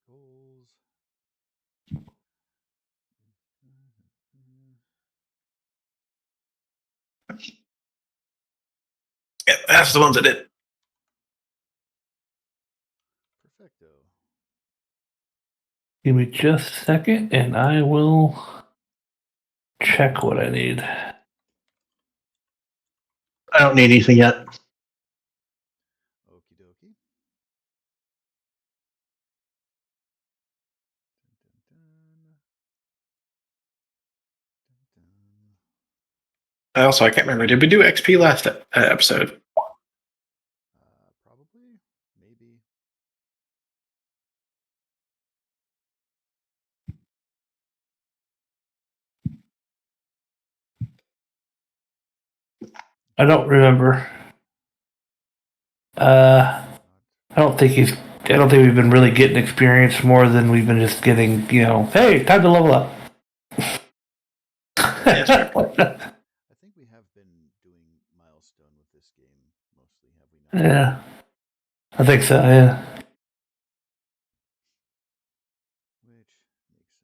goals. Yeah, that's the ones I did. Perfecto. Give me just a second, and I will check what I need. I don't need anything yet. Okie dokie. Dun, dun, dun. Also, I can't remember. Did we do XP last episode? Probably. Maybe. I don't remember. I don't think we've been really getting experience more than we've been just getting, hey, time to level up. Yes, I think we have been doing milestone with this game mostly, have we not? Yeah. I think so, yeah. Which makes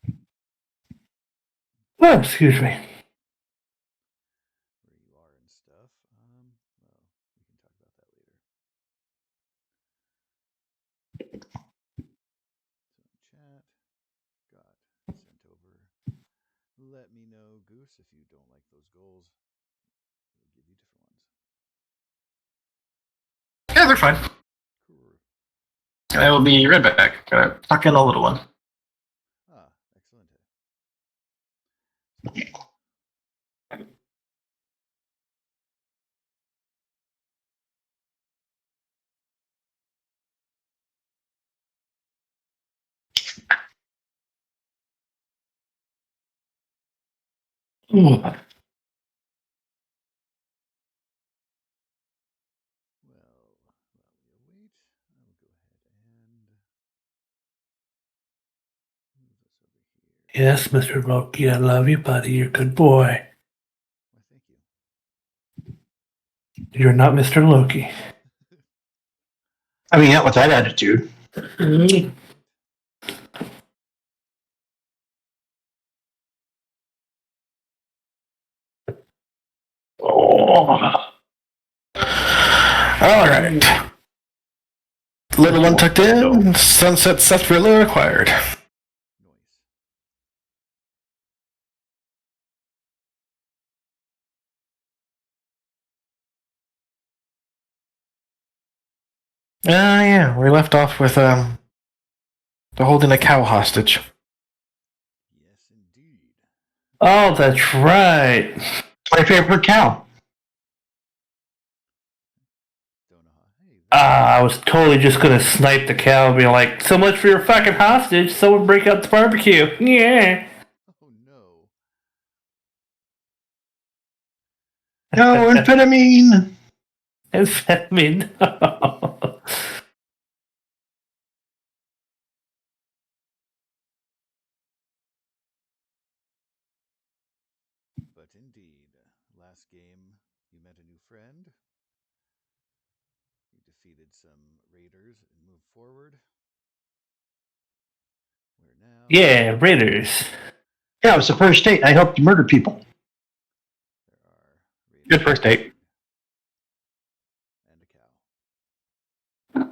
sense. Oh, excuse me. Where you are and stuff. Well, we can talk about that later. So chat got sent over. Let me know, Goose, if you don't like those goals. We'll give you different ones. Yeah, they're fine. Cool. I will be right back. Gotta tuck in a little one. Excellent. Ooh. Well, while we await, I'll go ahead and move this over here. Yes, Mr. Loki, I love you, buddy. You're a good boy. Why, thank you. You're not Mr. Loki. I mean, not with that attitude. Oh. All right. Little one tucked in. Sunset sarsaparilla acquired. Noise. Yeah. We left off with they're holding a cow hostage. Yes, indeed. Oh, that's right. My favorite cow. Don't know how. Hey. I was totally just gonna snipe the cow and be like, so much for your fucking hostage. Someone break out the barbecue. Yeah. Oh no. No, amphetamine. Amphetamine. But indeed, last game you met a new friend. You defeated some raiders and moved forward. Where now? Yeah, Raiders. Yeah, it was the first date. I helped murder people. There are raiders. Good first date. And a cow.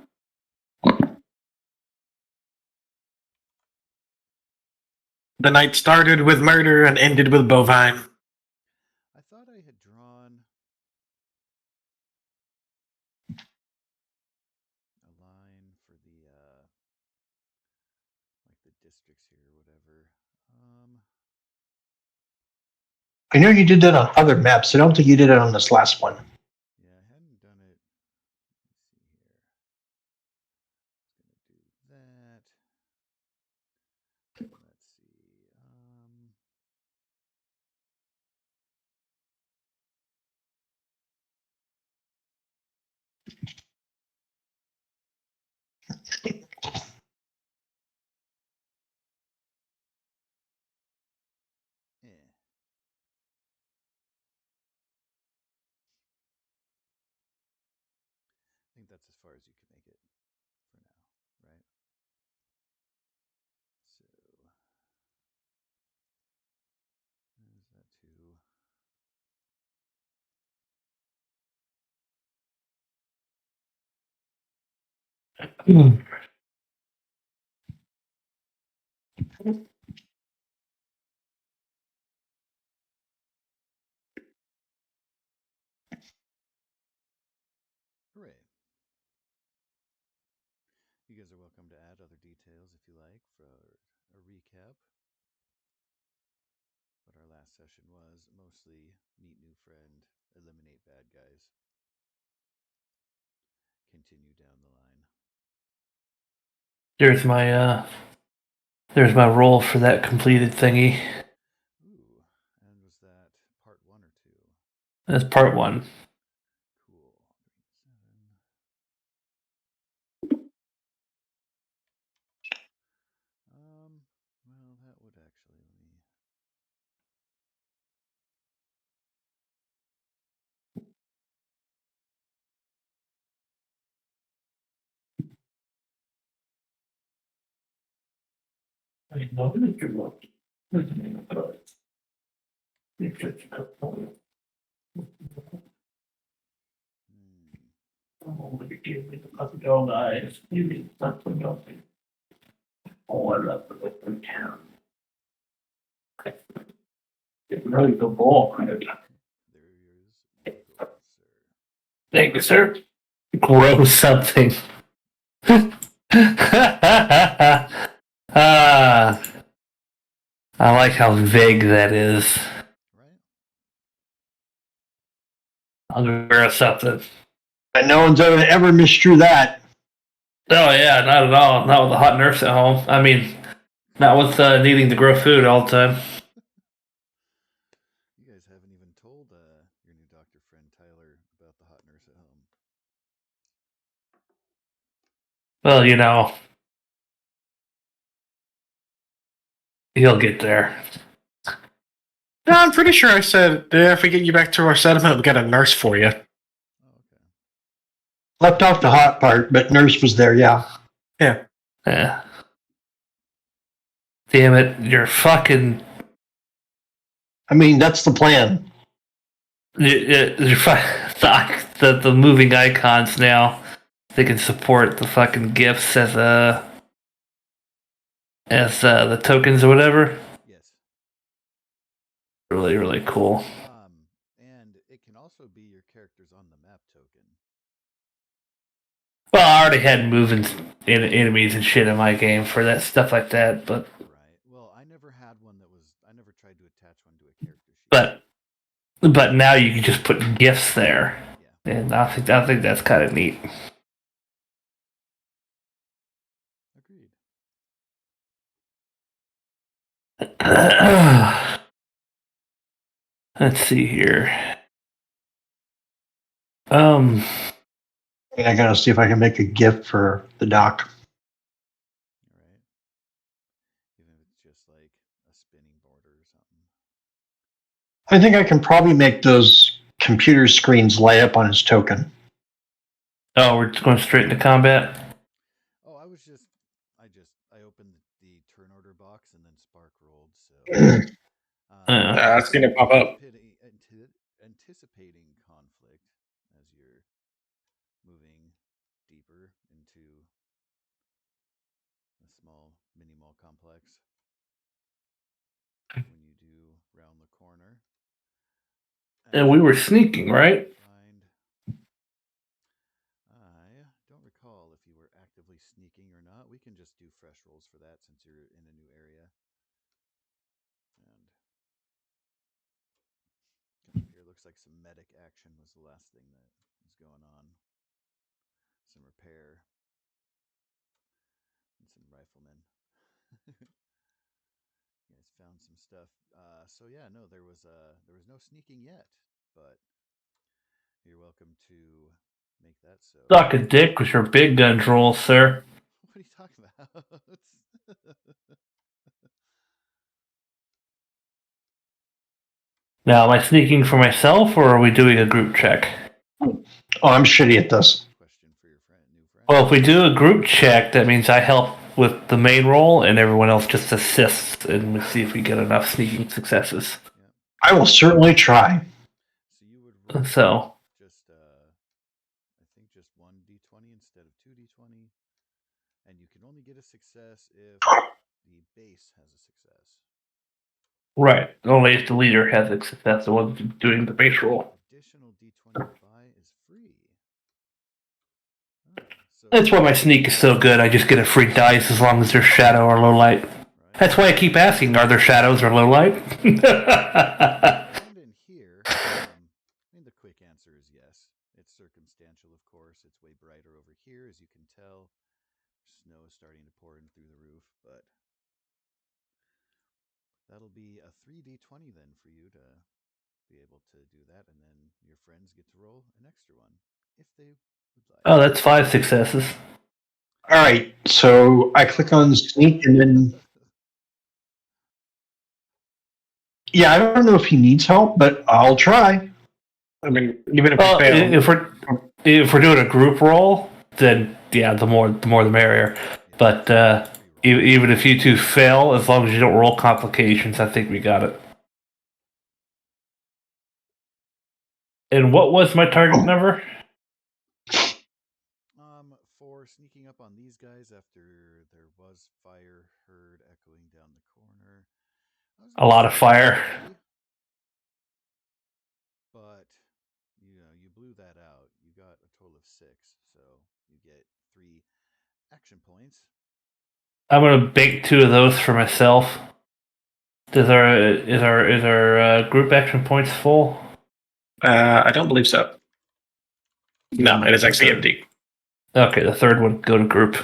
The night started with murder and ended with bovine. I thought I had drawn a line for the like the districts here or whatever. I know you did that on other maps. I don't think you did it on this last one. Yeah, I hadn't done it. Let's see here. Let's see. I think that's as far as you can make it. for now, right? So there's that too. Hooray. You guys are welcome to add other details if you like for a recap. But our last session was mostly meet new friend, eliminate bad guys, continue down the line. There's my roll for that completed thingy. Ooh, and was that part 1 or 2? That's part 1. Cool. 7. Well, that would actually let me. Really good ball. There is your goal, sir. Thank you, sir. Grow something. Ah, I like how vague that is. Right? I'll grow something. And no one's ever misdrew that. Oh yeah, not at all. Not with a hot nurse at home. I mean, not with needing to grow food all the time. You guys haven't even told your new doctor friend Tyler about the hot nurse at home. Well, you know, he'll get there. No, I'm pretty sure I said if we get you back to our settlement, we'll get a nurse for you. Oh, okay. Left off the hot part, but nurse was there, yeah. Yeah. Yeah. Damn it, you're fucking. I mean, that's the plan. The moving icons now. They can support the fucking gifts as the tokens or whatever. Yes. Really, really cool. And it can also be your characters on the map token. Well, I already had moving enemies and shit in my game for that stuff like that, but Right. Well, I never had one that was. I never tried to attach one to a character sheet. but now you can just put gifts there, Yeah. and I think that's kind of neat. Agreed. Let's see here. And I gotta see if I can make a gift for the doc. Right. Even if it's just like a spinning border or something. I think I can probably make those computer screens light up on his token. Oh, we're just going straight into combat. Oh, I opened the turn order box and then Spark rolled. So It's gonna pop up. Anticipating conflict as you're moving deeper into a small mini mall complex. When you do round the corner, And we were sneaking, right? I don't recall if you were actively sneaking or not. We can just do fresh rolls for that since you're in a new area. And come up here, looks like some medic action was the last thing that was going on. Some repair and some riflemen. You guys found some stuff. So yeah, no, there was no sneaking yet, but you're welcome to make that so. Suck a dick with your big guns roll, sir. What are you talking about? Now, am I sneaking for myself, or are we doing a group check? Oh, I'm shitty at this. Question for your new friend. Well, if we do a group check, that means I help with the main roll, and everyone else just assists, and we see if we get enough sneaking successes. Yeah. I will certainly try. So you would roll So, just I think just one d20 instead of two d20, and you can only get a success if the base has a success. right. Only if the leader has a success, the one doing the base roll. Additional d20 to buy is free. Oh, so That's why my sneak is so good. I just get a free dice as long as there's shadow or low light. right. That's why I keep asking, are there shadows or low light? And in here, I mean, the quick answer is yes. It's circumstantial, of course. It's way brighter over here, as you can tell. Snow is starting to pour in through the roof, but that'll be a 3d20 then for you to be able to do that, and then your friends get to roll an extra one if they would like. Oh, that's 5 successes. All right, so I click on sneak and then. Yeah, I don't know if he needs help, but I'll try. I mean, even if Well, we fail. if we're doing a group roll, then yeah, the more the merrier. But even if you two fail, as long as you don't roll complications, I think we got it. And what was my target number? For sneaking up on these guys after there was fire heard echoing down the corner. A lot of fire. 3, but you blew that out. You got a total of 6, so you get 3 action points. I'm gonna bake 2 of those for myself. Is our group action points full? I don't believe so. No, it is actually empty. Okay, the third one go to group.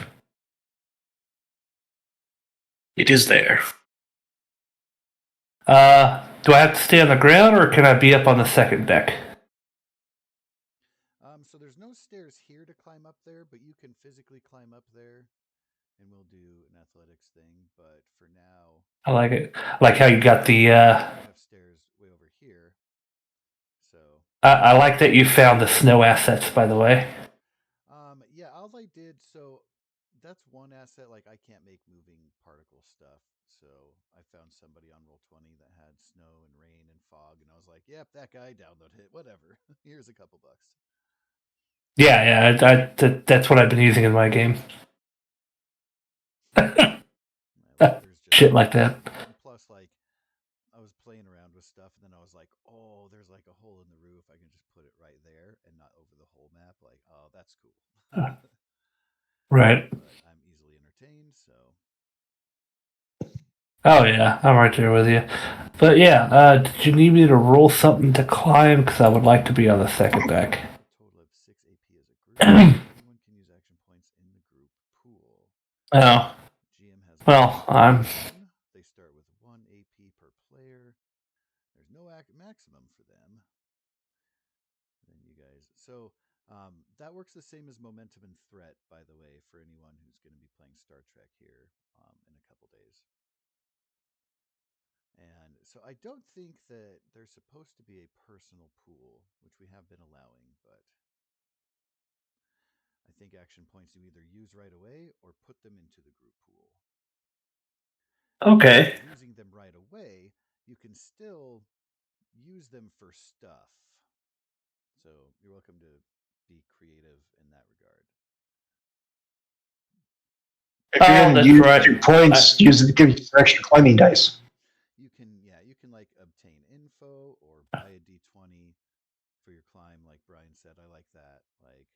It is there. Do I have to stay on the ground or can I be up on the second deck? So there's no stairs here to climb up there, but you can physically climb up there, and we'll do an athletics thing. But for now, I like it. I like how you got the. you have stairs way over here. So I like that you found the snow assets, by the way. yeah, all I did, so that's one asset. Like, I can't make moving particle stuff, so I found somebody on Roll20 that had snow and rain and fog, and I was like, yep, that guy, download it, whatever. Here's a couple bucks. Yeah, that's what I've been using in my game. Shit like that. And plus, like, I was playing around with stuff, and then I was like, oh, there's like a hole in the roof. I can just put it right there and not over the whole map. Like, oh, that's cool. Right. But I'm easily entertained, so. Oh yeah, I'm right there with you. But yeah, did you need me to roll something to climb? Because I would like to be on the second deck. A total of 6 AP as a group. Anyone can use action points in the group pool. Oh. GM has. Well, I'm. They start with 1 AP per player. There's no maximum for them. Then you guys. So that works the same as momentum and threat, by the way, for anyone who's going to be playing Star Trek here in a couple days. And so I don't think that there's supposed to be a personal pool, which we have been allowing, but I think action points you either use right away or put them into the group pool. Okay. Using them right away, you can still use them for stuff. So you're welcome to be creative in that regard. If you're going to use your points, use it to give you extra climbing dice. You can like obtain info or buy a d20 for your climb, like Brian said. I like that, like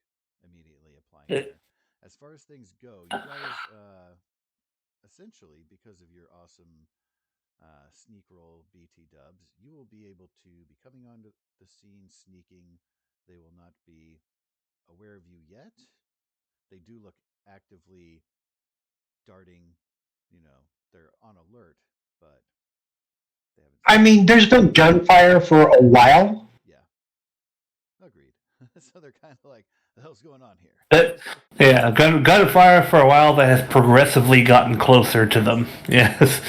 immediately applying there. As far as things go, you guys essentially, because of your awesome sneak roll BT dubs, you will be able to be coming onto the scene sneaking. They will not be aware of you yet. They do look actively darting, they're on alert, but they haven't. I mean, there's been gunfire for a while. Yeah. Agreed. So they're kind of like, the hell's going on here? Yeah, gunfire for a while that has progressively gotten closer to them. Yes.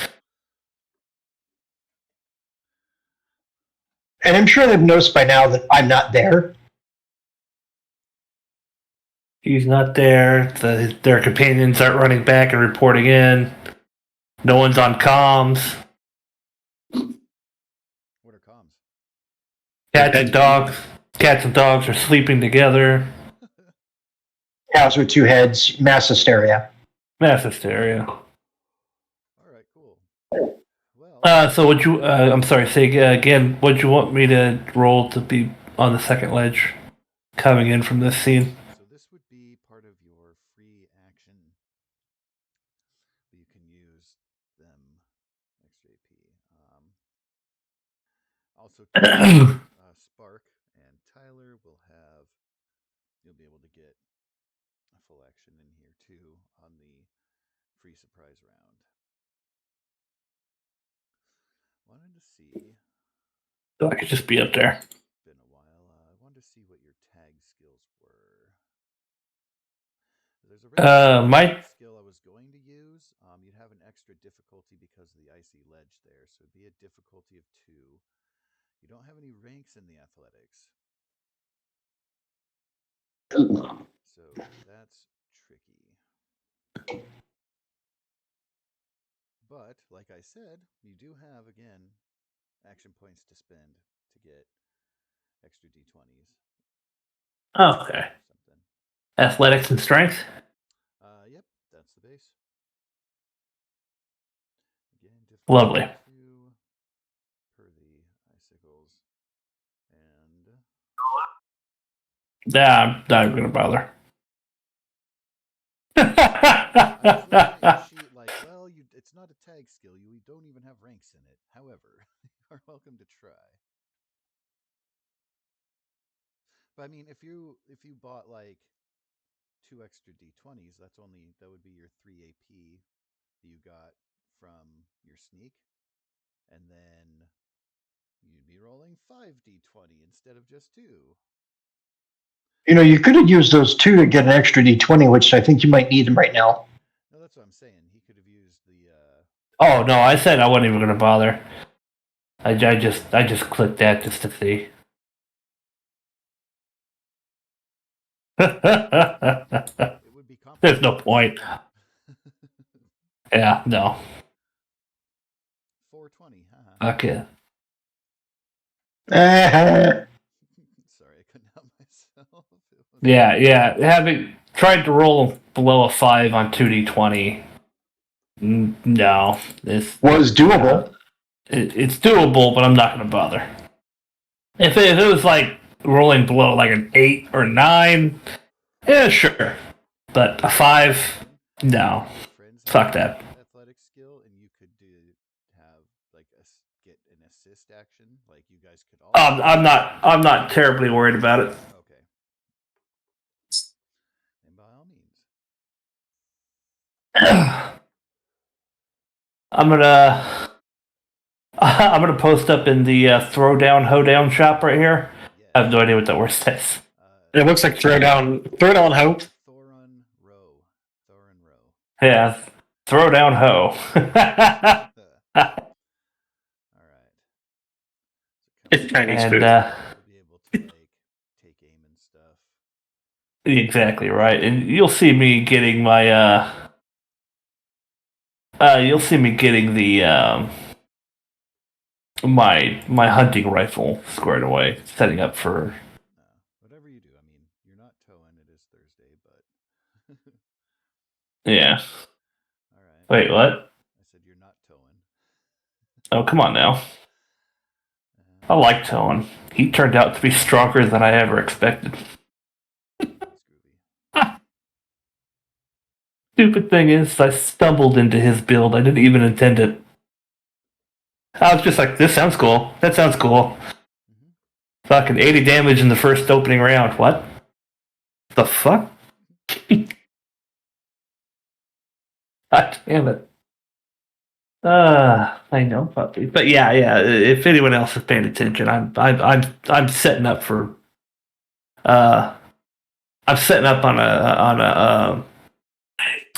And I'm sure they've noticed by now that I'm not there. He's not there. Their companions aren't running back and reporting in. No one's on comms. What are comms? Cats and dogs are sleeping together. Cows with two heads, mass hysteria. Mass hysteria. All right, cool. Well, So would you? I'm sorry. Say again. Would you want me to roll to be on the second ledge, coming in from this scene? so this would be part of your free action. You can use them extra AP. Also, Spark and Tyler will have. You'll be able to get a full action in here too on the free surprise round. Wanted to see. I could just be up there. Been a while. I wanted to see what your tag skills were. There's a My skill I was going to use. You'd have an extra difficulty because of the icy ledge there, so it'd be a difficulty of 2. You don't have any ranks in the athletics, so that's tricky. But like I said, you do have again action points to spend to get extra d20s. okay. Something. Athletics and strength. Yep, that's the base. Again, Lovely. 2 per the icicles, and Yeah, I'm not even gonna bother. I was looking at your sheet like, well, it's not a tag skill. You don't even have ranks in it. However, you are welcome to try. But I mean, if you bought like 2 extra d20s, that would be your 3 AP that you got from your sneak, and then you'd be rolling 5 d20 instead of just 2. You could have used those two to get an extra d20, which I think you might need them right now. No, that's what I'm saying. He could have used the. Oh no, I said I wasn't even gonna bother. I just clicked that just to see. It would be There's no point. Yeah, no. 420. Haha. Okay. Sorry, I couldn't help myself. Yeah. Having tried to roll below a 5 on 2d20. No, Was doable. It's doable, but I'm not going to bother. If it was like rolling below like an 8 or 9, yeah, sure. But a 5, no. Fuck that. Athletic skill, and you could have like get an assist action. Like you guys could all. I'm not terribly worried about it. Okay. And by all means. I'm gonna post up in the throwdown hoedown shop right here. Yeah. I have no idea what that word says. It looks like throw down hope. Thorin row. Yeah, throwdown ho. All right. It's Chinese And food. You'll be able to like take aim and stuff. exactly right. And you'll see me getting my you'll see me getting the my hunting rifle squared away, setting up for Whatever you do. I mean, you're not towing. It is Thursday, but. yeah. All right. Wait, what? I said you're not towing. Oh, come on now. I like towing. He turned out to be stronger than I ever expected. Stupid thing is, I stumbled into his build. I didn't even intend it. I was just like, this sounds cool. That sounds cool. Mm-hmm. Fucking 80 damage in the first opening round. What? The fuck? God damn it. I know, puppy. But yeah. If anyone else is paying attention, I'm setting up for. I'm setting up on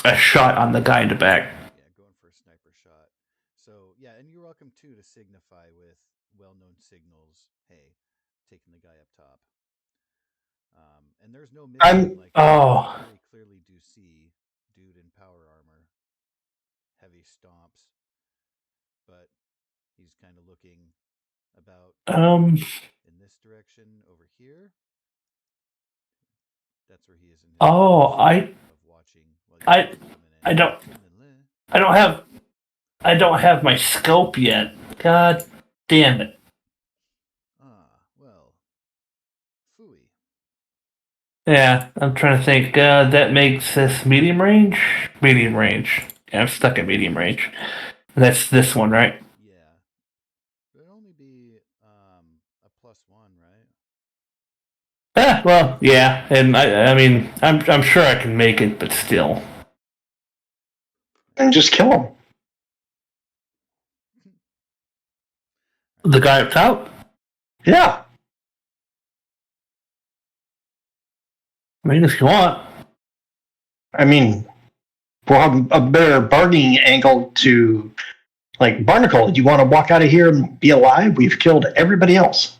a shot on the guy in the back. Yeah, going for a sniper shot. So yeah, and you're welcome too to signify with well-known signals. Hey, taking the guy up top. And And there's no I'm- missing. Like Oh. you very clearly do see dude in power armor, heavy stomps, but he's kind of looking about in this direction over here. That's where he is in his Oh, position of watching while you I, guys are coming in. I don't I don't have my scope yet. God damn it. Ah, well, phooey. Yeah, I'm trying to think. That makes this medium range? Medium range. Yeah, I'm stuck at medium range. That's this one, right? Yeah, it'd only be a +1, right? Well, yeah, and I mean, I'm sure I can make it, but still. and just kill him. The guy up top? Yeah. I mean, if you want. I mean, we'll have a better bargaining angle to, like, Barnacle, do you want to walk out of here and be alive? We've killed everybody else.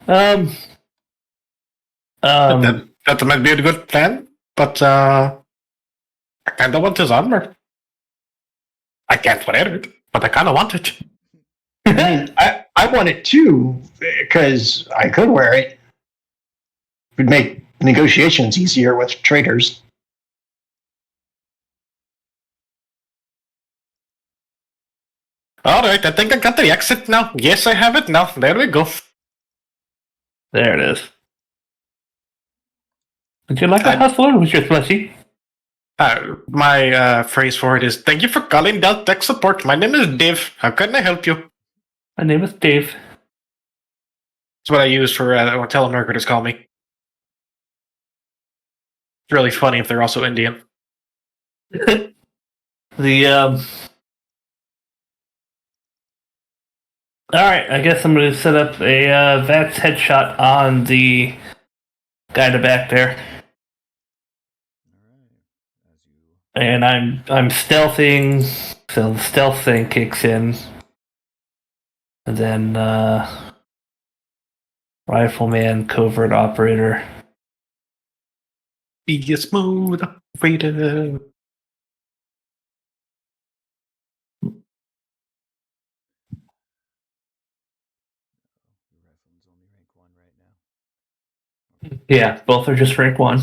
Um, That might be a good plan, but I kind of want his armor. I can't wear it, but I kind of want it. I mean, I want it too, because I could wear it. It would make negotiations easier with traders. All right, I think I got the exit now. Yes, I have it now. There we go. there it is. Would you like a I- hustler with your fleshy? My phrase for it is, thank you for calling Dell Tech Support. My name is Dave. How can I help you? My name is Dave. That's what I use for what telemarketers call me. It's really funny if they're also Indian. The All right, I guess I'm going to set up a VATS headshot on the guy in the back there, All right, as you and I'm stealthing, so the stealth thing kicks in, and then rifleman, covert operator. Be a smooth operator. your rifleman's only rank 1 right now. Yeah, both are just rank 1.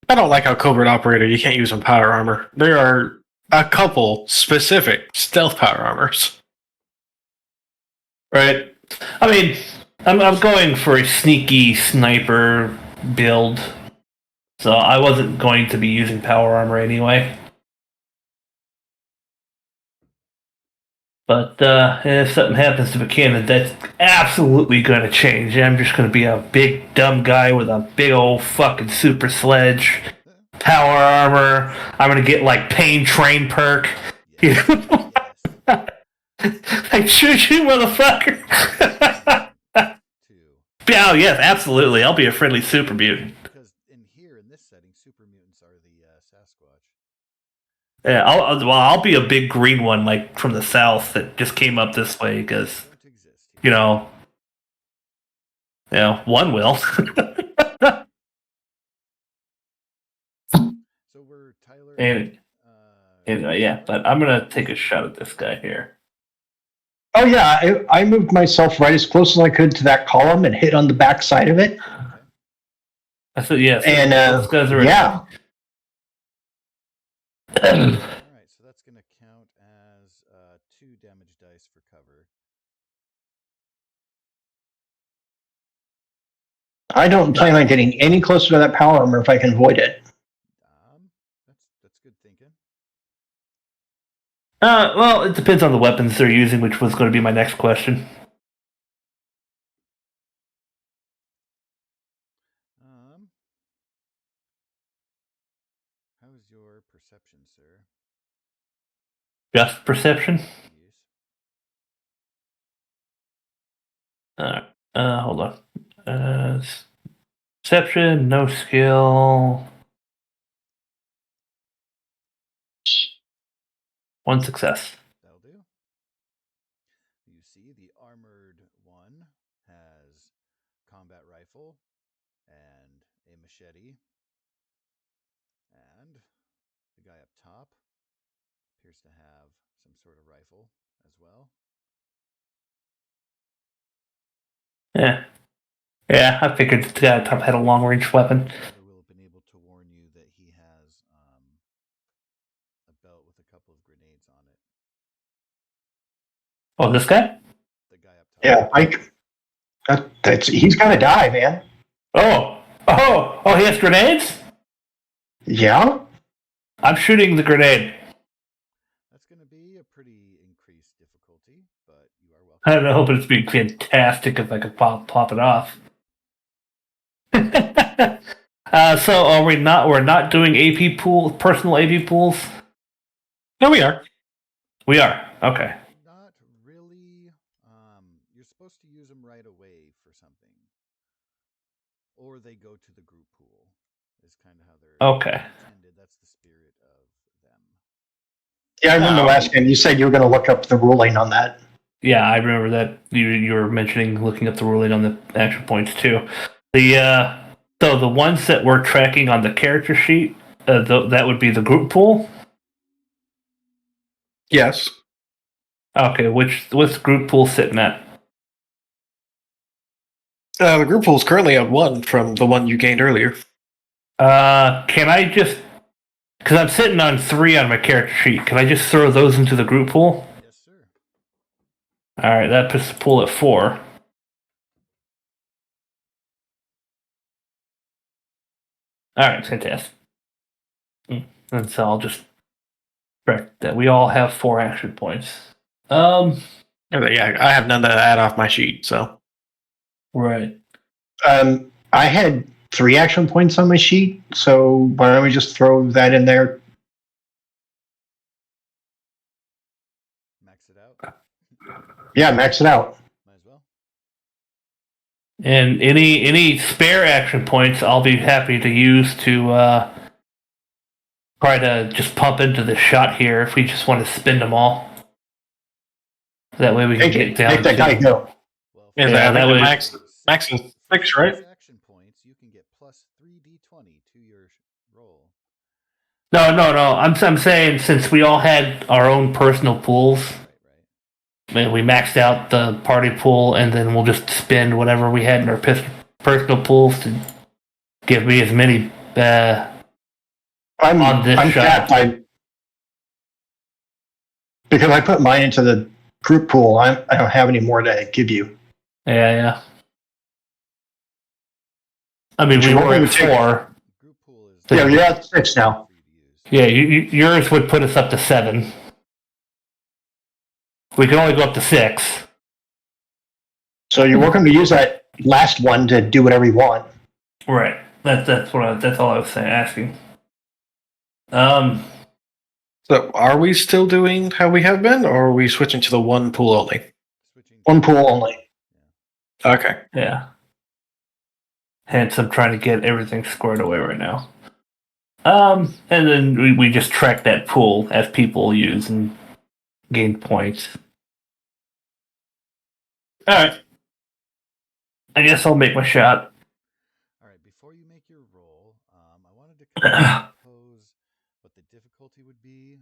I don't like how covert operator you can't use on power armor. There are a couple specific stealth power armors. Right. I mean, I'm going for a sneaky sniper build, so I wasn't going to be using power armor anyway. But if something happens to Buchanan, that's absolutely going to change. I'm just going to be a big dumb guy with a big old fucking super sledge, power armor. I'm going to get like pain train perk. Yes. Like shoot you, motherfucker. Two. Oh yes, absolutely. I'll be a friendly super mutant. Because in this setting, super mutants are the Sasquatch. Yeah, I'll be a big green one, like from the south that just came up this way because Don't exist here. one will. So we're Tyler And yeah, Mark? but I'm gonna take a shot at this guy here. Oh, yeah, I moved myself right as close as I could to that column and hit on the back side of it. Okay. I said yes. And, those guys are yeah. All right, so that's going to count as 2 damage dice for cover. I don't plan on getting any closer to that power armor if I can avoid it. That's good thinking. Well, it depends on the weapons they're using, which was going to be my next question. How is your perception, sir? Just perception. Yes. Hold on. Perception, no skill. 1 success. That'll do. You see, the armored one has combat rifle and a machete. And the guy up top appears to have some sort of rifle as well. Yeah. Yeah, I figured the guy up top had a long range weapon. The other will have been able to warn you that he has a belt with a couple of grenades on it. Oh, this guy? The guy up top. Yeah, Mike. He's gonna die, man. Oh, he has grenades? Yeah. I'm shooting the grenade. That's going to be a pretty increased difficulty, but you are welcome. I don't know, but it's be fantastic if I could pop it off. So are we not? We're not doing AP pool, personal AP pools. No, we are. We are. Okay. Not really. You're supposed to use them right away for something, or they go to the group pool. Is kind of how they're Okay. intended. That's the spirit of them. Yeah, I remember last game you said you were going to look up the ruling on that. Yeah, I remember that you were mentioning looking up the ruling on the action points too. So the ones that we're tracking on the character sheet, that would be the group pool. Yes. Okay, what's group pool sitting at? The group pool is currently at 1 from the one you gained earlier. Can I just, because I'm sitting on 3 on my character sheet, can I just throw those into the group pool? Yes, sir. All right, that puts the pool at 4. All right, fantastic. And so I'll just correct that we all have 4 action points. Yeah, I have none to add off my sheet, so. Right. I had 3 action points on my sheet, so why don't we just throw that in there? Max it out. Yeah, max it out. Might as well. And any spare action points, I'll be happy to use to try to just pump into the shot here if we just want to spend them all. That way we can get down. Make that guy go. Well, Yeah, Yeah, that would- max is 6, right? Action points, you can get plus 3d20 to your roll. No. I'm saying since we all had our own personal pools, Right. we maxed out the party pool, and then we'll just spend whatever we had in our personal pools to give me as many. On this I'm shot. capped. Because I put mine into the group pool. I don't have any more to give you. Yeah. I mean, we What were we at would take- 4. Group pool is Yeah, you're at 6 now. for you to use. Yeah, yours would put us up to 7. We can only go up to 6. So you're welcome to use that last one to do whatever you want. Right. That's all I was saying, asking. So are we still doing how we have been, or are we switching to the 1 pool only? Switching One pool only. Okay. Yeah. Hence, I'm trying to get everything squared away right now. And then we just track that pool as people use and gain points. All right. I guess I'll make my shot. All right, before you make your roll, I wanted to kind of propose what the difficulty would be.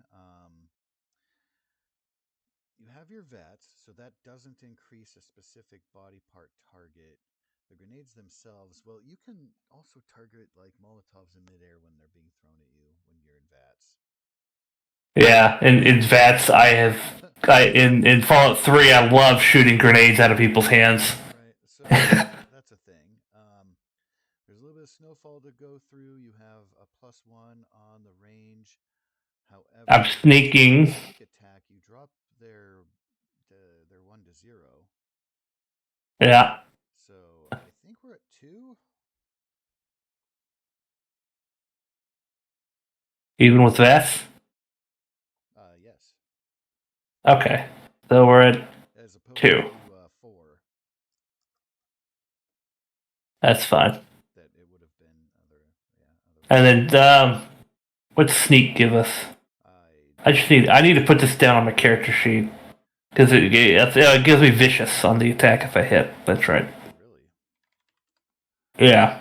You have your vets, so that doesn't increase a specific body part target. The grenades themselves, well, you can also target like Molotovs in midair when they're being thrown at you when you're in vats. Yeah, in VATS, in Fallout 3, I love shooting grenades out of people's hands. Right, so that's a thing. There's a little bit of snowfall to go through. You have a +1 on the range. However, I'm sneaking. sneak attack, you drop their 1 to 0. Yeah. So I think we're at 2. Even with VATS? Yes. Okay. So we're at As opposed 2. to 4. That's fine. That it would have been other. And then, what's sneak give us? I need to put this down on my character sheet because it gives me vicious on the attack if I hit. That's right. Really? Yeah.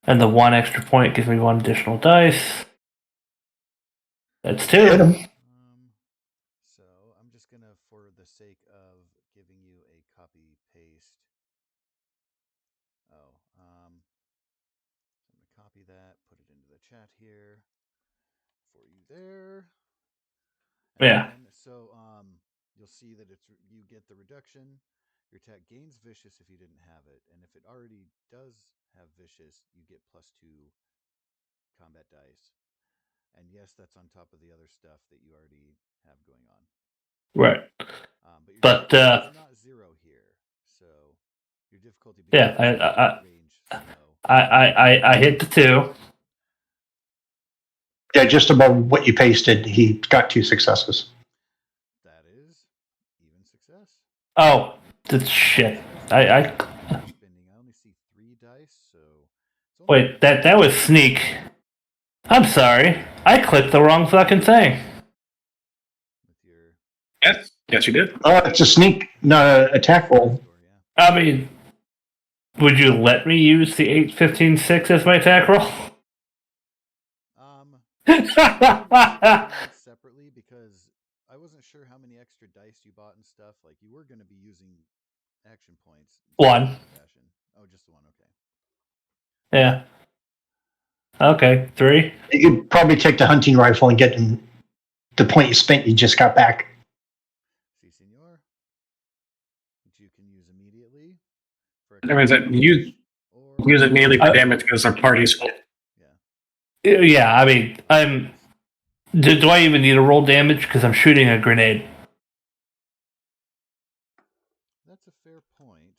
And the 1 extra point gives me 1 additional dice. That's 2. Hit him. So I'm just gonna, for the sake of giving you a copy paste. Oh, I'm gonna copy that, put it into the chat here for you there. And Yeah. then, so you'll see that you get the reduction. Your attack gains vicious if you didn't have it, and if it already does have vicious, you get +2 combat dice. And yes, that's on top of the other stuff that you already have going on. Right. But your But difficulty is not 0 here, so your difficulty yeah, becomes range slow. I hit the 2. Yeah, just above what you pasted, he got 2 successes. That is even success. Oh, that's shit. I only see 3 dice, so it's only Wait, that was sneak. I'm sorry. I clicked the wrong fucking thing. with your Yes, you did. It's a sneak, not an attack roll. score, yeah. I mean, would you let me use the 8, 15, 6 as my attack roll? Separately, because I wasn't sure how many extra dice you bought and stuff. Like, you were going to be using action points. 1. Fashion. Oh, just the 1. Okay. Yeah. Okay, 3. You could probably take the hunting rifle and get the point you spent. You just got back. Si, senor. Which you can use immediately. That means that you or use it immediately for damage because our party's full. yeah. Yeah, I mean, do I even need to roll damage? Because I'm shooting a grenade. That's a fair point.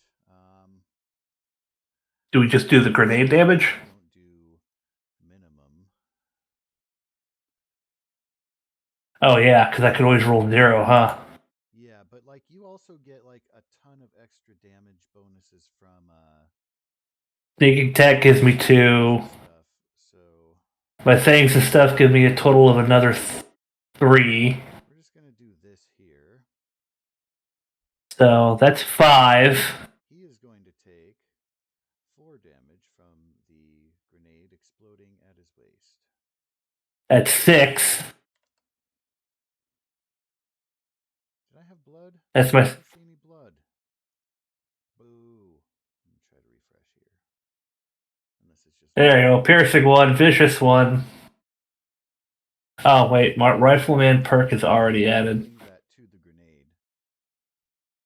Do we just do the grenade damage? Don't do minimum. Oh, yeah, because I could always roll 0, huh? Yeah, but like you also get like a ton of extra damage bonuses from Sneak attack gives me 2. stuff. So My things and stuff give me a total of another 3. we're just gonna do this here. So that's 5. He is going to take 4 damage from the grenade exploding at his waist. That's 6. Did I have blood? That's my. I don't see any blood. Boo. Let me try to refresh here. Unless it's just There you go. Piercing 1, vicious 1. Oh, wait. Rifleman perk is already added. doing that to the grenade.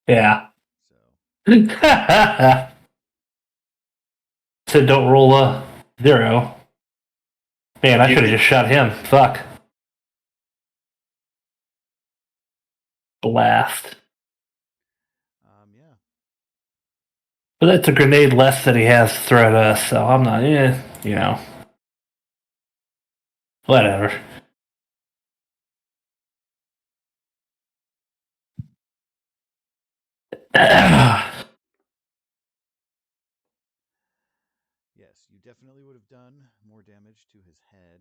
Yeah. So So don't roll a 0. Man, I should have just shot him. Fuck. Blast. yeah. But that's a grenade less that he has to throw at us, so I'm not, you know. Whatever. Yes, you definitely would have done more damage to his head.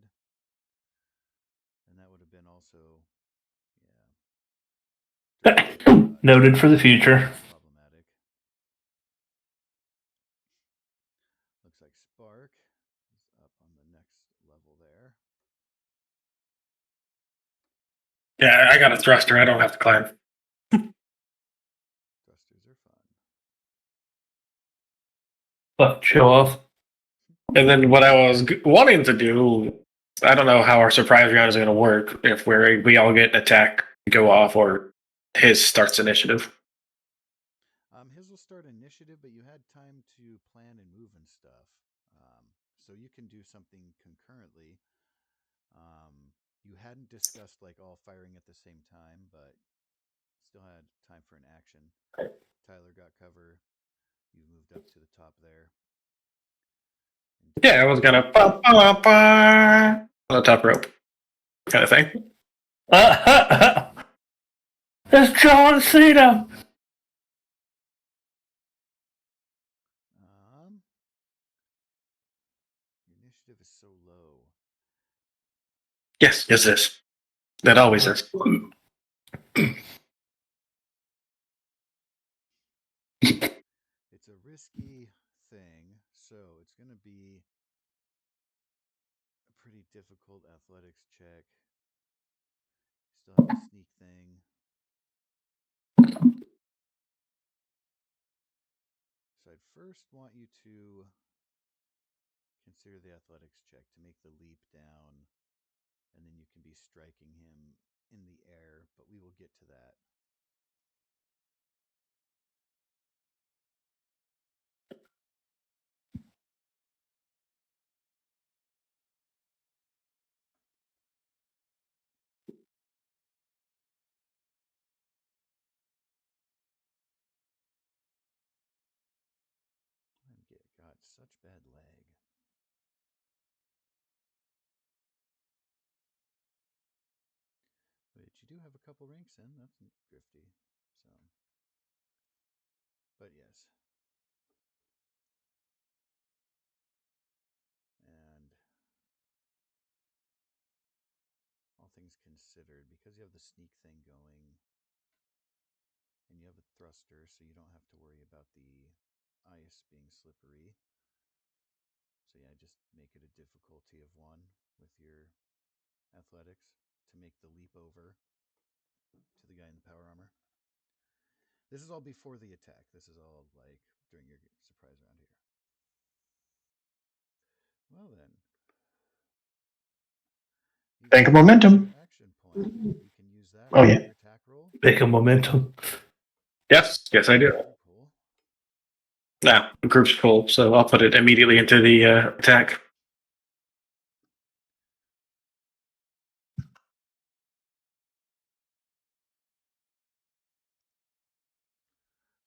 And that would have been also, yeah. Noted for the future. Problematic. Looks like Spark is up on the next level there. Yeah, I got a thruster. I don't have to climb. Thrusters are fun. Fuck, show off. And then what I was wanting to do, I don't know how our surprise round is going to work. If we all get an attack, go off, or his starts initiative. His will start initiative, but you had time to plan and move and stuff. So you can do something concurrently. You hadn't discussed like all firing at the same time, but still had time for an action. Tyler got cover. You moved up to the top there. Yeah, I was gonna on the top rope, kind of thing. It's John Cena. Your initiative is so low. Yes, yes, it is. That always is. It's a risky thing, so it's going to be a pretty difficult athletics check. Still have the sneak thing. So I'd first want you to consider the athletics check to make the leap down, and then you can be striking him in the air, but we will get to that. God, such bad lag. But you do have a couple ranks in. That's grifty. So, but yes. And all things considered, because you have the sneak thing going, and you have a thruster, so you don't have to worry about the ice being slippery. So yeah, just make it a difficulty of 1 with your athletics to make the leap over to the guy in the power armor. This is all before the attack. This is all like during your surprise round here. Well then, Bank of momentum. action point. You can use that Oh, for yeah. your attack roll. Make a momentum. Yes, yes, I do. Cool. Now, the group's full, so I'll put it immediately into the attack.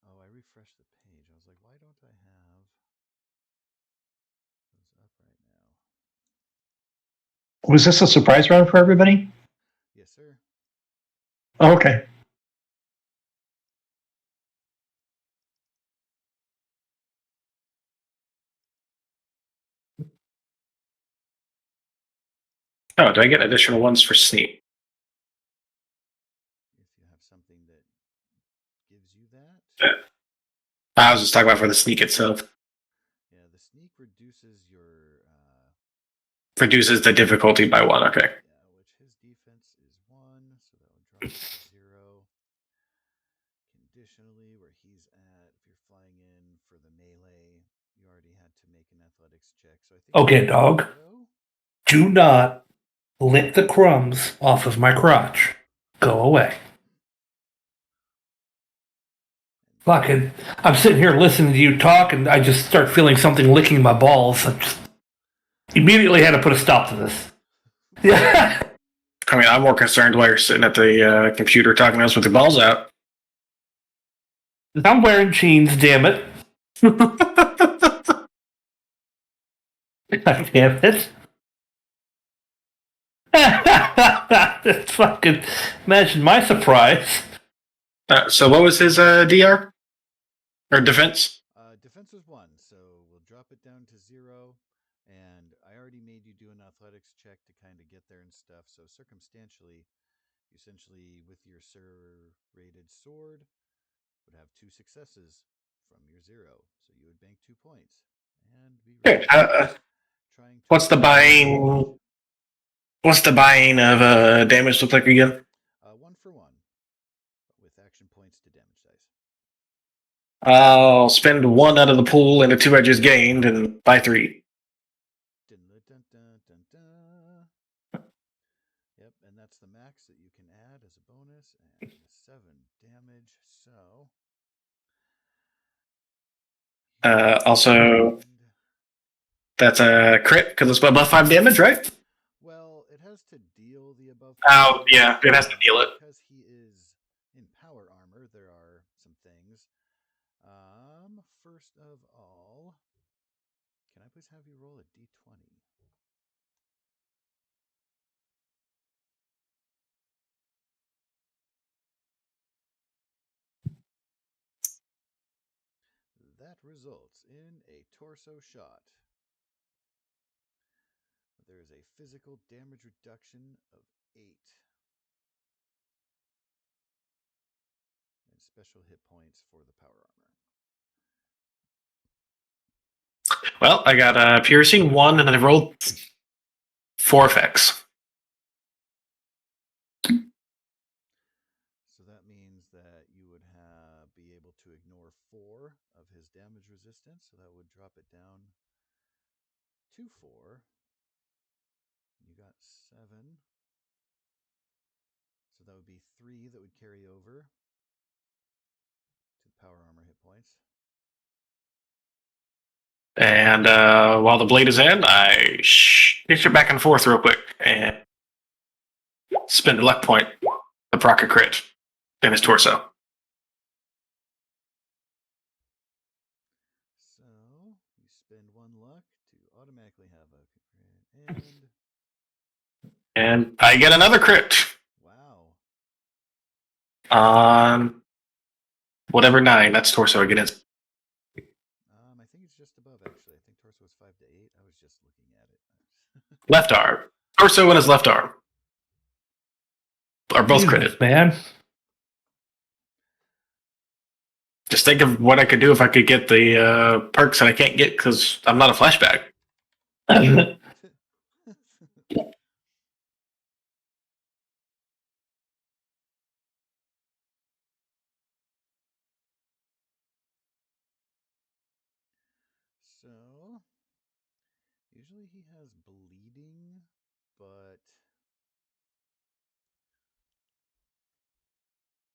Oh, I refreshed the page. I was like, why don't I have those up right now? Was this a surprise round for everybody? Yes, sir. Oh, okay. Oh, do I get additional ones for sneak? If you have something that gives you that. I was just talking about for the sneak itself. Yeah, the sneak reduces your Reduces the difficulty by 1. Okay. yeah, which his defense is 1, so that would drop it to 0. Conditionally, where he's at, if you're flying in for the melee, you already had to make an athletics check. So I think Okay, dog. 0. Do not lick the crumbs off of my crotch. Go away. Fucking, I'm sitting here listening to you talk, and I just start feeling something licking my balls. I just immediately had to put a stop to this. Yeah. I mean, I'm more concerned while you're sitting at the computer talking to us with your balls out. I'm wearing jeans, damn it. God damn it. That's fucking, imagine my surprise. So what was his DR? Or defense? Defense was 1, so we'll drop it down to 0. And I already made you do an athletics check to kind of get there and stuff. So circumstantially, essentially with your serrated sword, would have 2 successes from your 0. So you would bank 2 points and be Okay, ready. Trying to what's the buying? What's the buying of damage look like again? 1 for 1 with action points to damage dice. I'll spend 1 out of the pool into 2 edges gained and buy 3. Dun, dun, dun, dun, dun. Yep, and that's the max that you can add as a bonus, and 7 damage. So Also, that's a crit because it's above 5 damage, right? well, it has to deal the above. Oh, yeah, it has to deal it. Because he is in power armor, there are some things. First of all, can I please have you roll a d20? That results in a torso shot. there is a physical damage reduction of 8. And special hit points for the power armor. Well, I got a piercing 1, and then I rolled 4 effects. So that means that you would be able to ignore 4 of his damage resistance. So that would drop it down to 4. You got 7. So that would be 3 that would carry over to the power armor hit points. And while the blade is in, I hit it back and forth real quick and spin the luck point to proc a crit in his torso. So you spend 1 luck to automatically have a crit. And I get another crit Wow. on whatever 9. That's torso again. I think it's just above, actually. I think torso was 5 to 8. I was just looking at it. Left arm. Torso and his left arm are both Jesus, critted. man. Just think of what I could do if I could get the perks that I can't get because I'm not a flashback. So, usually he has bleeding, but...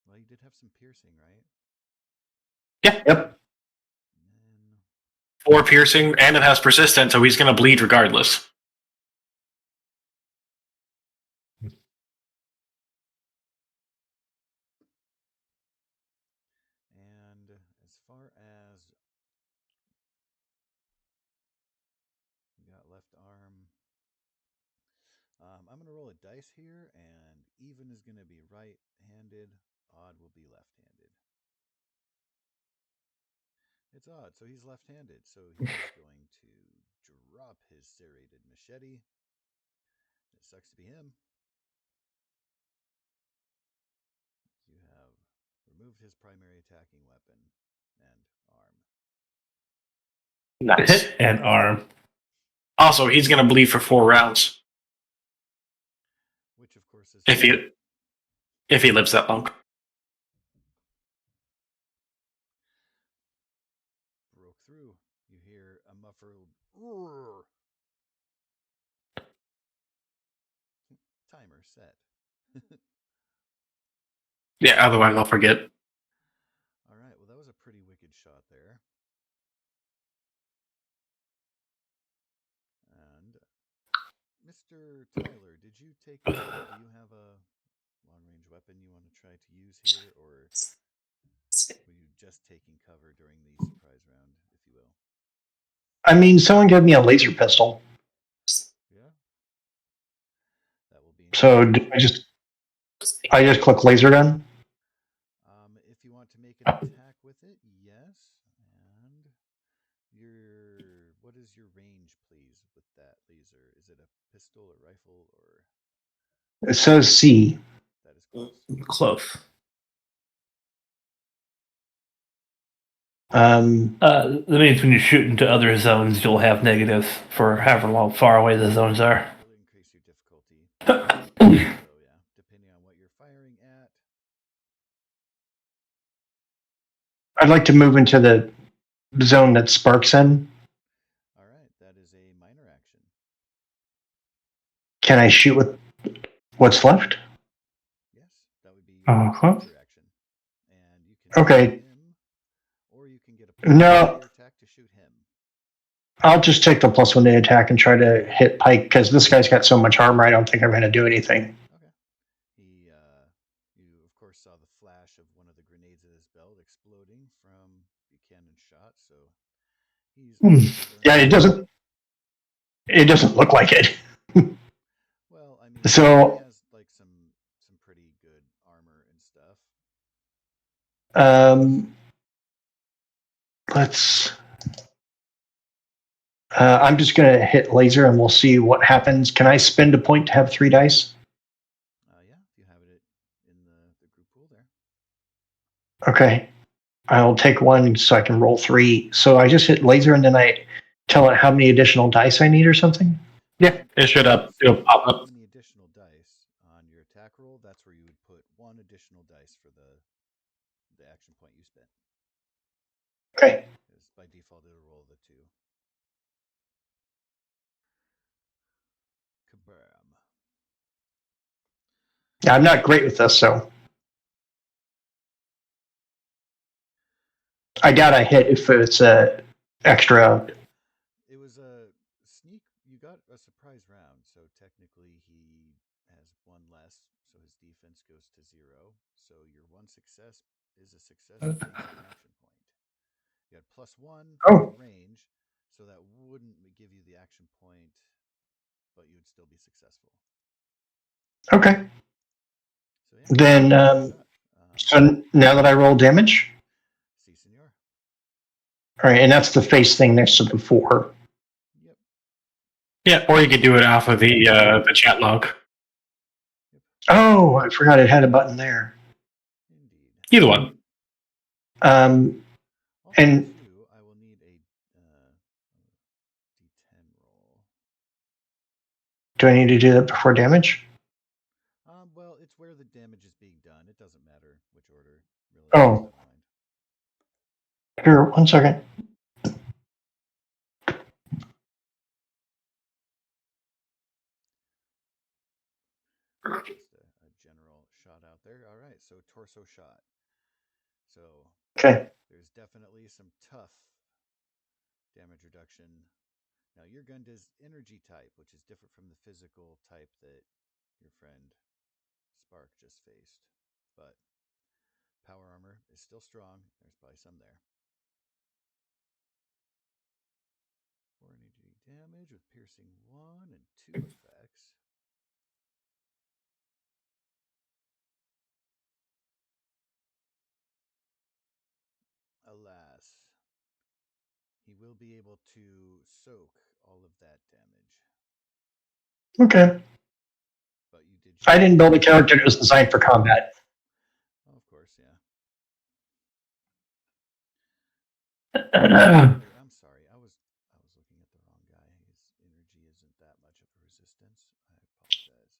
Well, you did have some piercing, right? Yeah, yep. And 4 piercing, and it has persistent, so he's going to bleed regardless. And as far as you got left arm, I'm going to roll a dice here, and even is going to be right-handed, odd will be left-handed. It's odd, so he's left-handed, so he's going to drop his serrated machete. It sucks to be him. You have removed his primary attacking weapon and arm. Nice. Hit and arm. Also, he's going to bleed for 4 rounds Which, of course, is if he lives that long. broke through. You hear a muffled roar. Timer set. Yeah, otherwise I'll forget. All right, well, that was a pretty wicked shot there. And Mr. Tyler, did you take cover? Do you have a long-range weapon you want to try to use here, or were you just taking cover during the surprise round, if you will? I mean, someone gave me a laser pistol. Yeah. That will be. So I just click laser gun. If you want to make an attack with it, yes. And what is your range, please, with that laser? Is it a pistol, a rifle, or? It says C. That is close. Close. That means when you shoot into other zones, you'll have negatives for however long far away the zones are. It'll increase your difficulty. So yeah, depending on what you're firing at. I'd like to move into the zone that Spark's in. All right, that is a minor action. Can I shoot with what's left? Yes, that would be your major action. And you can Okay. shoot him, or you can get a plus attack to shoot him. I'll just take the +1 to attack and try to hit Pike because this guy's got so much armor. I don't think I'm going to do anything. Okay. You of course saw the flash of one of the grenades at his belt exploding from Buchanan's shot. So he's. Yeah, it doesn't. It doesn't look like it. Well, I mean, So he has like some pretty good armor and stuff. let's. I'm just going to hit laser and we'll see what happens. Can I spend a point to have 3 dice? Yeah, you have it in the group pool there. Okay. I'll take 1 so I can roll 3. So I just hit laser and then I tell it how many additional dice I need or something? Yeah, it should it'll pop up. Any additional dice on your attack roll, that's where you would put 1 additional dice for the action point you spent. Okay. Because by default, it'll roll the 2. Kabam. Yeah, I'm not great with this, so I doubt I hit if it's a extra. It was a sneak. You got a surprise round, so technically he has 1 less, so his defense goes to 0. So your 1 success is a success that makes you an action point. You had +1 for Oh, range, so that wouldn't give you the action point, but you would still be successful. okay. So yeah, Then, shot. so now that I roll damage, Si, senor. all right, and that's the face thing next to the 4. Yep. Yeah, or you could do it off of the chat log. Oh, I forgot it had a button there. Indeed. Either one. Also, And too, I will need a D10 roll. do I need to do that before damage? Well, it's where the damage is being done. It doesn't matter which order, really. Oh. I don't mind. Here, 1 second. Just a general shot out there. All right, so torso shot. So Okay. there's definitely some tough damage reduction. Now your gun does energy type, which is different from the physical type that your friend Spark just faced. But power armor is still strong. There's probably some there. 4 energy damage with piercing 1 and 2 effects. Alas, he will be able to soak all of that damage. Okay. But you did. I didn't build a character that was designed for combat. Oh, of course, yeah. Uh, I'm sorry. I was looking at the wrong guy. His energy isn't that much of a resistance. I apologize.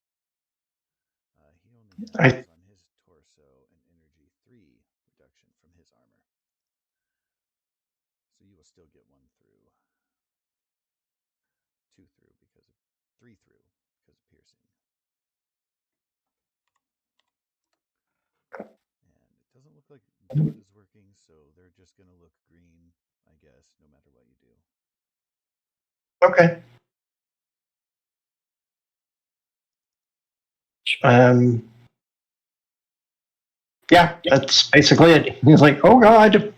He only I has on his torso an energy 3 reduction from his armor. So you will still get 1 through, 2 through because of 3 through because of piercing. And it doesn't look like blood is working, so they're just going to look green, I guess, no matter what you do. okay. Yeah, that's basically it. He's like, oh god.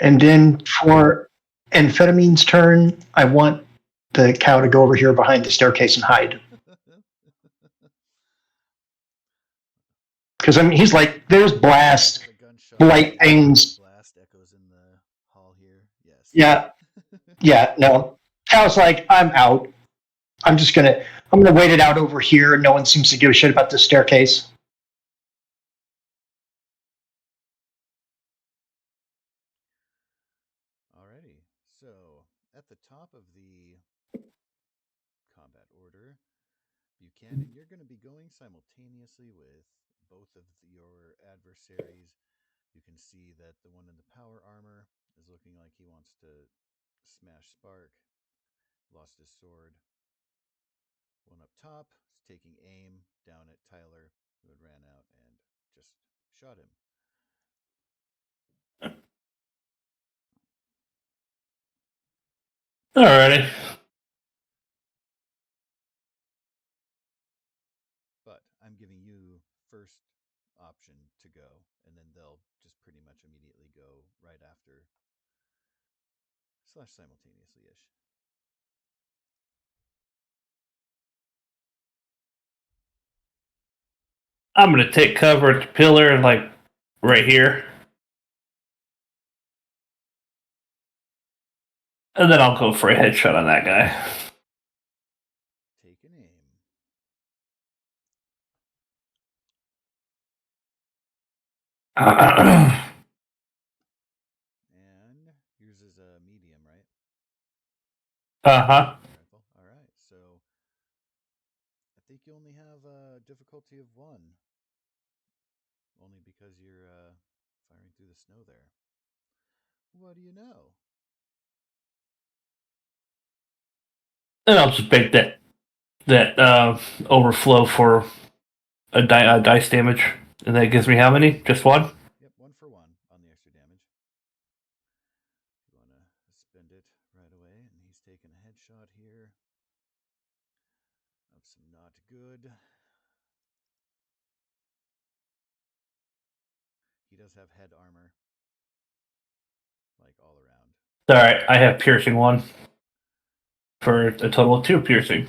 And then for Amphetamine's turn, I want the cow to go over here behind the staircase and hide. Because I mean, he's like, there's blast, The gunshot light things. blast echoes in the hall here. Yes. Yeah, yeah, no. Cow's like, I'm out. I'm gonna wait it out over here. No one seems to give a shit about the staircase. Alrighty. So at the top of the combat order, Buchanan, you're going to be going simultaneously with both of your adversaries. You can see that the one in the power armor is looking like he wants to smash Spark. Lost his sword. One up top is taking aim down at Tyler, who had ran out and just shot him. Alrighty. But I'm giving you first option to go, and then they'll just pretty much immediately go right after / simultaneously ish. I'm gonna take cover at the pillar and like right here. And then I'll go for a headshot on that guy. Take an aim. And yours is a medium, right? Uh-huh. Rifle. All right. So I think you only have a difficulty of 1. Only because you're firing through the snow there. What do you know? And I'll just make that overflow for a dice damage. And that gives me how many? Just 1? Yep, 1 for 1 on the extra damage. You want to spend it right away, and he's taking a headshot here of some not good. He does have head armor, like all around. Alright, I have piercing 1. For a total of 2 piercing. Ooh.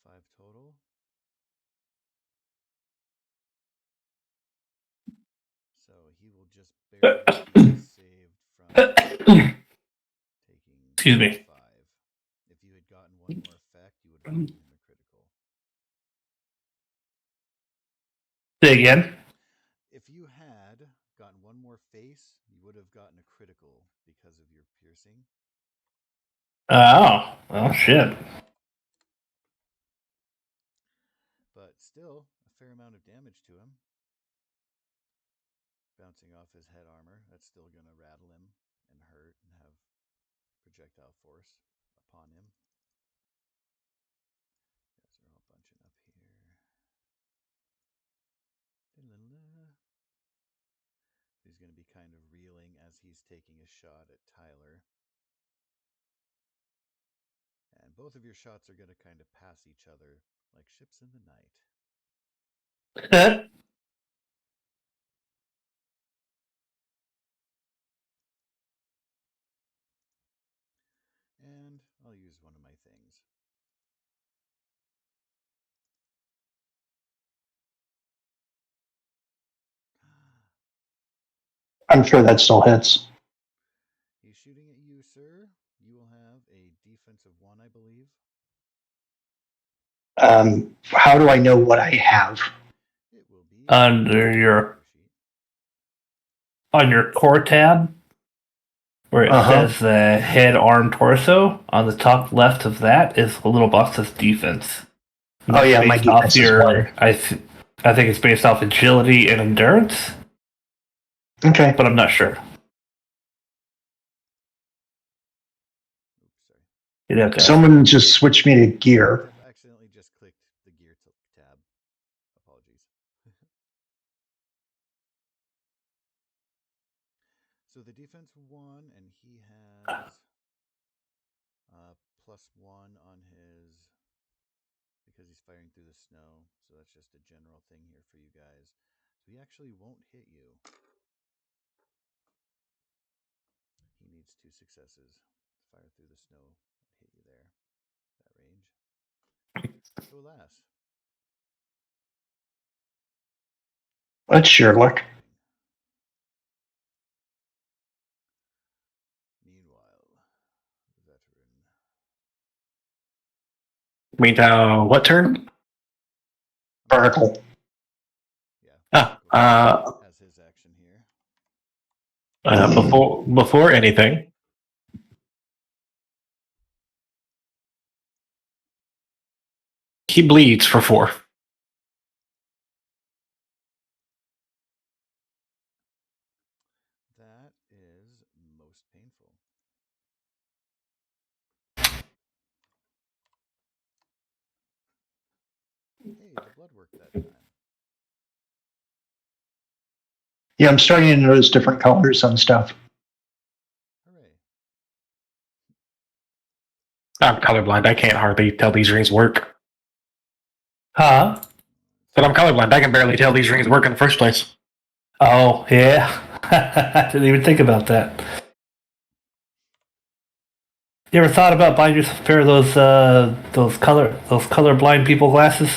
Five total. So he will just barely be saved from taking Excuse me. 5. If you had gotten one more effect, you would have gotten him a critical. Say again. If you had gotten one more face, you would have gotten a critical because of your piercing. Oh shit. But still, a fair amount of damage to him. Bouncing off his head armor, that's still going to rattle him and hurt and have projectile force upon him. You guys are all bunching up here. He's going to be kind of reeling as he's taking a shot at Tyler. And both of your shots are going to kind of pass each other like ships in the night. And I'll use one of my things. I'm sure that still hits. He's shooting at you, sir. You will have a defensive 1, I believe. How do I know what I have? It will be Under your on your core tab, where it says head, arm, torso. On the top left of that is a little box that says defense. And Oh yeah, my based off defense is 1. I think it's based off agility and endurance, Okay. but I'm not sure. Oops, sorry. You'd have to ask. Someone just switched me to gear. I accidentally just clicked the gear tab. Apologies. So the defense 1, and he has +1 on his, because he's firing through the snow. So that's just a general thing here for you guys. So he actually won't hit you. He needs 2 successes to fire through the snow and hit you there. That range. So alas. That's sheer luck. Meanwhile, veteran. Meanwhile, what turn? Barnacle. Yeah. As his action here. Before anything, he bleeds for 4. That is most painful. Hey, the blood worked that time. Yeah, I'm starting to notice different colors on stuff. Hooray. I'm colorblind. I can't hardly tell these rings work. Huh? But I'm colorblind. I can barely tell these rings work in the first place. Oh yeah. I didn't even think about that. You ever thought about buying yourself a pair of those colorblind people glasses?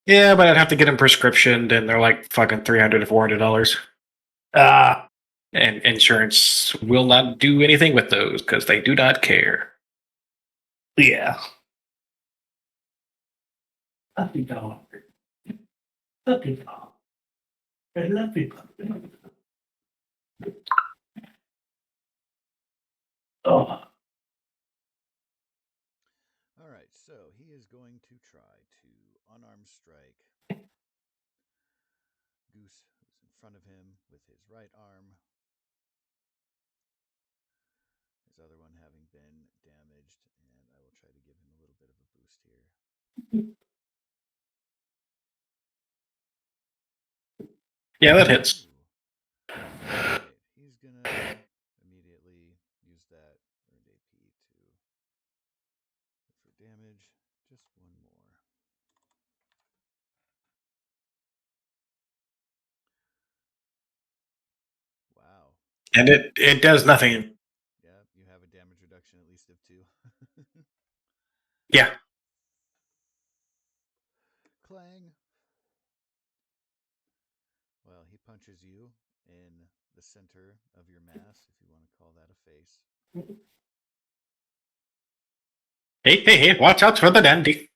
Yeah, but I'd have to get them prescriptioned, and they're like fucking $300 to $400. Ah, And insurance will not do anything with those because they do not care. yeah. Puppy dog. Puppy dog. I love you, puppy dog. Oh. All right, so he is going to try to unarmed strike Goose, who's in front of him, with his right arm. His other one having been damaged, and I will try to give him a little bit of a boost here. Yeah, that hits. Ooh. All right, he's gonna immediately use that earned AP to for damage. Just one more. Wow. And it does nothing. Yeah, you have a damage reduction at least of 2. Yeah. Clang. Well, he punches you in the center of your mass, if you want to call that a face. Hey, watch out for the dandy.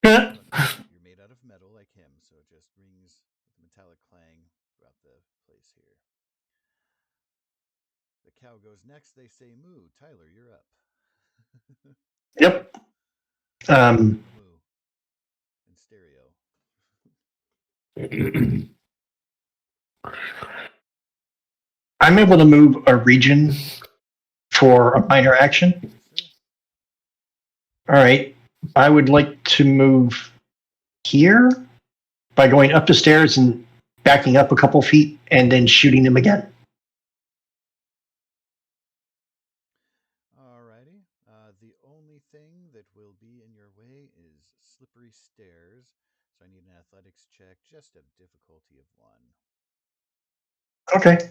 But you're made out of metal like him, so it just rings with a metallic clang throughout the place here. The cow goes next. They say moo. Tyler, you're up. Yep. Moo. In stereo. I'm able to move a region for a minor action. Yes, sir. All right. I would like to move here by going up the stairs and backing up a couple feet and then shooting them again. Alrighty. The only thing that will be in your way is slippery stairs. So I need an athletics check, just a difficulty of 1. Okay.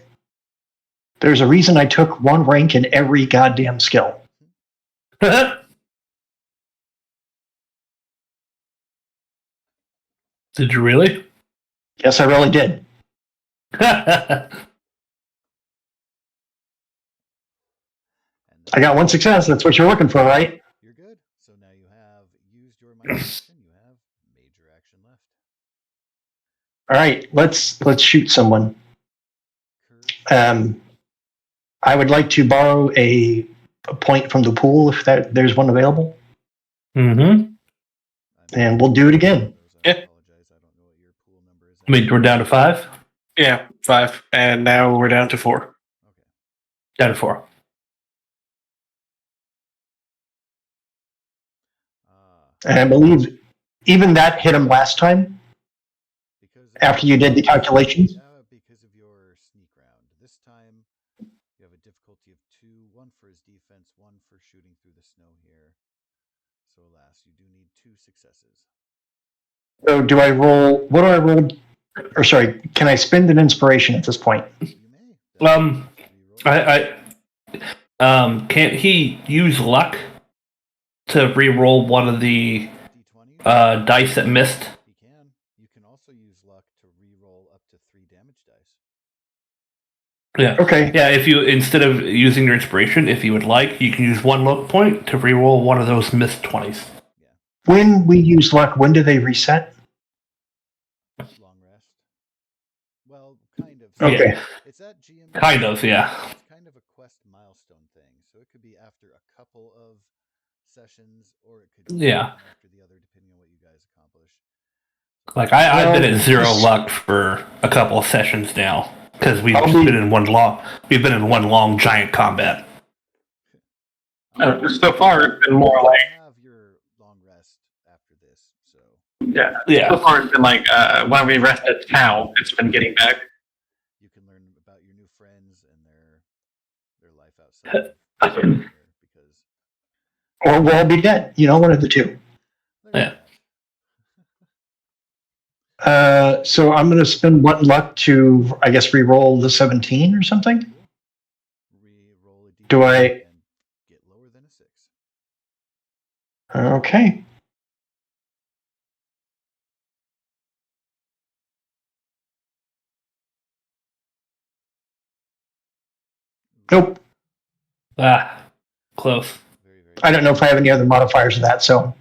There's a reason I took 1 rank in every goddamn skill. Did you really? Yes, I really did. I got 1 success. That's what you're looking for, right? You're good. So now you have used your minor action. You have major action left. All right. Let's shoot someone. Kurt, I would like to borrow a point from the pool if there's one available, Mm-hmm. and we'll do it again. I Yeah. apologize. I don't know what your pool number is. I mean, we're down to 5? Yeah, 5. And now we're down to 4. Okay. Down to 4. And I believe even that hit him last time Because after you did the calculations. because of your sneak round. This time you have a difficulty of 2, 1 for his defense, 1 for shooting through the snow here. So alas, you do need 2 successes. So do I roll? What do I roll? Or sorry, can I spend an inspiration at this point? You may. Can't he use luck to re-roll one of the D20. dice that missed? He can. You can also use luck to re-roll up to 3 damage dice. Yeah. Okay. Yeah, if you, instead of using your inspiration, if you would like, you can use 1 luck point to re-roll one of those missed 20s. When we use luck, when do they reset? Long rest. Well, kind of. Okay. Yeah. It's at GM. Kind of, yeah. It's kind of a quest milestone thing. So it could be after a couple of sessions, or it could be Yeah. one after the other, depending on what you guys accomplish. Like, I've been Well, at 0 this- luck for a couple of sessions now, because we've I'll be- been in one long giant combat. So far, it's been more like, You have your long rest after this, so yeah. So Yeah. far, it's been like when we rest at town, it's been getting back. you can learn about your new friends and their life outside of here, because Or we'll all be dead. One of the two. Yeah. So I'm going to spend 1 luck to, I guess, re-roll the 17 or something. re-roll a Do I- and Okay. Nope. Ah, close. Very, very I don't know if I have any other modifiers of that, so.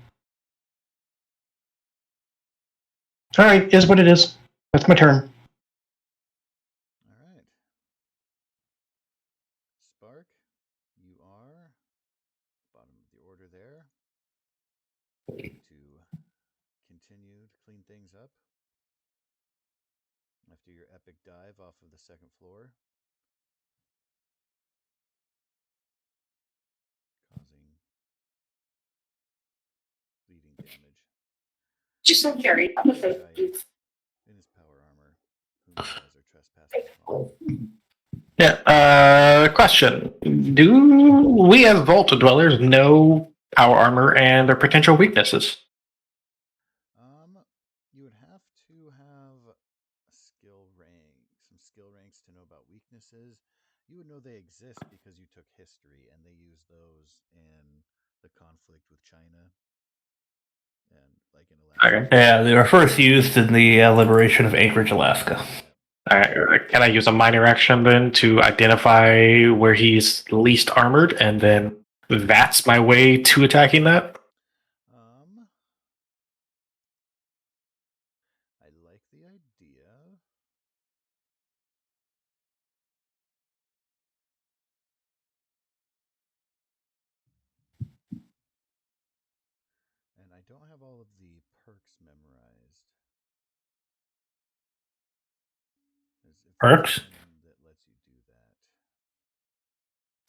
All right, is what it is. That's my turn. All right. Spark, you are bottom of the order there. Going to continue to clean things up after your epic dive off of the second floor, causing bleeding damage. Just so Carrie. Giant in his power armor, whom you guys are trespassing upon. Yeah. Question: do we as Vault Dwellers know power armor and their potential weaknesses? You would have to have a skill rank, some skill ranks to know about weaknesses. You would know they exist because you took history, and they use those in the conflict with China and like in Alaska. Okay. Yeah, they were first used in the liberation of Anchorage, Alaska. Can I use a minor action then to identify where he's least armored, and then that's my way to attacking that? I like the idea. And I don't have all of the perks memorized. If there's Perks? one that lets you do that.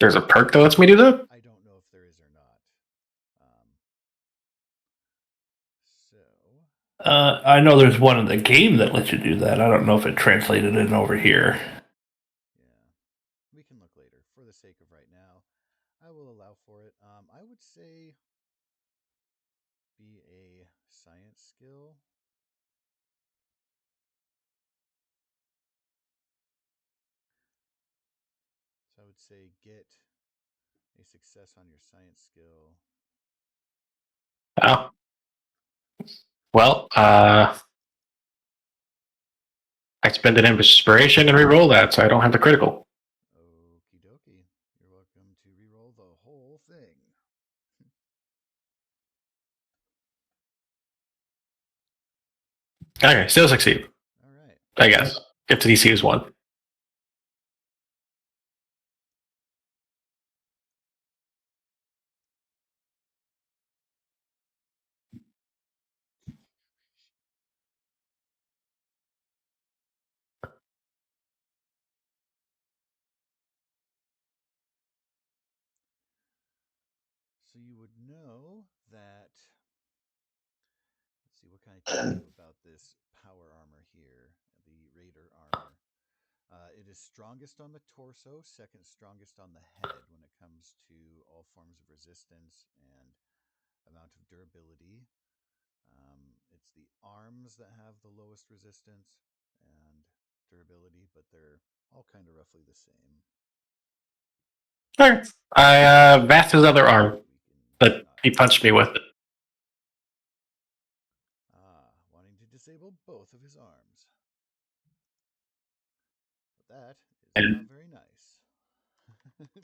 There's a perk that lets me do that? I don't know if there is or not. I know there's one in the game that lets you do that. I don't know if it translated in over here. Yeah, we can look later. For the sake of right now, I will allow for it. I would say be a science skill. So I would say get a success on your science skill. Oh. Well, I spend an inspiration and reroll that, so I don't have the critical. Okie dokie. You're welcome to reroll the whole thing. Okay, still succeed. All right. I guess. If the DC is 1. So you would know that. Let's see, what can I tell you about this power armor here? The Raider armor. It is strongest on the torso, second strongest on the head when it comes to all forms of resistance and amount of durability. It's the arms that have the lowest resistance and durability, but they're all kind of roughly the same. Alright. I vast his other arm, but he punched me with it. Wanting to disable both of his arms. But that is And not very nice.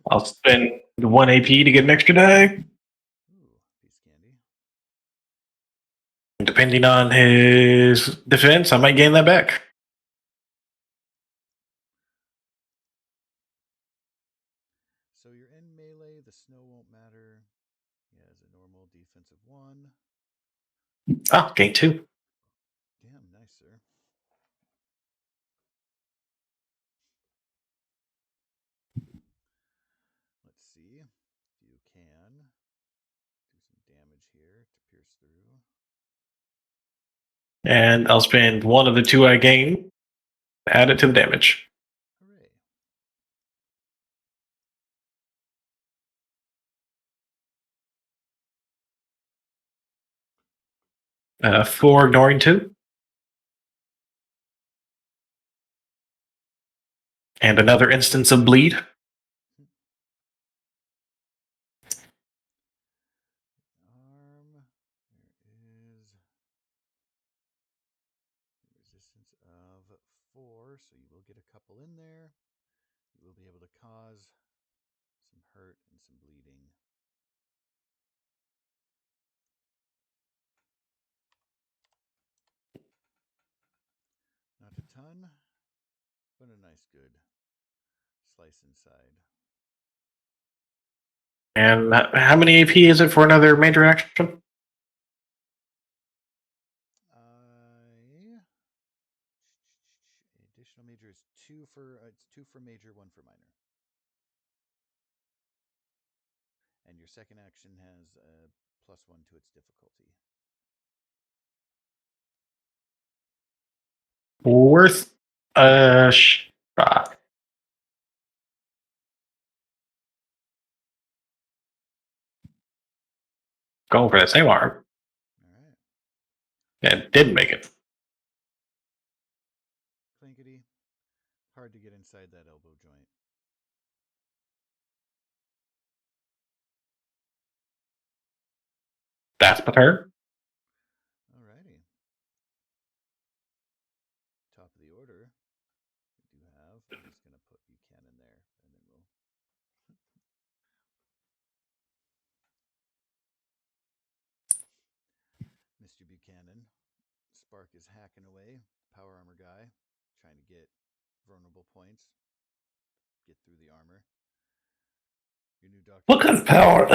I'll spend 1 AP to get an extra die. Ooh, piece of candy. Depending on his defense, I might gain that back. So you're in melee, the snow won't matter. He has a normal defense of 1. Oh, gain 2. Damn, nice, sir. Let's see if you can do some damage here to pierce through. And I'll spend 1 of the 2 I gain, add it to the damage. Hooray. For ignoring 2. And another instance of bleed. Arm defense of 4, so you will get a couple in there. You will be able to cause some hurt and some bleeding. Not a ton, but a nice good slice inside. And how many AP is it for another major action? Additional major is 2 for it's 2 for major, 1 for minor. And your second action has a +1 to its difficulty. Worth a shot. Going for the same arm. All right. And didn't make it. Clinkety. Hard to get inside that elbow joint. That's the turn. Alrighty. Top of the order, we do have. I'm just going to put Buchanan there, and then we'll. Mr. Buchanan. Spark is hacking away. Power armor guy, trying to get vulnerable points. Get through the armor. Your new doctor. What kind of power?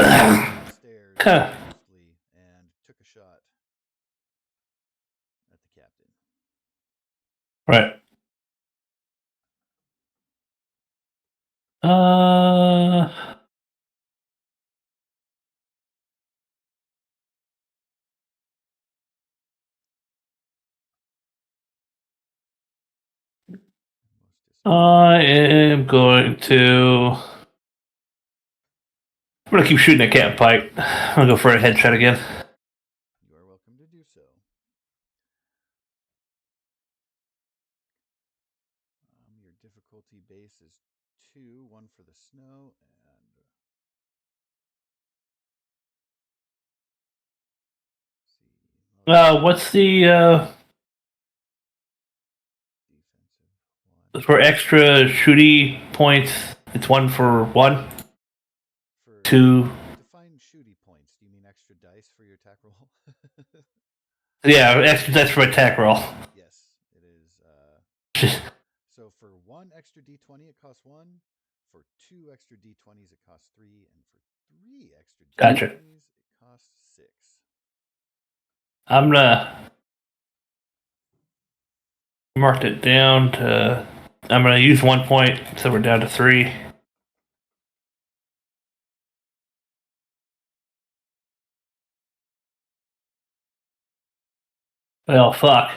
Stairs Huh. mostly, and took a shot at the captain. Right. I am going to. I'm gonna keep shooting at Cat Pike. I'm gonna go for a headshot again. You are welcome to do so. Your difficulty base is 2, 1 for the snow, and What's the defensive 1. for extra shooty points? It's 1 for 1. For 2. define shooty points. Do you mean extra dice for your attack roll? Yeah, extra dice for attack roll. Yes, it is. So for 1 extra d20, it costs 1. For 2 extra d20s, it costs 3, and for 3 extra d20s, Gotcha. it costs 6. I'm gonna mark it down to. I'm gonna use 1 point, so we're down to 3. Well, fuck.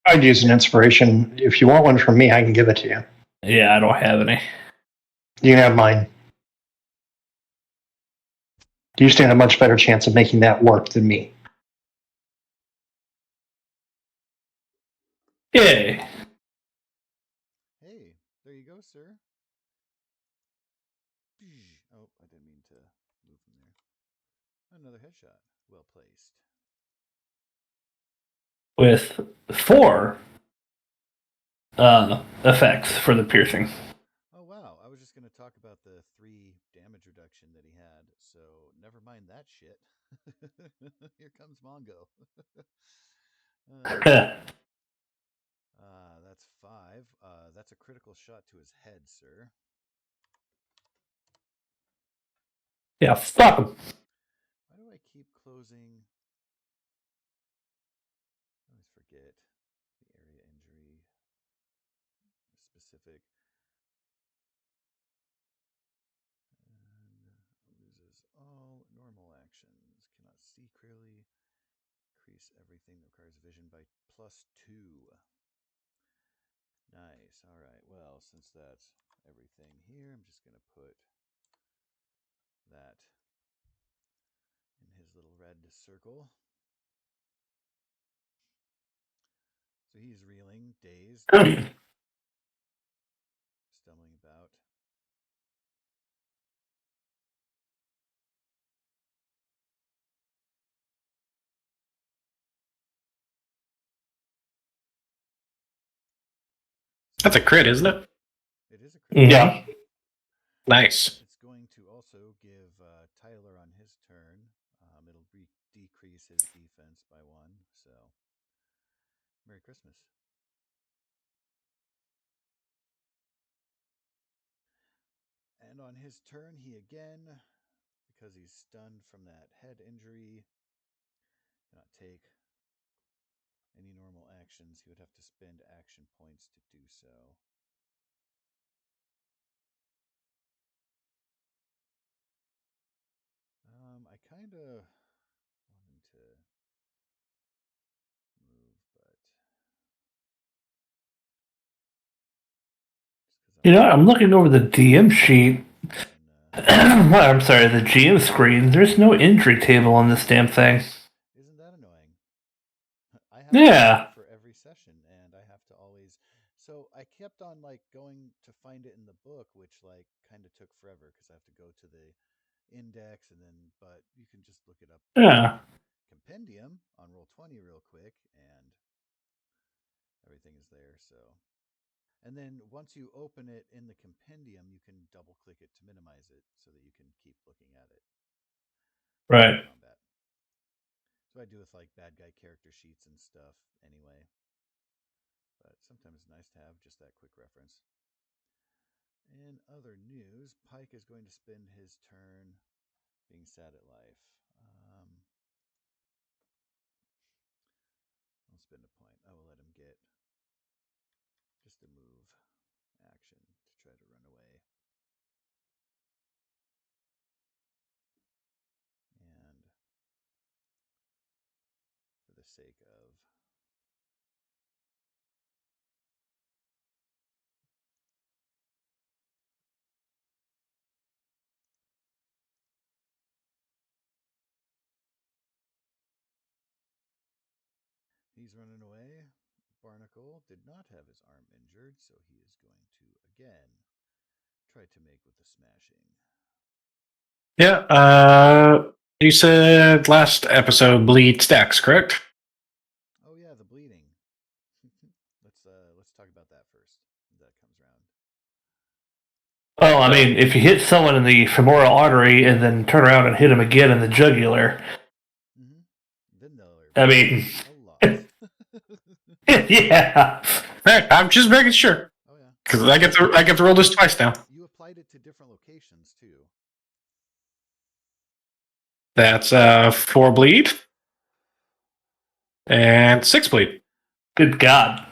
I'd use an inspiration. If you want one from me, I can give it to you. Yeah, I don't have any. You can have mine. You stand a much better chance of making that work than me. Yay. Hey, there you go, sir. Oh, I didn't mean to move from there. Another headshot. Well placed. With 4 effects for the piercing. Oh, wow. I was just going to talk about the 3 damage reduction that he had, so never mind that shit. Here comes Mongo. That's 5. That's a critical shot to his head, sir. Yeah, fuck him. Why do I keep closing? I always forget the area injury specific. And loses all normal actions. Cannot see clearly. Increase everything that requires vision by +2. Nice. All right. Well, since that's everything here, I'm just going to put that in his little red circle. So he's reeling, dazed, stumbling about. That's a crit, isn't it? It is a crit. Mhm. Yeah. Nice. It's going to also give Tyler on his turn. It'll decrease his defense by 1. So, Merry Christmas. And on his turn, he again, because he's stunned from that head injury, cannot take any normal actions. He would have to spend action points to do so. I kind of wanted to move, but You know, I'm looking over the DM sheet. and, I'm sorry, the GM screen. There's no injury table on this damn thing. isn't that annoying? I have Yeah. it for every session, and I have to always. So I kept on like going to find it in the book, which like kind of took forever because I have to go to the index and then. But you can just look it up in Yeah. the compendium on Roll20 real quick, and everything is there. So, and then once you open it in the compendium, you can double click it to minimize it so that you can keep looking at it in Right. combat. So I do with like bad guy character sheets and stuff anyway. But sometimes it's nice to have just that quick reference. In other news, Pike is going to spend his turn being sad at life. I'll spend a point. I will let him get just a move action to try to run away. And for the sake of he's running away. Barnacle did not have his arm injured, so he is going to again try to make with the smashing. Yeah. You said last episode bleed stacks, correct? Oh yeah, the bleeding. let's talk about that first. That comes around. Well, I mean, if you hit someone in the femoral artery and then turn around and hit him again in the jugular, Then they'll I mean, a lot. yeah. Right, I'm just making sure Oh yeah. because I get to roll this twice now. You applied it to different locations too. That's 4 bleed and 6 bleed. Good God.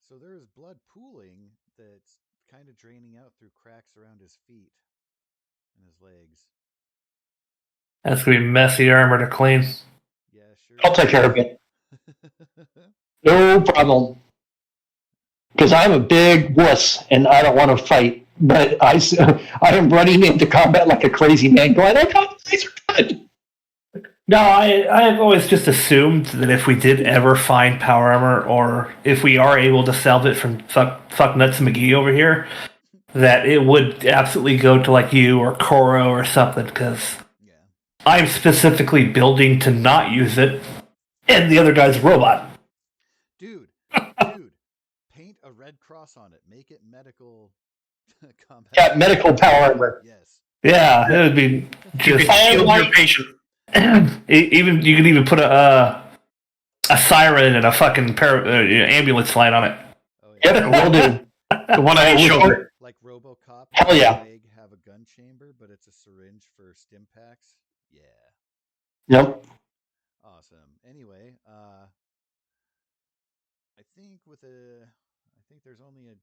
So there is blood pooling that's kind of draining out through cracks around his feet and his legs. That's going to be messy armor to clean. Yeah, sure. I'll take care of it. No problem. Because I'm a big wuss and I don't want to fight. But I am running into combat like a crazy man going, oh, God, these are good. No, I've always just assumed that if we did ever find power armor, or if we are able to salve it from fuck nuts McGee over here, that it would absolutely go to like you or Koro or something, because Yeah. I'm specifically building to not use it, and the other guy's a robot. Dude, paint a red cross on it. Make it medical combat. Yeah, medical power armor. Yes. Yeah, it would be You just can shield your like- patient. even you could even put a siren and a fucking ambulance light on it. Oh yeah. Yep, will do. The one on each shoulder. Like RoboCop. Hell yeah. Leg have a gun chamber, but it's a syringe for stim packs. Yeah. Yep. Awesome. Anyway, I think there's only a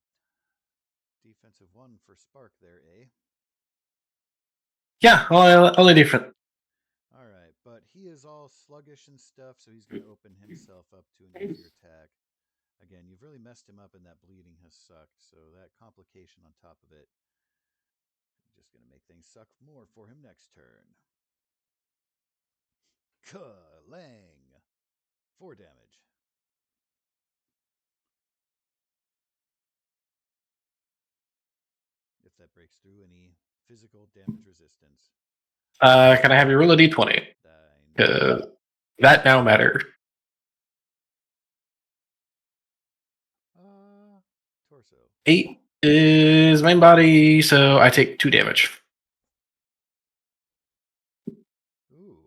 defensive 1 for Spark there, eh? Yeah, only different. All right, but he is all sluggish and stuff, so he's going to open himself up to an easier attack. Again, you've really messed him up, and that bleeding has sucked. So that complication on top of it, just going to make things suck more for him next turn. Ka-lang! 4 damage. If that breaks through any physical damage resistance. Can I have you roll a d20? That now matters. 8 is main body, so I take 2 damage. Ooh,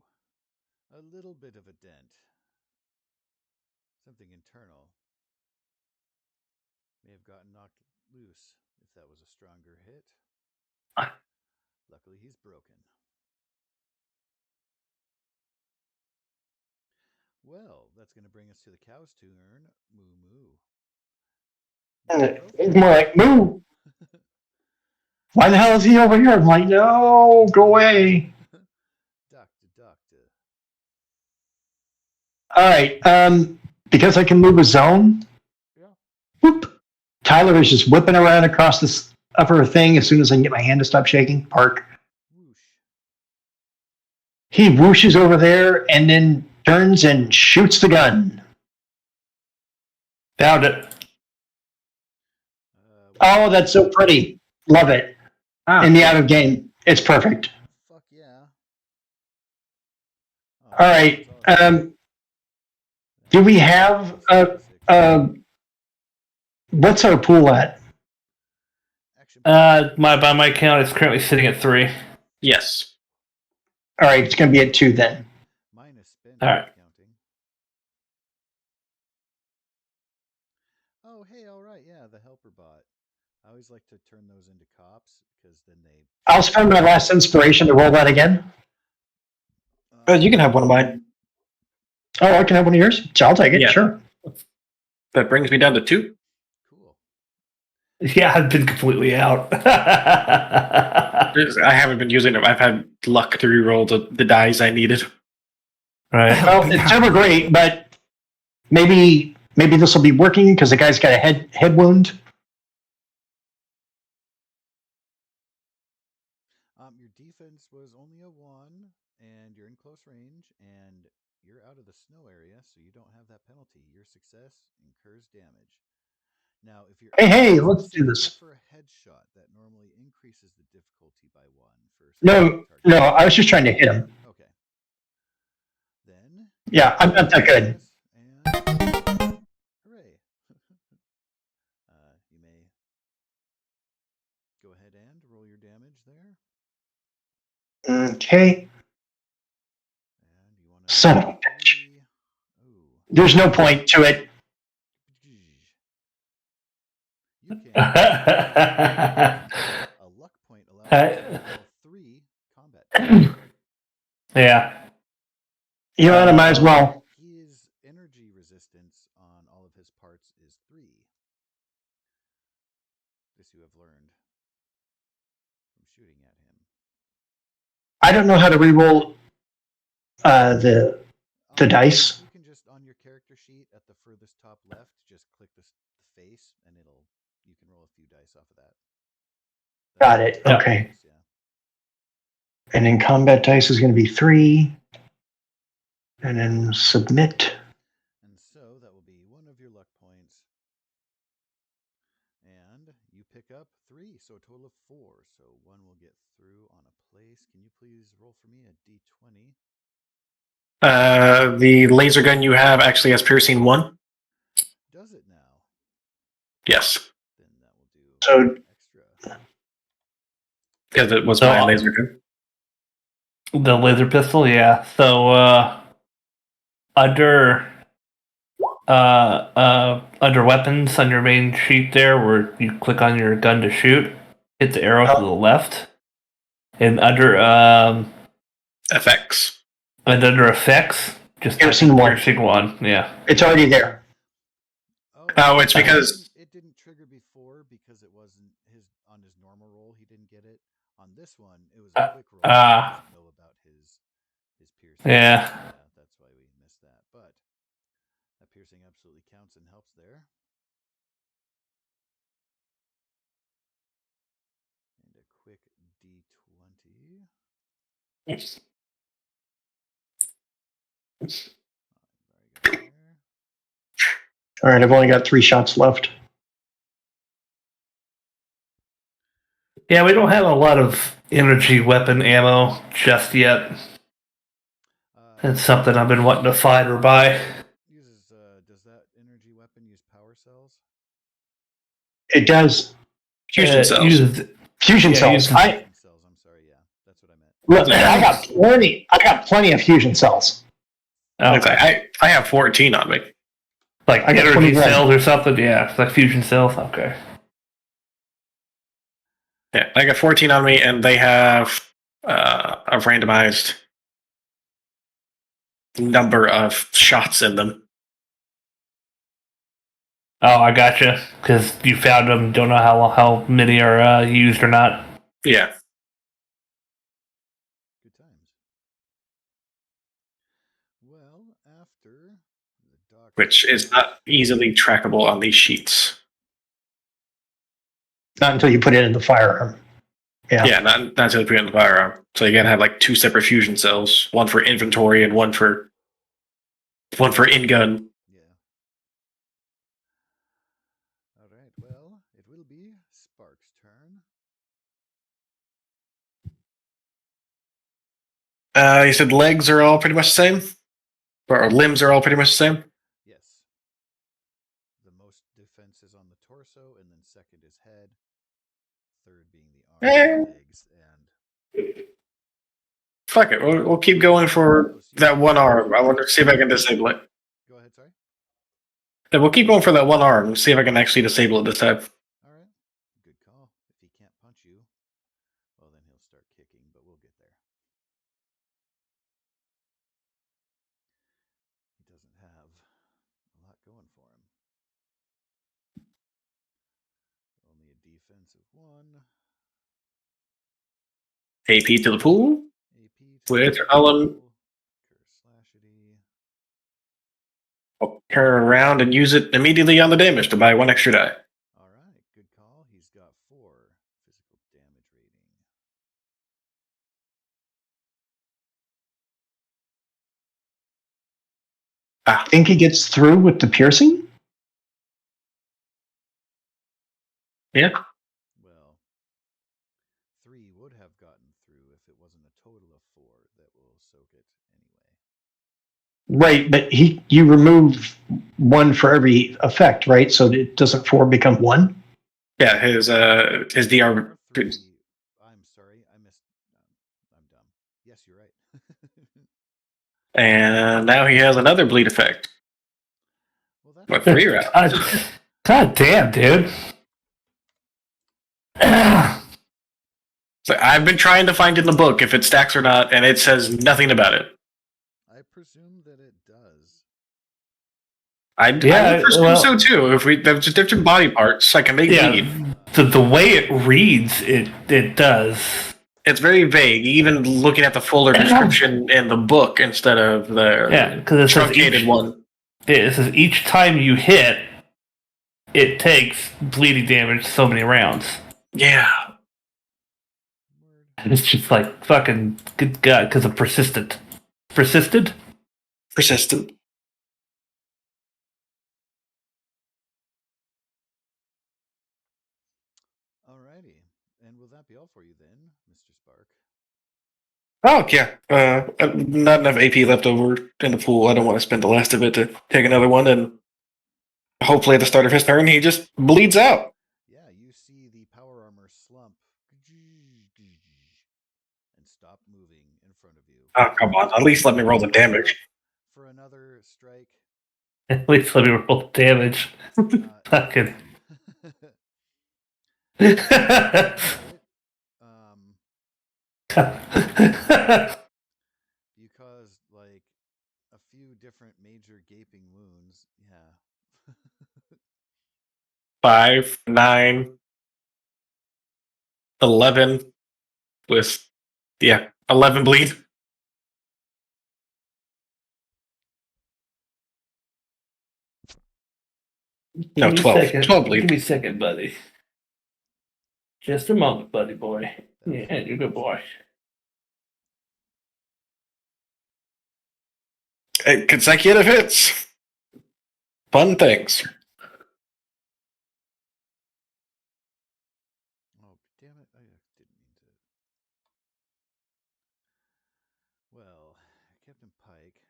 a little bit of a dent. Something internal may have gotten knocked loose if that was a stronger hit. Luckily, he's broken. Well, that's going to bring us to the cow's turn. Moo moo. It's more like, moo! Why the hell is he over here? I'm like, no, go away. Doctor. All right. Because I can move a zone, Yeah. whoop. Tyler is just whipping around across this upper thing as soon as I can get my hand to stop shaking. Park. Whoosh. He whooshes over there and then turns and shoots the gun. Found it. Oh, that's so pretty. Love it. In the out of game. It's perfect. Fuck yeah. Oh, All right. that's awesome. Do we have what's our pool at? Action. By my count, it's currently sitting at 3. Yes. All right, it's going to be at 2 then. Minus spin. All right. Counting. Oh, hey, all right. Yeah, the helper bot. I always like to turn those into cops because then they. I'll spend my last inspiration to roll that again. You can have one of mine. Oh, I can have one of yours? I'll take it, Yeah. sure. That brings me down to 2. Cool. Yeah, I've been completely out. I haven't been using them. I've had luck to reroll the dice I needed. Right. Well, it's never great, but maybe this will be working because the guy's got a head wound. Your defense was only a 1, and you're in close range, and you're out of the snow area, so you don't have that penalty. Your success incurs damage. Now, if you're Hey, let's do go this. for a headshot, that normally increases the difficulty by 1 for No, I was just trying to hit him. Okay. Then. Yeah, I'm not that good. And hooray! You may go ahead and roll your damage there. Okay. And you want Son of a bitch. Ooh. There's no point to it. You can a luck point allows you to roll 3 combat. Yeah. You know what? I might as well. His energy resistance on all of his parts is 3. This you have learned from shooting at him. I don't know how to reroll the dice. You can just on your character sheet at the furthest top left, just click the face, and you can roll a few dice off of that. Got it. Okay. Dice, yeah. And then combat dice is going to be 3. And then submit. And so that will be 1 of your luck points. And you pick up 3, so a total of 4. So 1 will get through on a place. Can you please roll for me a d20? The laser gun you have actually has piercing 1. Does it now? Yes, Then that will do So extra. because it was So, my laser gun. The laser pistol, yeah. So under weapons on your main sheet there, where you click on your gun to shoot, hit the arrow to the left, and under FX. effects, just Piercing 1. piercing 1. Yeah. It's already there. Oh, it's because it didn't trigger before because it wasn't on his normal roll. He didn't get it. On this one, it was a quick roll. He doesn't know about his piercing. Yeah. That's why we missed that. But that piercing absolutely counts and helps there. And a quick d20. Yes. All right, I've only got 3 shots left. Yeah, we don't have a lot of energy weapon ammo just yet. It's something I've been wanting to find or buy. Does that energy weapon use power cells? It does. Fusion cells. Use Fusion Yeah, cells. use- I Fusion cells. I'm sorry. Yeah, that's what I meant. look. I got plenty. I got plenty of fusion cells. okay. I have 14 on me. Like I got energy 21. cells or something. Yeah, it's like fusion cells. Okay. Yeah, I got 14 on me, and they have a randomized number of shots in them. Oh, I gotcha. Because you found them. Don't know how many are used or not. Yeah, Good times. Well, after the dock, which is not easily trackable on these sheets. Not until you put it in the firearm. Yeah. Yeah, not until you put it in the firearm. So you gotta have like 2 separate fusion cells, one for inventory and one for in gun. Yeah. All right. Well, it will be Spark's turn. You said legs are all pretty much the same, or limbs are all pretty much the same. Yes. The most defense is on the torso, and then second is head. Third being the arms, legs, and Fuck it, we'll keep going for that one arm. I want to see if I can disable it. go ahead. Sorry. Yeah, we'll keep going for that one arm and see if I can actually disable it this time. All right. Good call. If he can't punch you, well, then he'll start kicking, but we'll get there. He doesn't have a lot going for him. Only a defense of 1. AP to the pool. AP to With the Alan. pool, Curse Slashity. I'll turn around and use it immediately on the damage to buy 1 extra die. All right. Good call. He's got 4 physical damage rating. I think he gets through with the piercing. Yeah. Well, 3 would have gotten through if it wasn't a total of 4 that will soak it anyway. Right, but you remove 1 for every effect, right? So it doesn't 4 become 1. Yeah, his DR. 3. I'm sorry. I missed. I'm dumb. Yes, you're right. And now he has another bleed effect. Well, that's What, 3 rounds? God damn, dude. So I've been trying to find in the book if it stacks or not, and it says nothing about it. I presume that it does. I Yeah, presume well- so too. If there's different body parts, I can make bleed. The way it reads, it does. It's very vague, even looking at the fuller description in the book instead of the Yeah, because it says truncated one. It says each time you hit, it takes bleeding damage so many rounds. Yeah. Word. And it's just like fucking good god, because of persistent. Persisted? Persistent. Alrighty. And will that be all for you then, Mr. Spark? Oh, yeah. Not enough AP left over in the pool. I don't want to spend the last of it to take another one, and hopefully at the start of his turn, he just bleeds out. Yeah, you see the power armor slump and stop moving in front of you. Oh, come on. At least let me roll the damage. For another strike. At least let me roll the damage. Fucking. You caused like a few different major gaping wounds. Yeah. 5, 9, 11 with, 11 bleed. No, Give me a 12. second. 12 Give bleed. me a second, buddy. Just a moment, buddy boy. Yeah, you're a good boy. Consecutive hits. Fun things. Oh, damn it. I didn't mean to. Well, Captain Pike,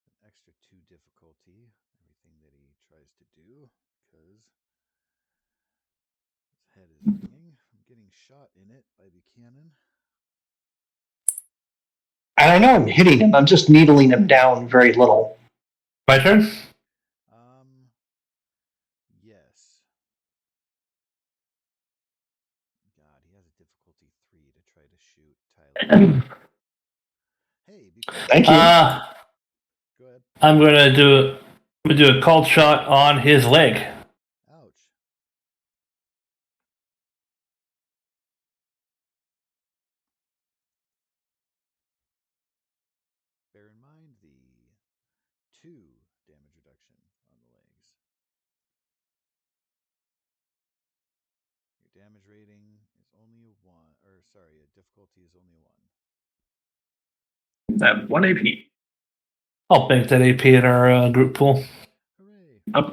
an extra 2 difficulty, everything that he tries to do, because Head is ringing. I'm getting shot in it by Buchanan. I don't know. I'm hitting him. I'm just needling him down very little. My turn? Yes. God, he has a difficulty 3 to try to shoot Tyler. Hey, Buchanan. Thank you. Go ahead. I'm gonna do a cold shot on his leg. Ouch. Bear in mind the 2 damage reduction on the legs. Your damage rating is only a 1, or sorry, a difficulty is only a 1. That 1 AP. I'll bank that AP in our group pool. Hooray. Up.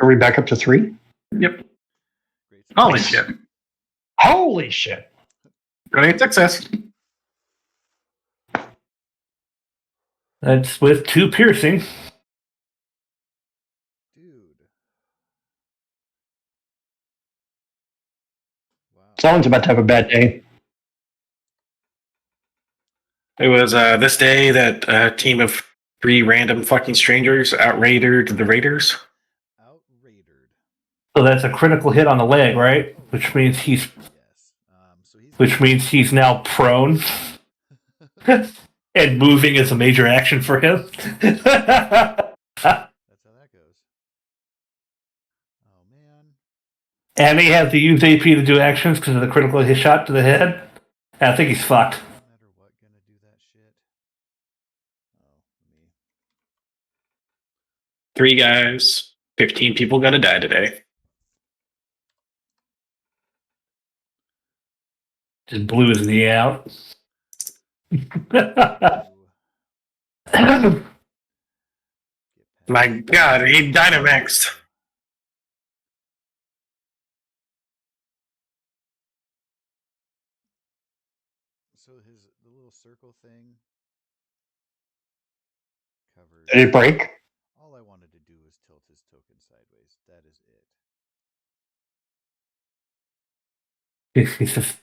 Are we back up to 3? Yep. Great Holy success. shit. Holy shit. Great success. That's with 2 piercing. Dude. Wow. Someone's about to have a bad day. It was this day that a team of 3 random fucking strangers outraided the Raiders. Outrated. So that's a critical hit on the leg, right? Which means he's Yes. So he's which means he's now prone. And moving is a major action for him. That's how that goes. Oh man. And he has to use AP to do actions because of the critical hit shot to the head. I think he's fucked. No matter what, gonna do that shit. Oh me. 3 guys, 15 people gonna die today. Just blew his knee out. Ooh. My god, he Dynamaxed. So the little circle thing covers. Did it break? All I wanted to do was tilt his token sideways. That is it. He's just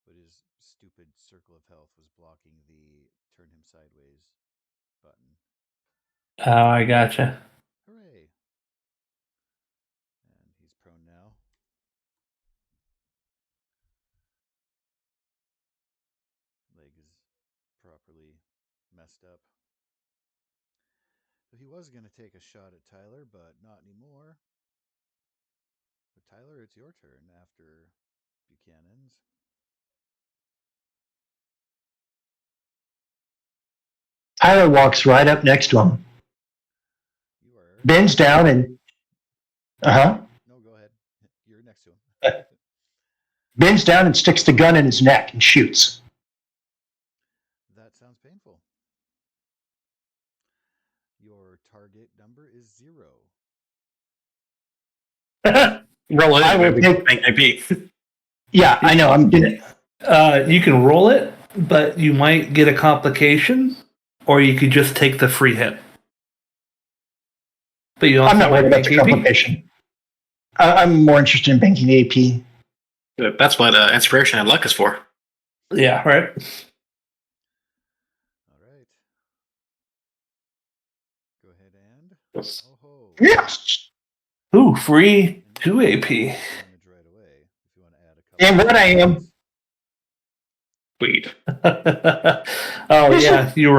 But his stupid circle of health was blocking the turn him sideways button. Oh, I gotcha. Hooray! And he's prone now. Leg is properly messed up. So he was going to take a shot at Tyler, but not anymore. But Tyler, it's your turn after Buchanan's. Tyler walks right up next to him, You are. bends down and No, go ahead. You're next to him. bends down and sticks the gun in his neck and shoots. That sounds painful. Your target number is 0. Roll it. I will take- AP. Yeah, I know. I'm gonna. You can roll it, but you might get a complication, or you could just take the free hit. But you also I'm not worried about the bank AP? complication. I'm more interested in banking AP. That's what inspiration and luck is for. Yeah, right. All right. Go ahead and. Oh ho. Yes. Ooh, free 2 AP. Damage right away. If you want to add a couple. Damn right I am. Sweet. Oh yeah, you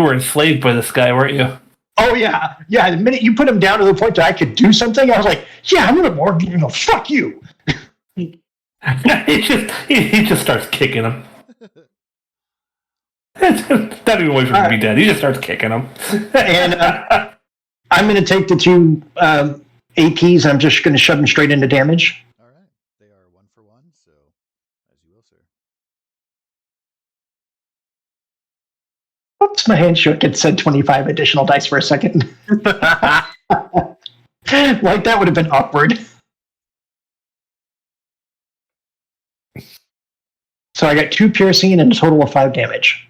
were enslaved by this guy, weren't you? Oh yeah, yeah. The minute you put him down to the point that I could do something, I was like, yeah, I'm gonna more. Fuck you. he just starts kicking him. Not even waiting for him to be dead. He just starts kicking him. And I'm gonna take the 2 APs. I'm just gonna shove them straight into damage. All right. They are 1 for 1, so as you will, sir. Oops, my hand shook. It said 25 additional dice for a second. Like that would have been awkward. So I got 2 piercing and a total of 5 damage.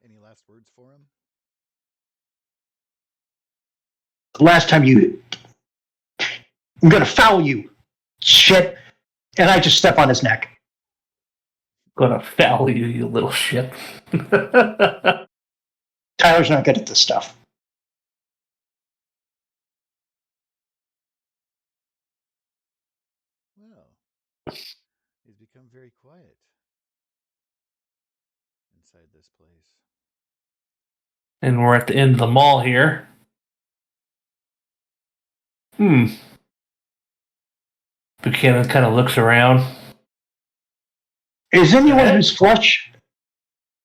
Any last words for him? The last time I'm going to foul you. Shit. And I just step on his neck. Gonna foul you, you little shit. Tyler's not good at this stuff. Well, he's become very quiet inside this place. And we're at the end of the mall here. Buchanan kind of looks around. Is anyone who's flush?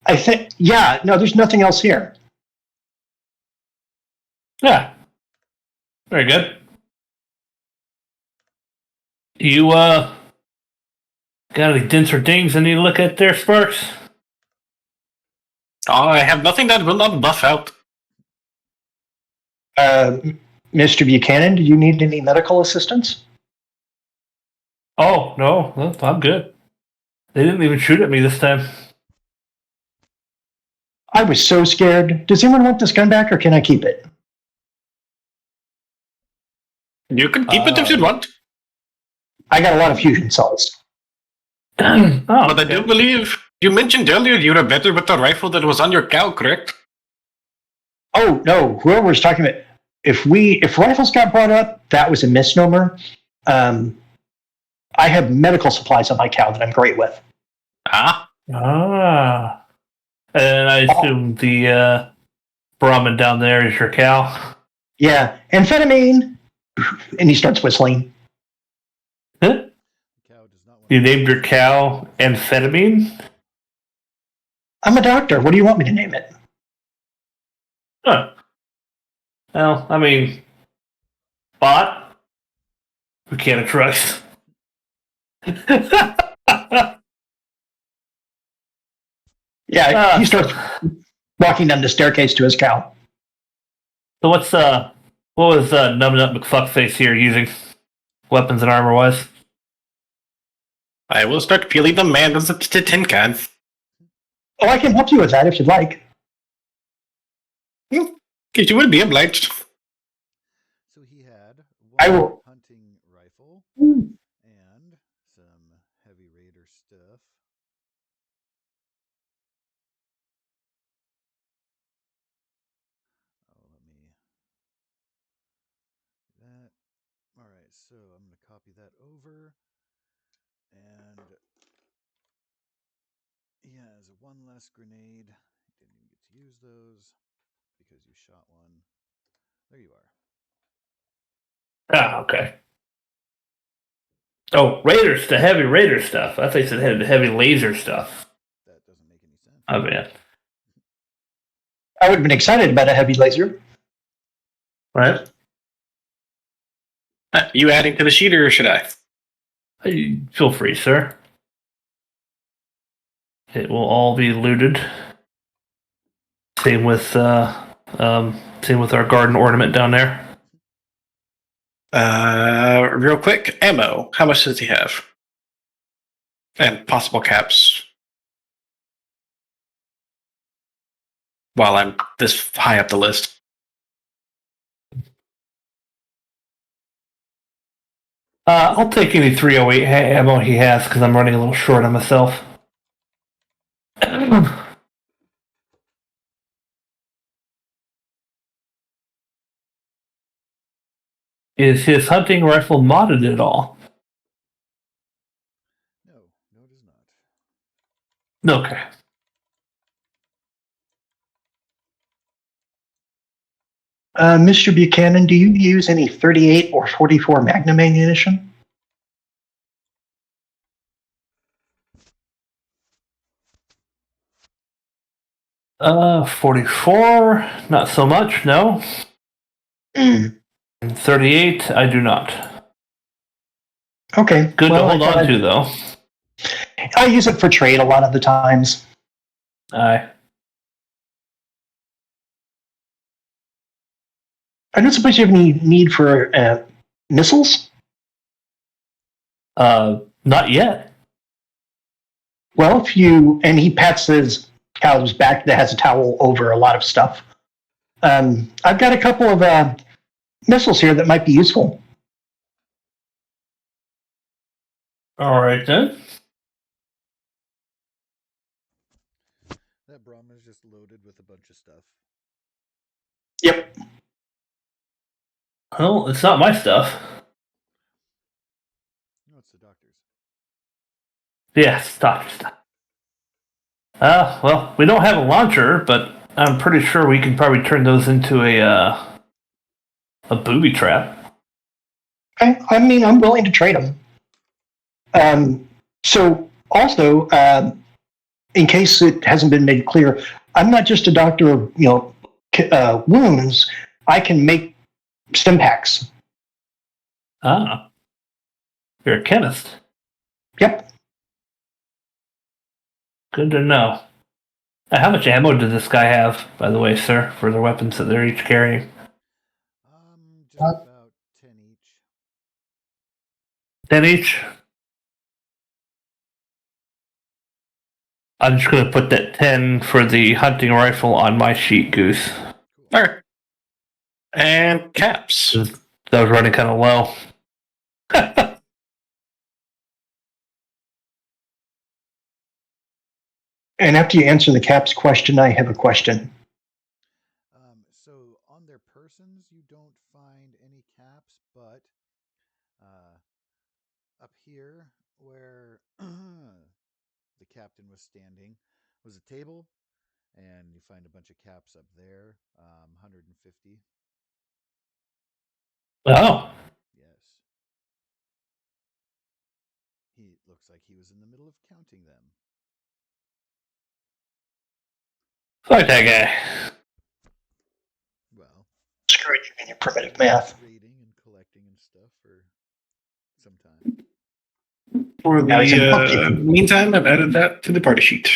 I think, yeah, no, there's nothing else here. Yeah. Very good. You, got any dents or dings I need to look at there, Sparks? I have nothing that will not buff out. Mr. Buchanan, do you need any medical assistance? Oh, no, I'm good. They didn't even shoot at me this time. I was so scared. Does anyone want this gun back, or can I keep it? You can keep it if you want. I got a lot of fusion cells. Oh, But I do believe you mentioned earlier you were better with the rifle that was on your cow, correct? Oh no, whoever was talking about if rifles got brought up, that was a misnomer. I have medical supplies on my cow that I'm great with. Ah. And I assume the Brahmin down there is your cow. Yeah, amphetamine. And he starts whistling. Huh? You named your cow amphetamine? I'm a doctor. What do you want me to name it? Huh. Well, I mean, bot? We can't trust. Yeah, he starts walking down the staircase to his cow. So what was Numbnut McFuckface here using? Weapons and armor wise? I will start peeling the man as a tin can. Oh, I can help you with that if you'd like. Because you would be obliged. So he had I one will- hunting rifle Hmm. and some heavy raider stuff. Oh, let me that. All right, so I'm going to copy that over, and he has one less grenade. Didn't even get to use those because you shot one. There you are. Ah, okay. Oh, Raiders, the heavy Raider stuff. I thought you said heavy laser stuff. That doesn't make any sense. Oh, man. I would have been excited about a heavy laser. Right? You adding to the sheet, or should I? Feel free, sir. It will all be looted. Same with our garden ornament down there. Real quick, ammo. How much does he have? And possible caps. While I'm this high up the list. I'll take any 308 ammo he has because I'm running a little short on myself. Is his hunting rifle modded at all? No, it is not. Okay. Mr. Buchanan, do you use any 38 or 44 Magnum ammunition? Uh, 44, not so much, no. Mm. And 38, I do not. Okay. Good well, to hold on to, though. I use it for trade a lot of the times. Aye. I don't suppose you have any need for missiles? Not yet. Well, if you... And he pats his cow's back that has a towel over a lot of stuff. I've got a couple of missiles here that might be useful. All right then. That Brahma is just loaded with a bunch of stuff. Yep. Well, it's not my stuff. No, it's the doctor's. Yeah, stop. Well, we don't have a launcher, but I'm pretty sure we can probably turn those into a booby trap. Okay. I mean, I'm willing to trade them. So also, in case it hasn't been made clear, I'm not just a doctor of wounds. I can make stim packs. Ah, you're a chemist. Yep. Good to know. How much ammo does this guy have, by the way, sir, for the weapons that they're each carrying? Just about 10 each. 10 each? I'm just going to put that 10 for the hunting rifle on my sheet, Goose. Cool. All right. And caps. That was running kind of low. And after you answer the caps question, I have a question. So on their persons, you don't find any caps, but up here where the captain was standing was a table, and you find a bunch of caps up there, 150. Oh. Yes. He looks like he was in the middle of counting them. Fuck that guy. Well, Screw you and your primitive math. trading and collecting and stuff for some time. For Now it's in the bookkeeping. meantime, I've added that to the party sheet.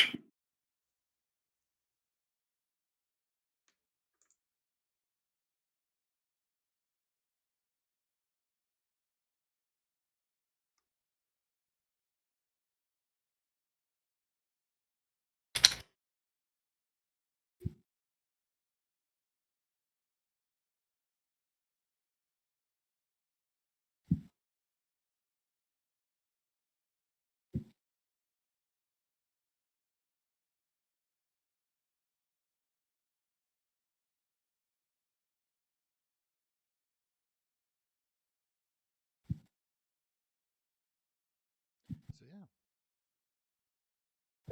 So yeah.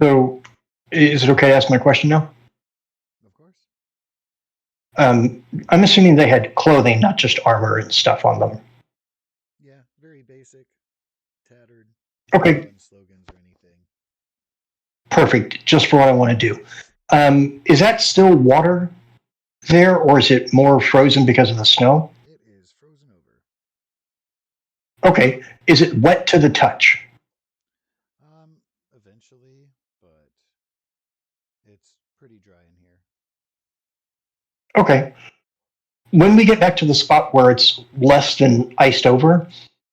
So, is it okay to ask my question now? Of course. I'm assuming they had clothing, not just armor and stuff on them. Yeah, very basic, tattered. Okay. No slogans or anything. Perfect. Just for what I want to do. Is that still water there, or is it more frozen because of the snow? It is frozen over. Okay. Is it wet to the touch? Eventually, but it's pretty dry in here. Okay. When we get back to the spot where it's less than iced over,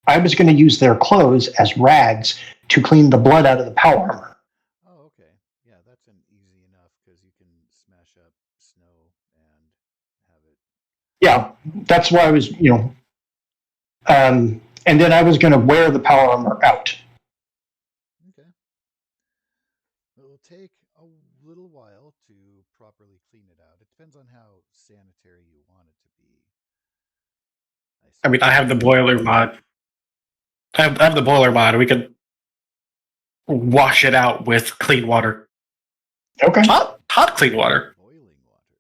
I was going to use their clothes as rags to clean the blood out of the power armor. Oh, okay. Yeah, that's an easy enough because you can smash up snow and have it. Yeah, that's why I was, and then I was going to wear the power armor out. Okay. It will take a little while to properly clean it out. It depends on how sanitary you want it to be. I mean, I have the boiler mod. I have the boiler mod. We could wash it out with clean water. Okay. Hot clean water. Boiling water.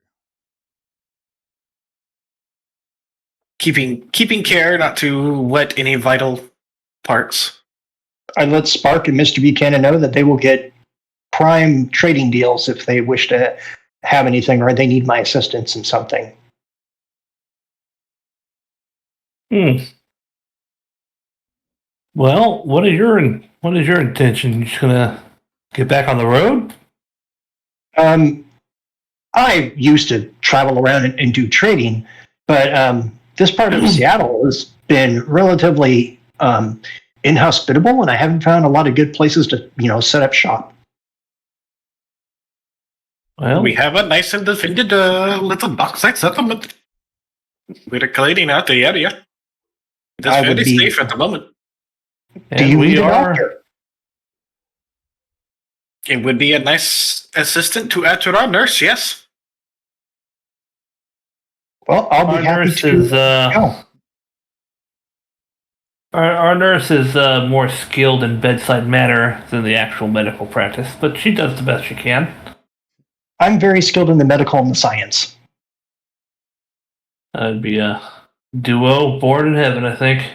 Keeping care not to wet any vital parts. I let Spark and Mr. Buchanan know that they will get prime trading deals if they wish to have anything or they need my assistance in something. Well, what is your intention? You just gonna get back on the road? I used to travel around and do trading, but this part of Seattle has been relatively inhospitable, and I haven't found a lot of good places to, set up shop. Well, We have a nice and defended little bauxite settlement. We're cleaning out the area. It is I would very be- safe at the moment. Do And you we need a are. doctor? It would be a nice assistant to add to our nurse, yes. Well, I'll be Our happy nurse to is go. our nurse is more skilled in bedside manner than the actual medical practice, but she does the best she can. I'm very skilled in the medical and the science. That'd be a duo born in heaven, I think.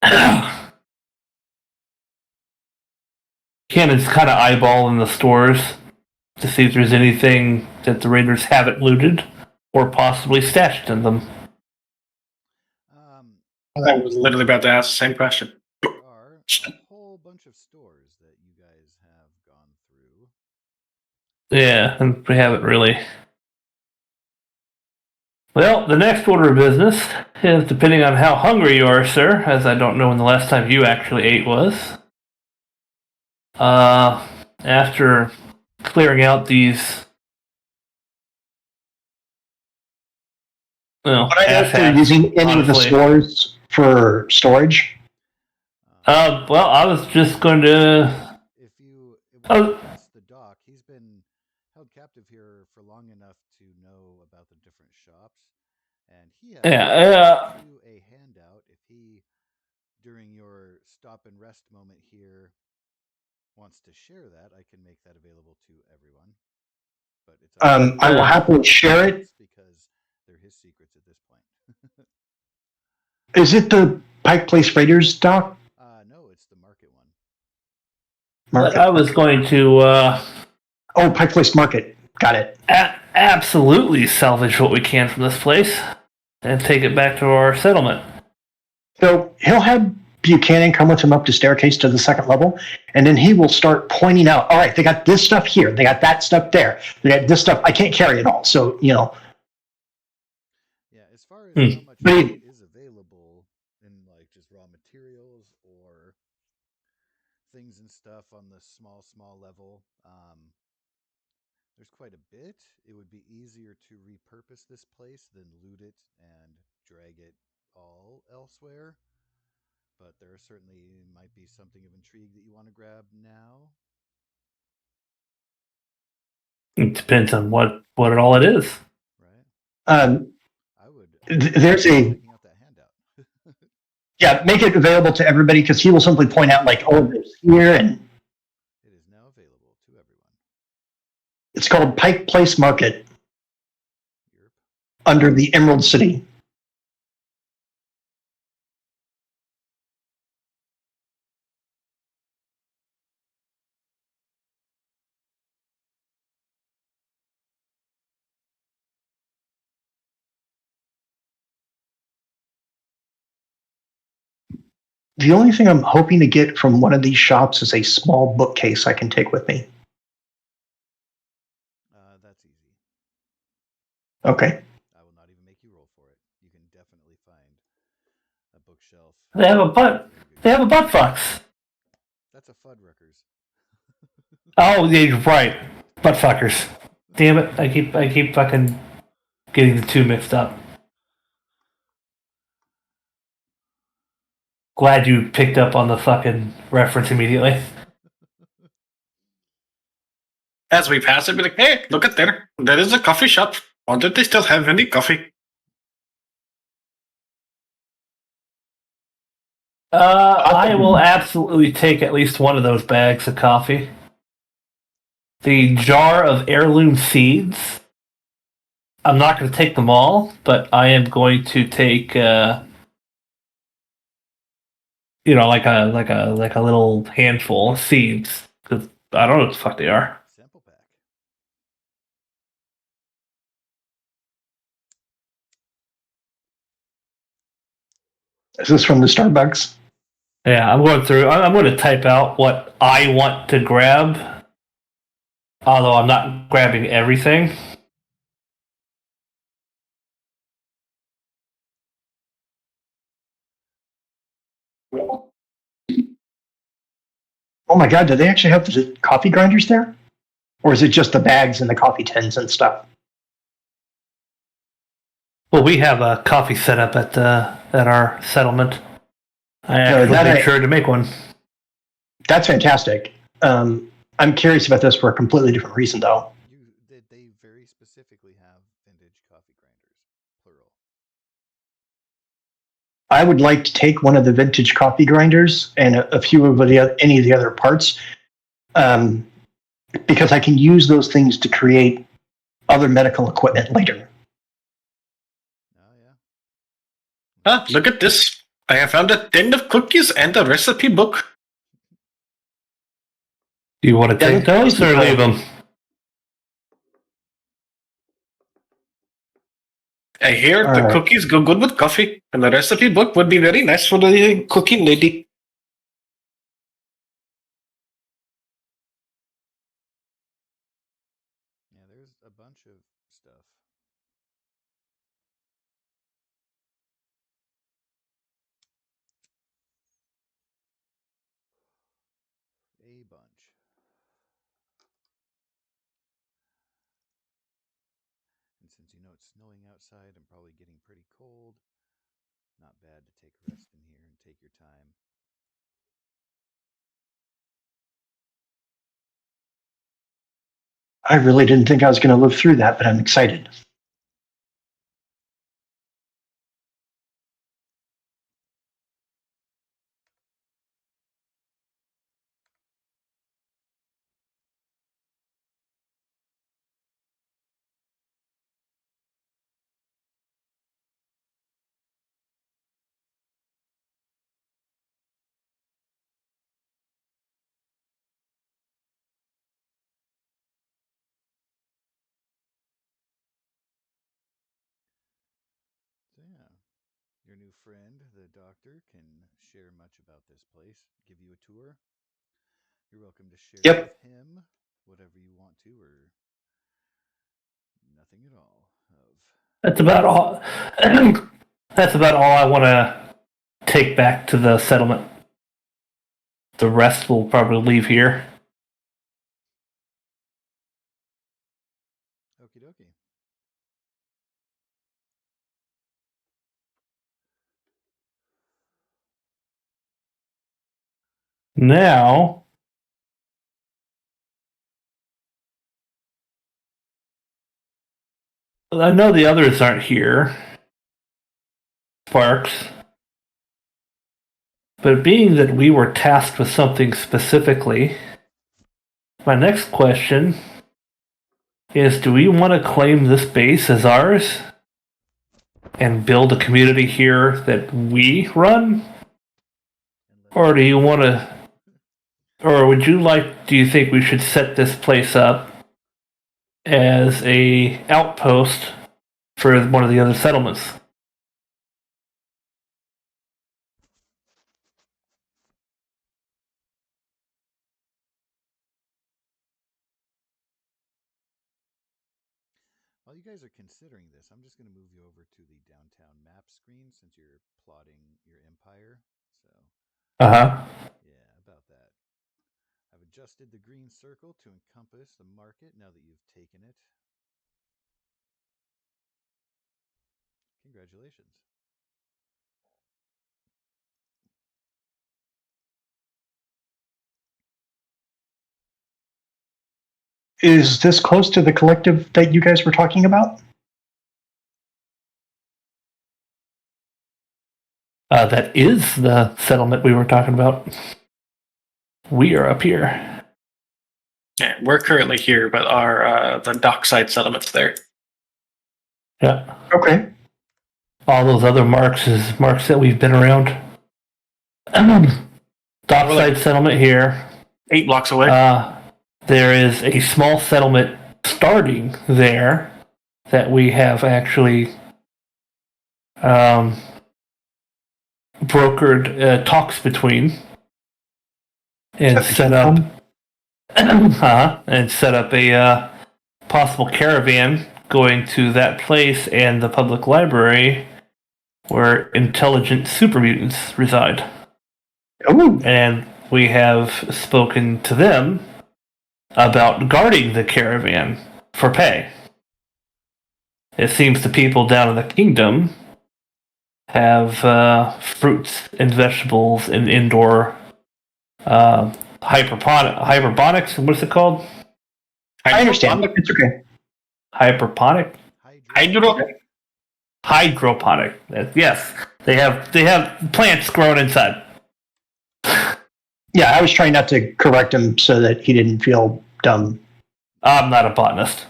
Aw. Cannon's kind of eyeballing the stores to see if there's anything that the raiders haven't looted or possibly stashed in them. I was literally about to ask the same question. There are a whole bunch of stores that you guys have gone through. Yeah, and we haven't really. Well, the next order of business is depending on how hungry you are, sir, as I don't know when the last time you actually ate was. After clearing out these. Well, But I know if they're asshats, using any of the honestly. stores for storage. Well, I was just going to. If you Oh. past the dock, he's been held captive here for long enough to know about the different shops, and he has Yeah, you a handout. If he, during your stop and rest moment here, wants to share that, I can make that available to everyone. But it's I will happily share it. because they're his secrets at this point. Is it the Pike Place Raiders doc? No, it's the market one. but I was going to Oh, Pike Place Market. Got it. absolutely salvage what we can from this place and take it back to our settlement. So he'll have Buchanan come with him up the staircase to the second level, and then he will start pointing out, all right, they got this stuff here, they got that stuff there, they got this stuff, I can't carry it all. So, Yeah, as far as how much But- food is available in like just raw materials or things and stuff on the small level, there's quite a bit. It would be easier to repurpose this place than loot it and drag it all elsewhere. But there certainly might be something of intrigue that you want to grab now. It depends on what all it is. Right? um, I would. there's a- checking out that handout. yeah, make it available to everybody because he will simply point out, like, oh, there's here, and It is now available to everyone. it's called Pike Place Market Europe. under the Emerald City. The only thing I'm hoping to get from one of these shops is a small bookcase I can take with me. That's easy. Okay. I will not even make you roll for it. You can definitely find a bookshelf. They have a butt. They have a butt fucks. That's a Fuddruckers. Oh, yeah, you're right. Butt fuckers. Damn it! I keep fucking getting the two mixed up. Glad you picked up on the fucking reference immediately. As we pass it, be like, hey, look at there. There is a coffee shop. Wonder if they still have any coffee. I will absolutely take at least one of those bags of coffee. The jar of heirloom seeds. I'm not going to take them all, but I am going to take, like a little handful of seeds because I don't know what the fuck they are. Sample pack. Is this from the Starbucks? Yeah, I'm going through. I'm going to type out what I want to grab, although I'm not grabbing everything. Oh my god, do they actually have the coffee grinders there? Or is it just the bags and the coffee tins and stuff? Well, we have a coffee set up at our settlement. I actually made sure to make one. That's fantastic. I'm curious about this for a completely different reason, though. They very specifically have vintage coffee grinders, plural. I would like to take one of the vintage coffee grinders and a few of any of the other parts, because I can use those things to create other medical equipment later. Oh yeah. Ah, look at this. I have found a tin of cookies and a recipe book. Do you want to take those or leave them? I hear All the right. cookies go good with coffee, and the recipe book would be very nice for the cooking lady. Yeah, there's a bunch of stuff. A bunch. And since you know it's snowing outside and probably getting pretty cold, not bad to take a rest in here and take your time. I really didn't think I was going to live through that, but I'm excited. So yeah, your new friend, the doctor, can share much about this place, give you a tour. You're welcome to share Yep. with him whatever you want to, or nothing at all. That's about all. That's about all I want to take back to the settlement. The rest will probably leave here. Okie dokie. Now, I know the others aren't here. Sparks. But being that we were tasked with something specifically, my next question is, do we want to claim this base as ours and build a community here that we run? Or do you want to, or would you like, do you think we should set this place up as a outpost for one of the other settlements? While you guys are considering this, I'm just going to move you over to the downtown map screen since you're plotting your empire. So, yeah, about that. I've adjusted the green circle to encompass the market now that you've taken it. Congratulations. Is this close to the collective that you guys were talking about? That is the settlement we were talking about. We are up here. Yeah, we're currently here, but our the dockside settlement's there. Yeah. Okay. All those other marks is marks that we've been around. Dockside settlement here. 8 blocks away. There is a small settlement starting there that we have actually brokered talks between and set up a possible caravan going to that place and the public library where intelligent super mutants reside. Ooh. And we have spoken to them about guarding the caravan for pay. It seems the people down in the kingdom have fruits and vegetables and indoor hyperbonics. What's it called? I understand. It's okay. Hyperponic? Hydroponic. Yes, they have plants growing inside. Yeah, I was trying not to correct him so that he didn't feel dumb. I'm not a botanist,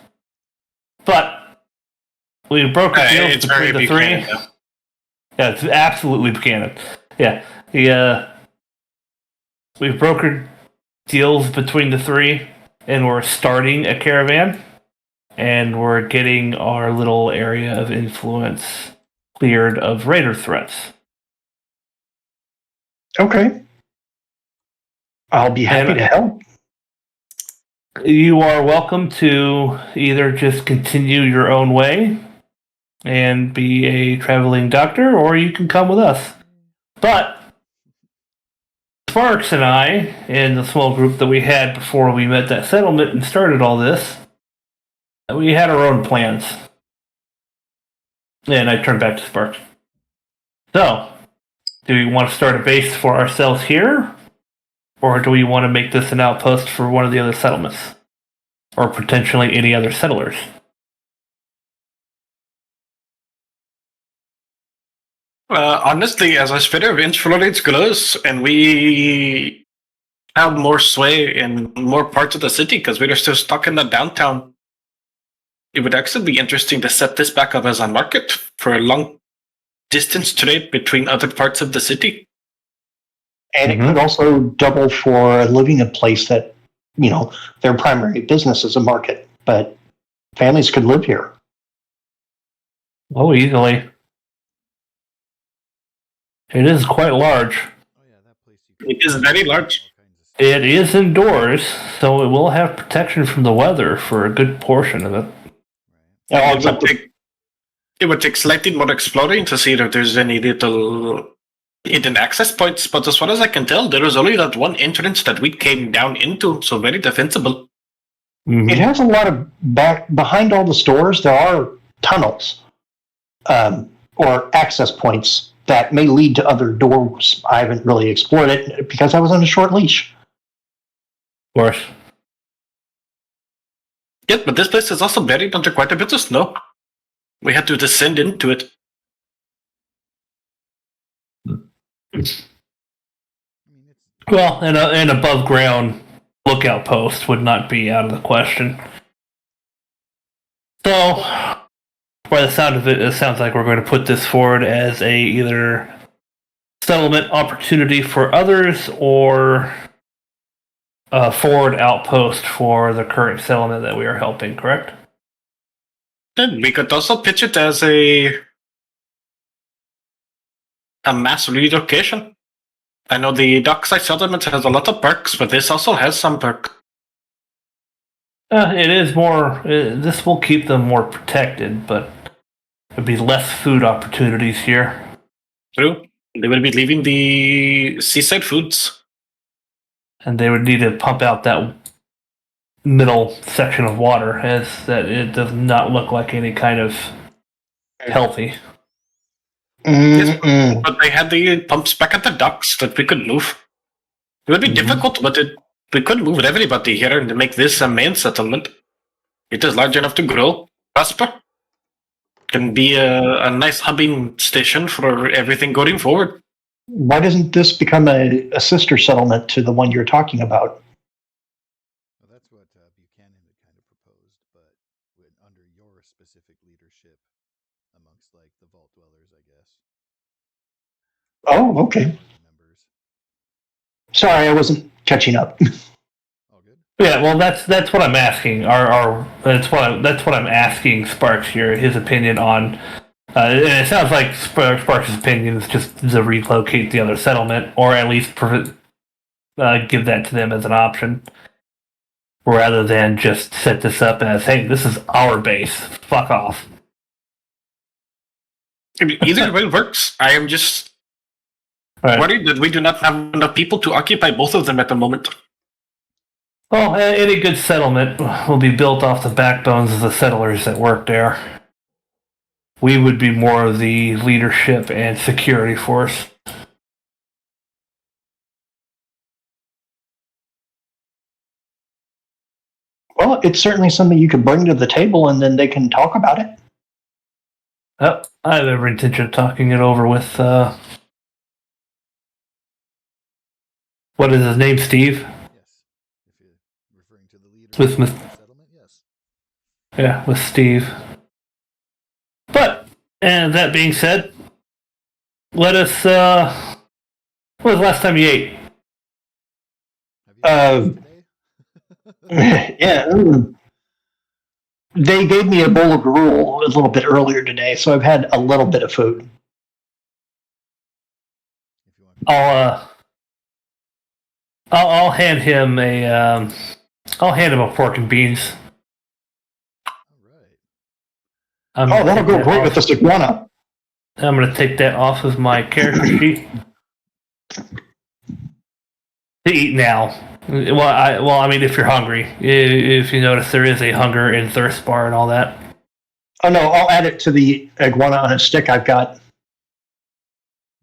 but we broke a deal It's between very the three. Buchanan, though. Yeah, it's absolutely Buchanan. Yeah, we've brokered deals between the three, and we're starting a caravan, and we're getting our little area of influence cleared of raider threats. Okay. I'll be happy to help. You are welcome to either just continue your own way and be a traveling doctor, or you can come with us. But Sparks and I, and the small group that we had before we met that settlement and started all this, we had our own plans. And I turned back to Sparks. So, do we want to start a base for ourselves here? Or do we want to make this an outpost for one of the other settlements? Or potentially any other settlers? Honestly, as our sphere of influence grows and we have more sway in more parts of the city because we're still stuck in the downtown, it would actually be interesting to set this back up as a market for a long distance trade between other parts of the city. And it could also double for living in a place that, their primary business is a market, but families could live here. Oh, easily. It is quite large. Oh yeah, that place. It is very large. It is indoors, so it will have protection from the weather for a good portion of it. It would take slightly more exploring to see if there's any little hidden access points, but as far as I can tell, there is only that one entrance that we came down into, so very defensible. Mm-hmm. It has a lot of behind all the stores. There are tunnels or access points that may lead to other doors. I haven't really explored it because I was on a short leash. Of course. Yes, but this place is also buried under quite a bit of snow. We had to descend into it. Well, an above ground lookout post would not be out of the question. So, by the sound of it, it sounds like we're going to put this forward as a either settlement opportunity for others or a forward outpost for the current settlement that we are helping, correct? Then we could also pitch it as a mass relocation. I know the dockside settlement has a lot of perks, but this also has some perks. It is more. This will keep them more protected, but there'll be less food opportunities here. True. They will be leaving the seaside foods. And they would need to pump out that middle section of water, as that it does not look like any kind of healthy. Yes, but they had the pumps back at the docks that we could move. It would be difficult, but we could move everybody here and make this a main settlement. It is large enough to grow, prosper. Can be a nice hubbing station for everything going forward. Why doesn't this become a sister settlement to the one you're talking about? Well, that's what Buchanan had kind of proposed, but under your specific leadership amongst like the vault dwellers, I guess. Oh, okay. Members. Sorry, I wasn't catching up. All good. Yeah, well, that's what I'm asking. That's what I'm asking Sparks here. His opinion on. It sounds like Sparks' opinion is just to relocate the other settlement, or at least give that to them as an option, rather than just set this up as, hey, this is our base. Fuck off. Either way works. I am just Right. worried that we do not have enough people to occupy both of them at the moment. Well, any good settlement will be built off the backbones of the settlers that work there. We would be more of the leadership and security force. Well, it's certainly something you could bring to the table, and then they can talk about it. I have every intention of talking it over with, what is his name, Steve? Yes. If you're referring to the leader With of Miss- the settlement, yes. Yeah, with Steve. But, and that being said, let us, when was the last time you ate? Have you today? Yeah. They gave me a bowl of gruel a little bit earlier today, so I've had a little bit of food. If you want. I'll hand him a pork and beans. All right. Oh, that'll go great with this iguana. I'm gonna take that off of my character sheet. To eat now. I mean, if you're hungry, if you notice, there is a hunger and thirst bar and all that. Oh no, I'll add it to the iguana on a stick I've got.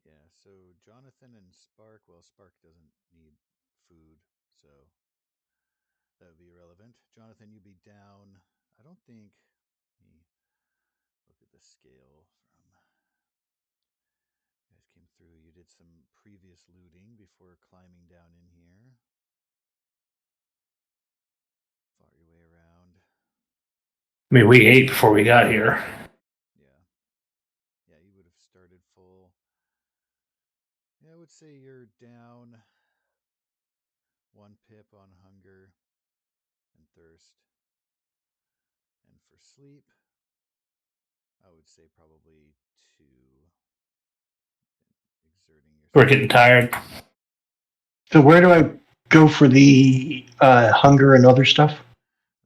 Yeah, so Jonathan and Spark, well, Spark doesn't need food, so that would be irrelevant. Jonathan, you'd be down. I don't think. Let me look at the scale from. You guys came through. You did some previous looting before climbing down in here. Fought your way around. I mean, we ate before we got here. Yeah. Yeah, you would have started full. Yeah, I would say you're down 1 pip on hunger and thirst. And for sleep, I would say probably 2. Exerting yourself. We're getting tired. So where do I go for the hunger and other stuff?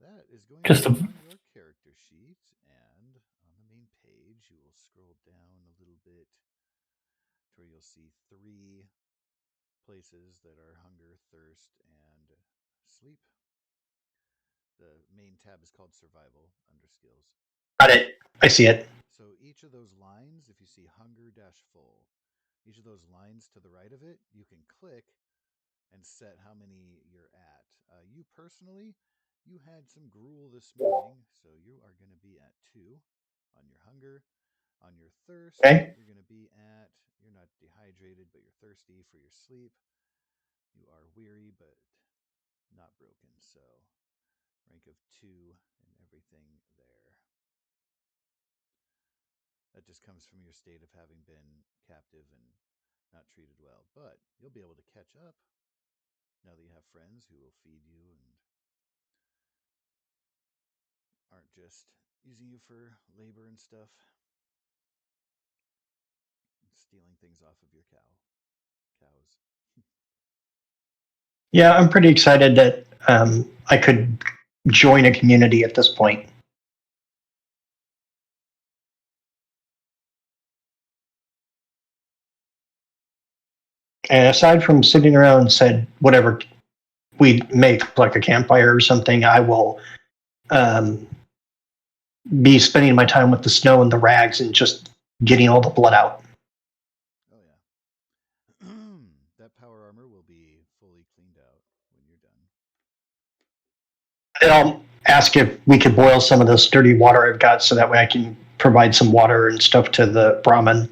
That is going Just to a- be on your character sheet, and on the main page, you will scroll down a little bit to where you'll see 3 places that are hunger, thirst, and sleep. The main tab is called survival under skills. Got it. I see it. So each of those lines, if you see hunger dash full, each of those lines to the right of it, you can click and set how many you're at. You personally, you had some gruel this morning, so you are going to be at 2 on your hunger. On your thirst, Okay. you're going to be at, you're not dehydrated, but you're thirsty for your sleep. You are weary, but not broken, so rank of 2 and everything there. That just comes from your state of having been captive and not treated well. But you'll be able to catch up now that you have friends who will feed you and aren't just using you for labor and stuff. Stealing things off of your cows. Yeah, I'm pretty excited that I could join a community at this point. And aside from sitting around and said whatever we make, like a campfire or something, I will be spending my time with the snow and the rags and just getting all the blood out. Oh yeah. That power armor will be fully cleaned out when you're done. And I'll ask if we could boil some of this dirty water I've got so that way I can provide some water and stuff to the Brahmin.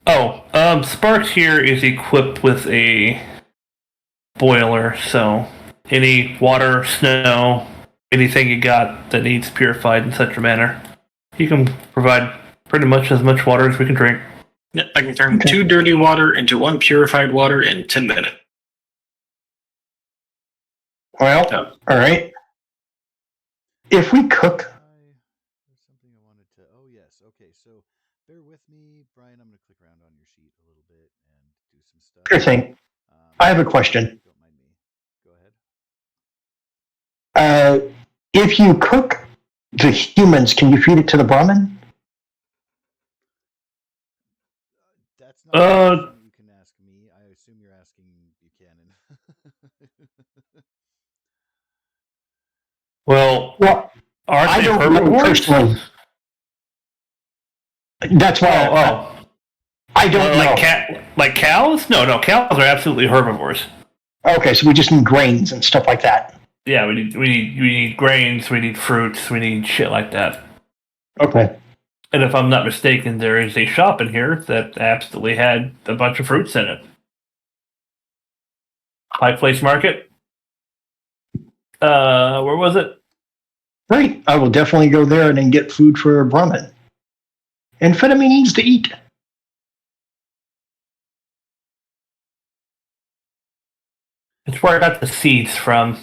Oh, yeah. Spark here is equipped with a boiler, so any water, snow, anything you got that needs purified in such a manner, you can provide pretty much as much water as we can drink. Yeah, I can turn 2 dirty water into 1 purified water in 10 minutes. Well, Yeah. all right. If we cook, There's something I wanted to. Oh yes. Okay. So bear with me, Brian. I'm going to click around on your sheet a little bit and do some stuff. sure thing. I have a question. Don't mind me. Go ahead. If you cook the humans, can you feed it to the Brahmin? That's not a question that you can ask me. I assume you're asking Buchanan. Well, Well, aren't I they don't know herbivores? personally. That's Oh, why I don't like know. like cows? No, cows are absolutely herbivores. Okay, so we just need grains and stuff like that. Yeah, we need grains, we need fruits, we need shit like that. Okay. And if I'm not mistaken, there is a shop in here that absolutely had a bunch of fruits in it. High Place Market. Where was it? Great. I will definitely go there and then get food for Brahmin. Amphetamine needs to eat. It's where I got the seeds from.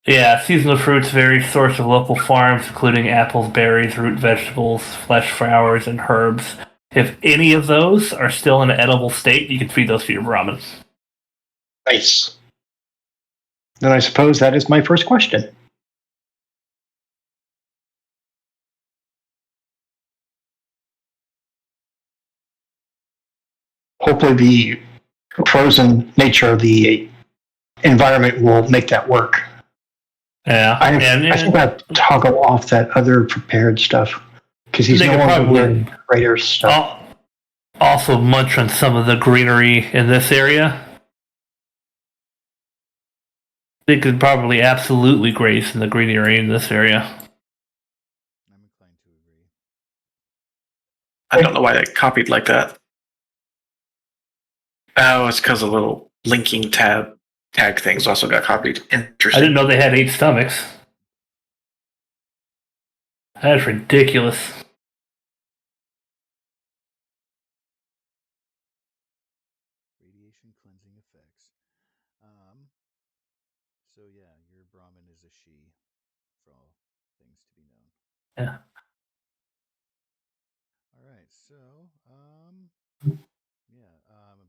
Yeah, seasonal fruits vary source of local farms, including apples, berries, root vegetables, flesh flowers, and herbs. If any of those are still in an edible state, you can feed those to your Brahmin. Nice. Then I suppose that is my first question. Hopefully, the frozen nature of the environment will make that work. Yeah, I think and I have to toggle off that other prepared stuff because he's they no could longer probably wearing Raiders stuff. also munch on some of the greenery in this area. They could probably absolutely graze in the greenery in this area. I'm inclined to agree. I don't know why they copied like that. Oh, it's because the little linking tag things also got copied. I Interesting. didn't know they had 8 stomachs. That's ridiculous. Radiation cleansing effects. So yeah, your Brahmin is a she, for all things to be known. Yeah. All right, so yeah,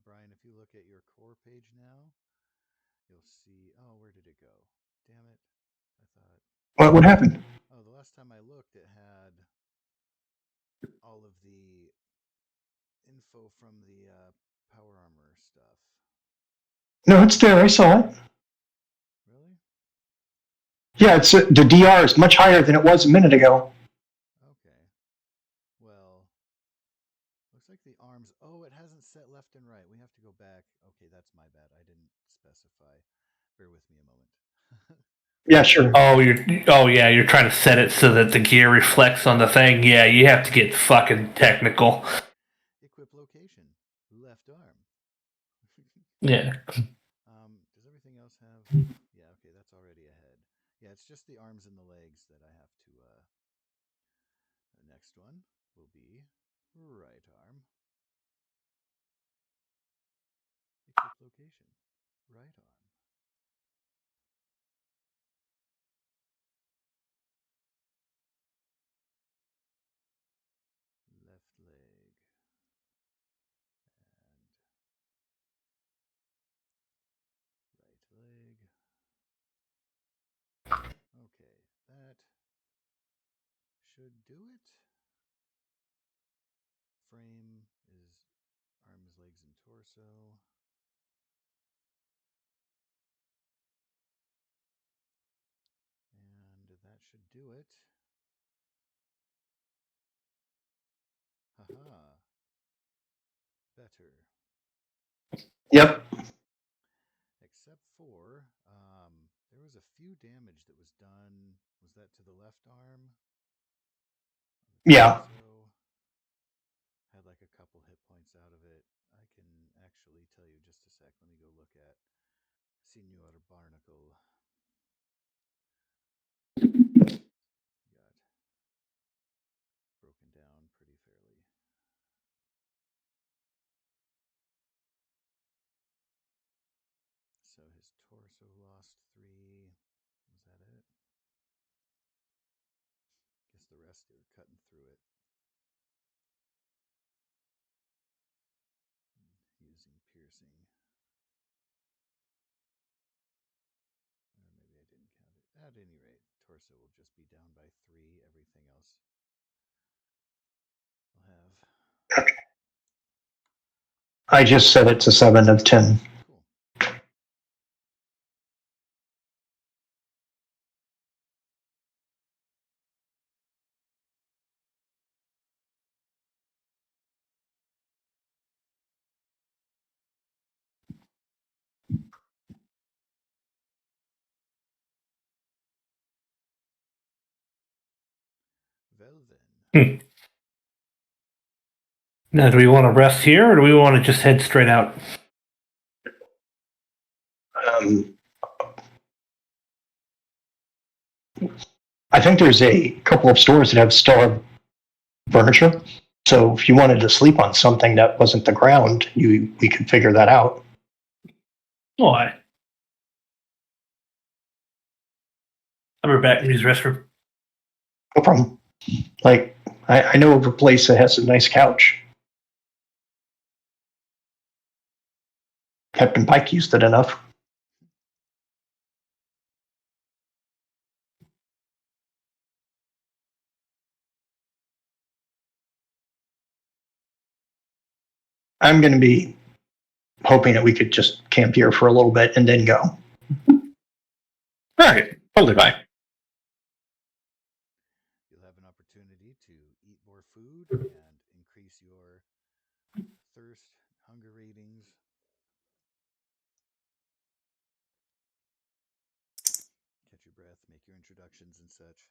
Brian, if you look at your core page now, you'll see. Oh, where did it go? Damn it! I thought. What happened? Oh, the last time I looked, it had all of the info from the power armor stuff. No, it's there. I saw it. Really? Yeah, it's the DR is much higher than it was a minute ago. Okay. Well, looks like the arms. Oh, it hasn't set left and right. We have to go back. Okay, that's my bad. I didn't specify. Bear with me a moment. Yeah, sure. Yeah, you're trying to set it so that the gear reflects on the thing. Yeah, you have to get fucking technical. Equip location. Left arm. Yeah. Does everything else have? Yeah, okay, that's already ahead. Yeah, it's just the arms and the legs that I have to. The next one will be right arm. Equip location. Right arm. Left leg. And right leg. Okay, that should do it. Frame is arms, legs, and torso. And that should do it. Haha. Better. Yep. Except for, there was a few damage that was done. Was that to the left arm? Yeah. So, had like a couple hit points out of it. I can actually tell you just a sec. Let me go look at Senior Barnacle. Got broken down pretty fairly. So his torso lost 3. Was that it? Guess the rest they were cutting through it. Using piercing. At any rate, torso will just be down by 3. Everything else will have. I just set it to 7 of 10. Cool. Well then. Now, do we want to rest here, or do we want to just head straight out? I think there's a couple of stores that still have furniture. So if you wanted to sleep on something that wasn't the ground, we could figure that out. Why? I'll be back in his restroom. No problem. Like, I know of a place that has a nice couch. Captain Pike used it enough. I'm going to be hoping that we could just camp here for a little bit and then go. All right, totally fine. You'll have an opportunity to eat more food and increase your thirst, hunger ratings. Catch your breath, make your introductions and such.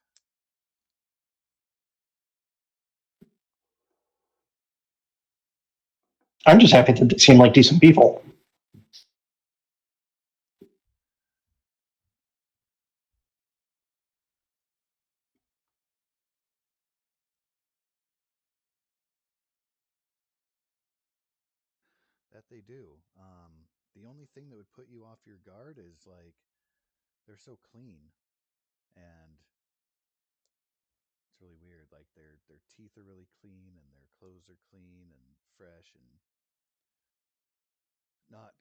I'm just happy that they seem like decent people. That they do. The only thing that would put you off your guard is like they're so clean, and it's really weird. Like their teeth are really clean, and their clothes are clean and fresh, and not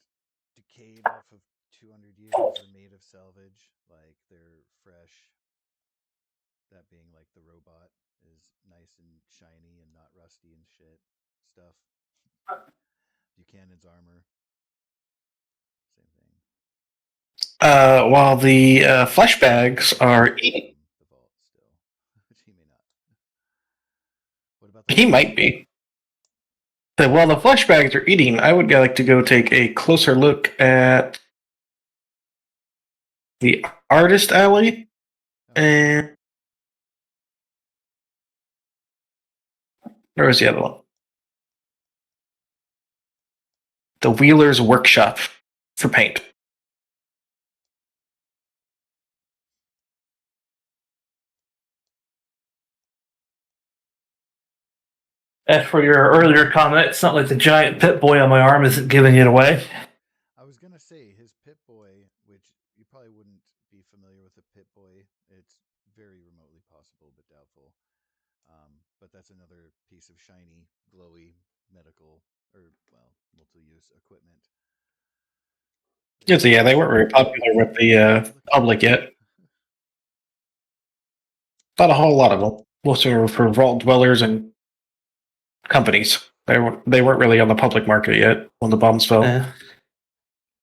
decayed off of 200 years or made of salvage. Like they're fresh. That being like the robot is nice and shiny and not rusty and shit stuff. Buchanan's armor, same thing. While the flesh bags are eating. The vault still, which he may not. What about the He might be. So while the flesh bags are eating, I would like to go take a closer look at the artist alley. And where was the other one? The Wheeler's Workshop for paint. As for your earlier comment, it's not like the giant pit boy on my arm isn't giving it away. I was gonna say his Pit Boy, which you probably wouldn't be familiar with a Pit Boy. It's very remotely possible, but doubtful. But that's another piece of shiny, glowy medical or well, multi-use equipment. Yes, yeah, they weren't very popular with the public yet. Not a whole lot of them. Most are for vault dwellers and companies. They weren't really on the public market yet when the bombs fell.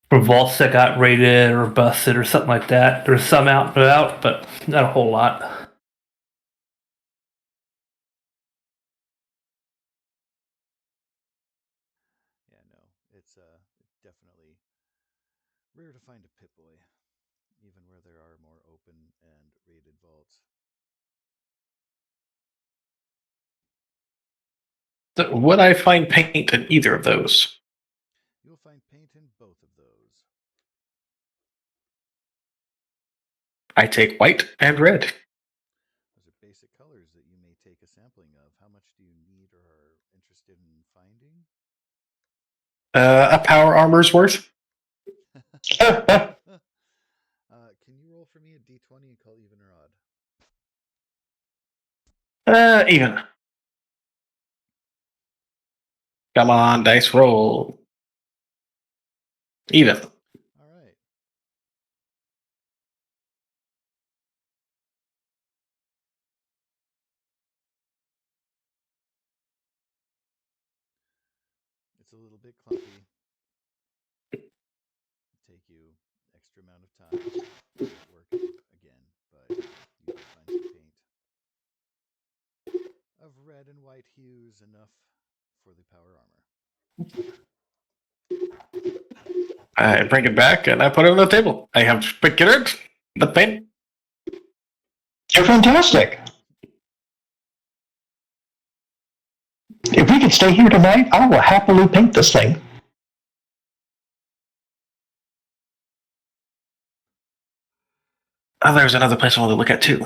For vaults that got raided or busted or something like that, there's some out and about, but not a whole lot. Yeah, no, it's definitely rare to find a Pit Boy, even where there are more open and raided vaults. So would I find paint in either of those? You'll find paint in both of those. I take white and red. Those are basic colors that you may take a sampling of. How much do you need or are interested in finding? A power armor's worth. Can you roll for me a d20 and call even or odd? Even. Come on, dice roll. Even. All right. bit clumpy. Take you extra amount of time to get it working again, but you do find some paint of red and white hues, enough for the power armor. I bring it back and I put it on the table. I have picked it, the paint. You're fantastic. If we could stay here tonight, I will happily paint this thing. Oh, there's another place I want to look at too.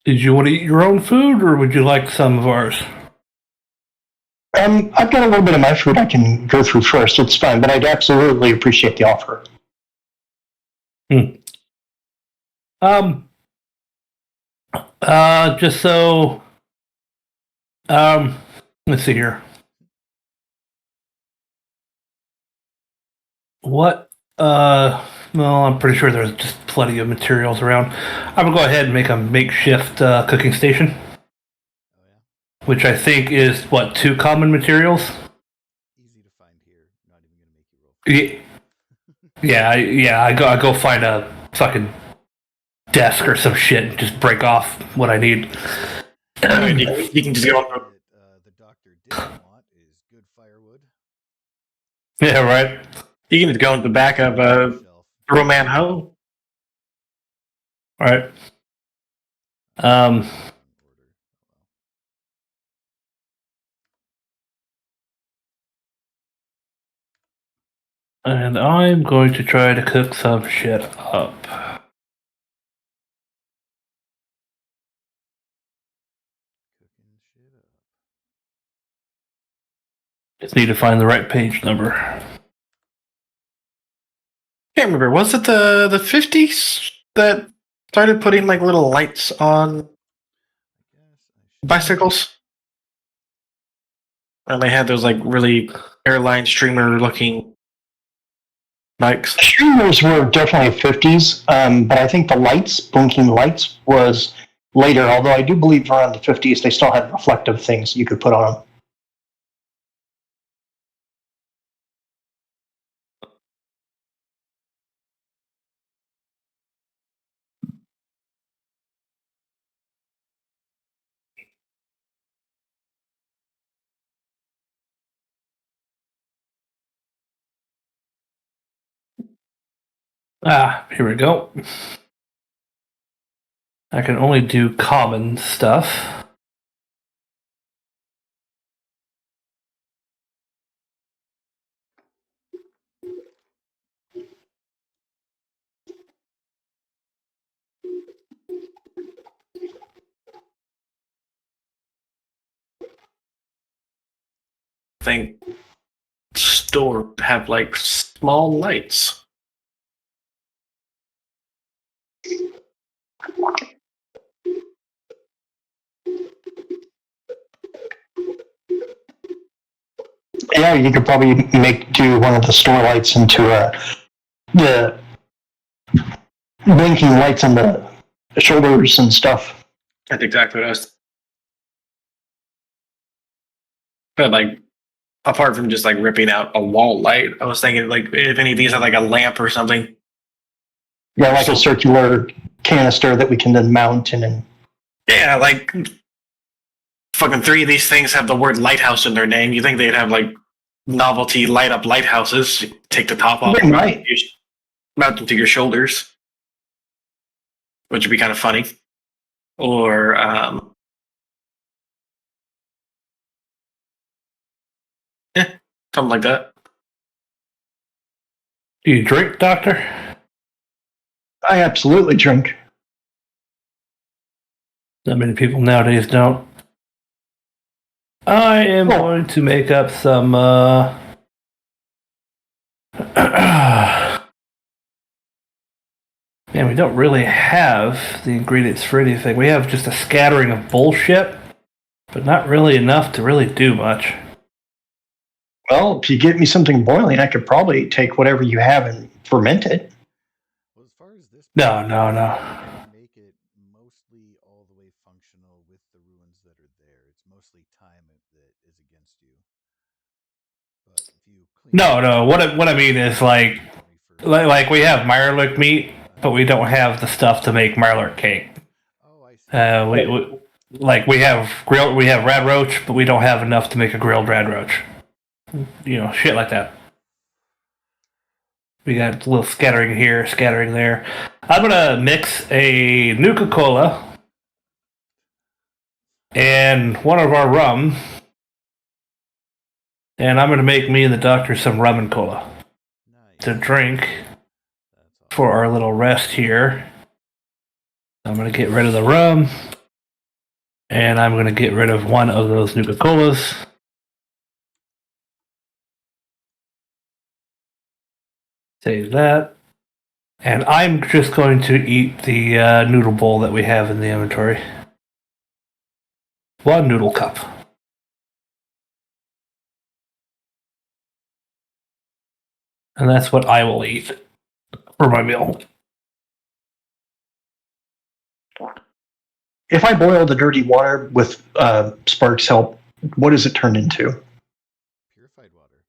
Did you want to eat your own food, or would you like some of ours? I've got a little bit of my food I can go through first. It's fine, but I'd absolutely appreciate the offer. Just so, let's see here. What, well, I'm pretty sure there's just plenty of materials around. I'm gonna go ahead and make a makeshift cooking station, Oh yeah, which I think is, what, 2 common materials? easy to find here. Not even gonna make you roll. I go find a fucking desk or some shit and just break off what I need. You can just go on. That, the doctor didn't want is good firewood. Yeah, right. You can just go in the back of Shelf. Roman Ho. All right. Order. And I'm going to try to cook some shit up. Cooking shit up. Just need to find the right page number. Can't remember. Was it the 50s that started putting like little lights on I guess I should. bicycles? And they had those like really airline streamer looking bikes. Streamers were definitely 50s, but I think the lights, blinking lights, was later, although I do believe around the 50s they still had reflective things you could put on them. Here we go. I can only do common stuff. I think store have like small lights. Yeah, you could probably do one of the store lights into the blinking lights on the shoulders and stuff. That's exactly what I was. But like, apart from just like ripping out a wall light, I was thinking like if any of these had like a lamp or something. Yeah, like a circular canister that we can then mount and Yeah, like fucking 3 of these things have the word lighthouse in their name. You think they'd have like novelty light up lighthouses? You take the top off, They might. mount them to your shoulders, which would be kind of funny. Or something like that. Do you drink, Doctor? I absolutely drink. Not many people nowadays don't. I am going to make up some, man, we don't really have the ingredients for anything. We have just a scattering of bullshit, but not really enough to really do much. Well, if you get me something boiling, I could probably take whatever you have and ferment it. Well, as far as this, No. make it mostly all the way functional with the ruins that are there. that is against you. But if you clean No. What I mean is like we have Mirelurk meat, but we don't have the stuff to make Mirelurk cake. Oh, I see. We have rad roach, but we don't have enough to make a grilled rad roach. Shit like that. We got a little scattering here, scattering there. I'm gonna mix a Nuka Cola and one of our rum, and I'm gonna make me and the doctor some rum and cola Nice. to drink That's awesome. for our little rest here. I'm gonna get rid of the rum, and I'm gonna get rid of one of those Nuka Colas. Save that. And I'm just going to eat the noodle bowl that we have in the inventory. One noodle cup. And that's what I will eat for my meal. If I boil the dirty water with Spark's help, what does it turn into? Purified water.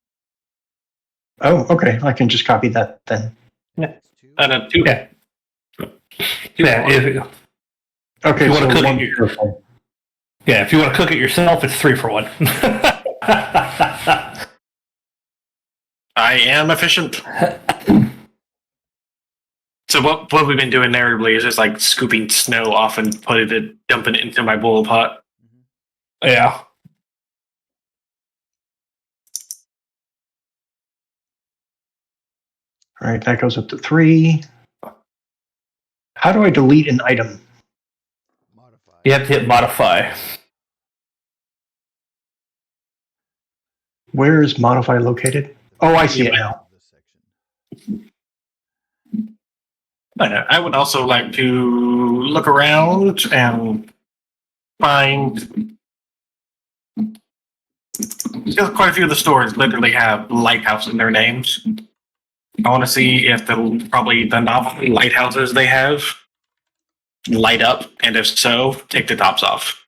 Oh, okay. I can just copy that then. Yeah. It's two. And a two. Yeah. Yeah, Okay, You so wanna cook one it- purified. if you want to cook it yourself, it's 3 for 1. I am efficient. So what we've been doing narratively is just like scooping snow off and dumping it into my boil pot. Mhm. Yeah. All right, that goes up to 3. How do I delete an item? Modify. You have to hit modify. Where is modify located? Oh, I see it now. This section. But I would also like to look around and find. Because quite a few of the stores literally have lighthouse in their names. I want to see if the novel lighthouses they have light up, and if so, take the tops off.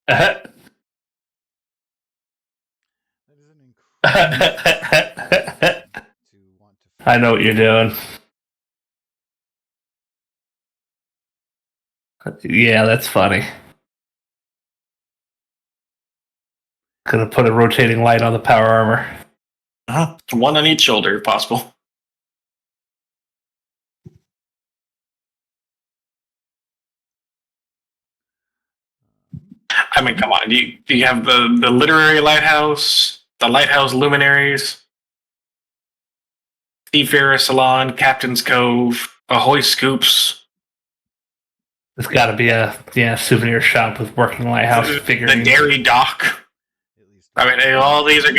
That is an incredible to want to. I know what you're doing. Yeah, that's funny. Gonna put a rotating light on the power armor. One on each shoulder, if possible. I mean, come on. You have the literary lighthouse, the lighthouse luminaries, Seafarer Salon, Captain's Cove, Ahoy Scoops, It's got to be a souvenir shop with working lighthouse the figurines. Dairy Dock. At least. I mean, if all these are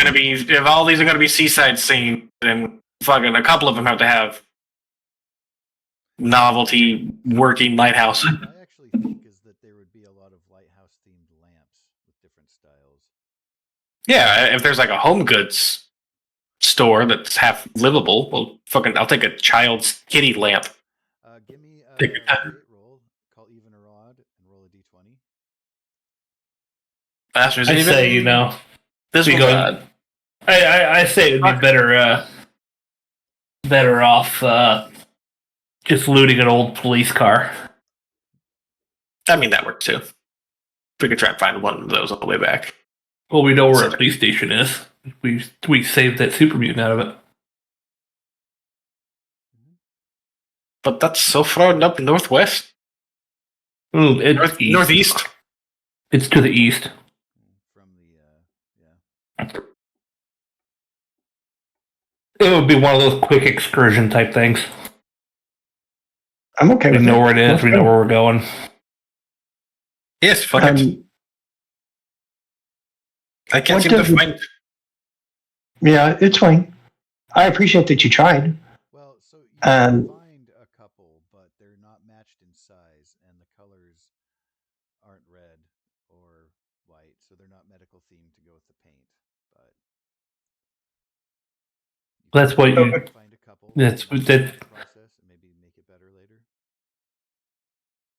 going to be seaside scenes, then fucking a couple of them have to have novelty working lighthouse. What I actually think is that there would be a lot of lighthouse themed lamps with different styles. Yeah, if there's like a home goods store that's half livable, well, fucking, I'll take a child's kitty lamp. Give me a Take your time. great roll. Call even or odd and roll a d20. Masters I'd even. say, This we one. go- I say it would be better off just looting an old police car. I mean, that works too. We could try and find one of those on the way back. Well, we know where a police station is. We saved that super mutant out of it. But that's so far up northwest. Ooh, it's east. Northeast. It's to the east. From the yeah. It would be one of those quick excursion type things. I'm okay We with know it. where it is. We know where we're going. Yes, fuck it. I can't what seem to does- find. Yeah, it's fine. I appreciate that you tried. Well, so you Um, can find a couple, but they're not matched in size, and the colors aren't red or white, so they're not medical themed to go with the paint. But That's what you. find a couple. That's and that. process and maybe make it better later.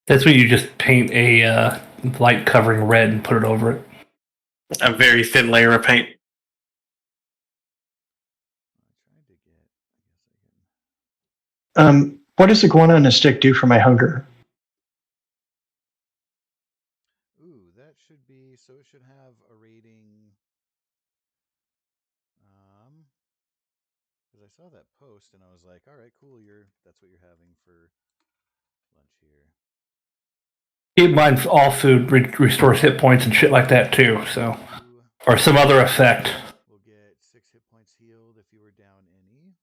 That's when you just paint a light covering red and put it over it. A very thin layer of paint. I tried to get. I guess I can. What does iguana on a stick do for my hunger? Ooh, that should be. So it should have a rating. Because I saw that post and I was like, all right, cool. That's what you're having for lunch here. Keep in mind, all food restores hit points and shit like that too. So, You or some other effect. will get 6 hit points healed if you were down any.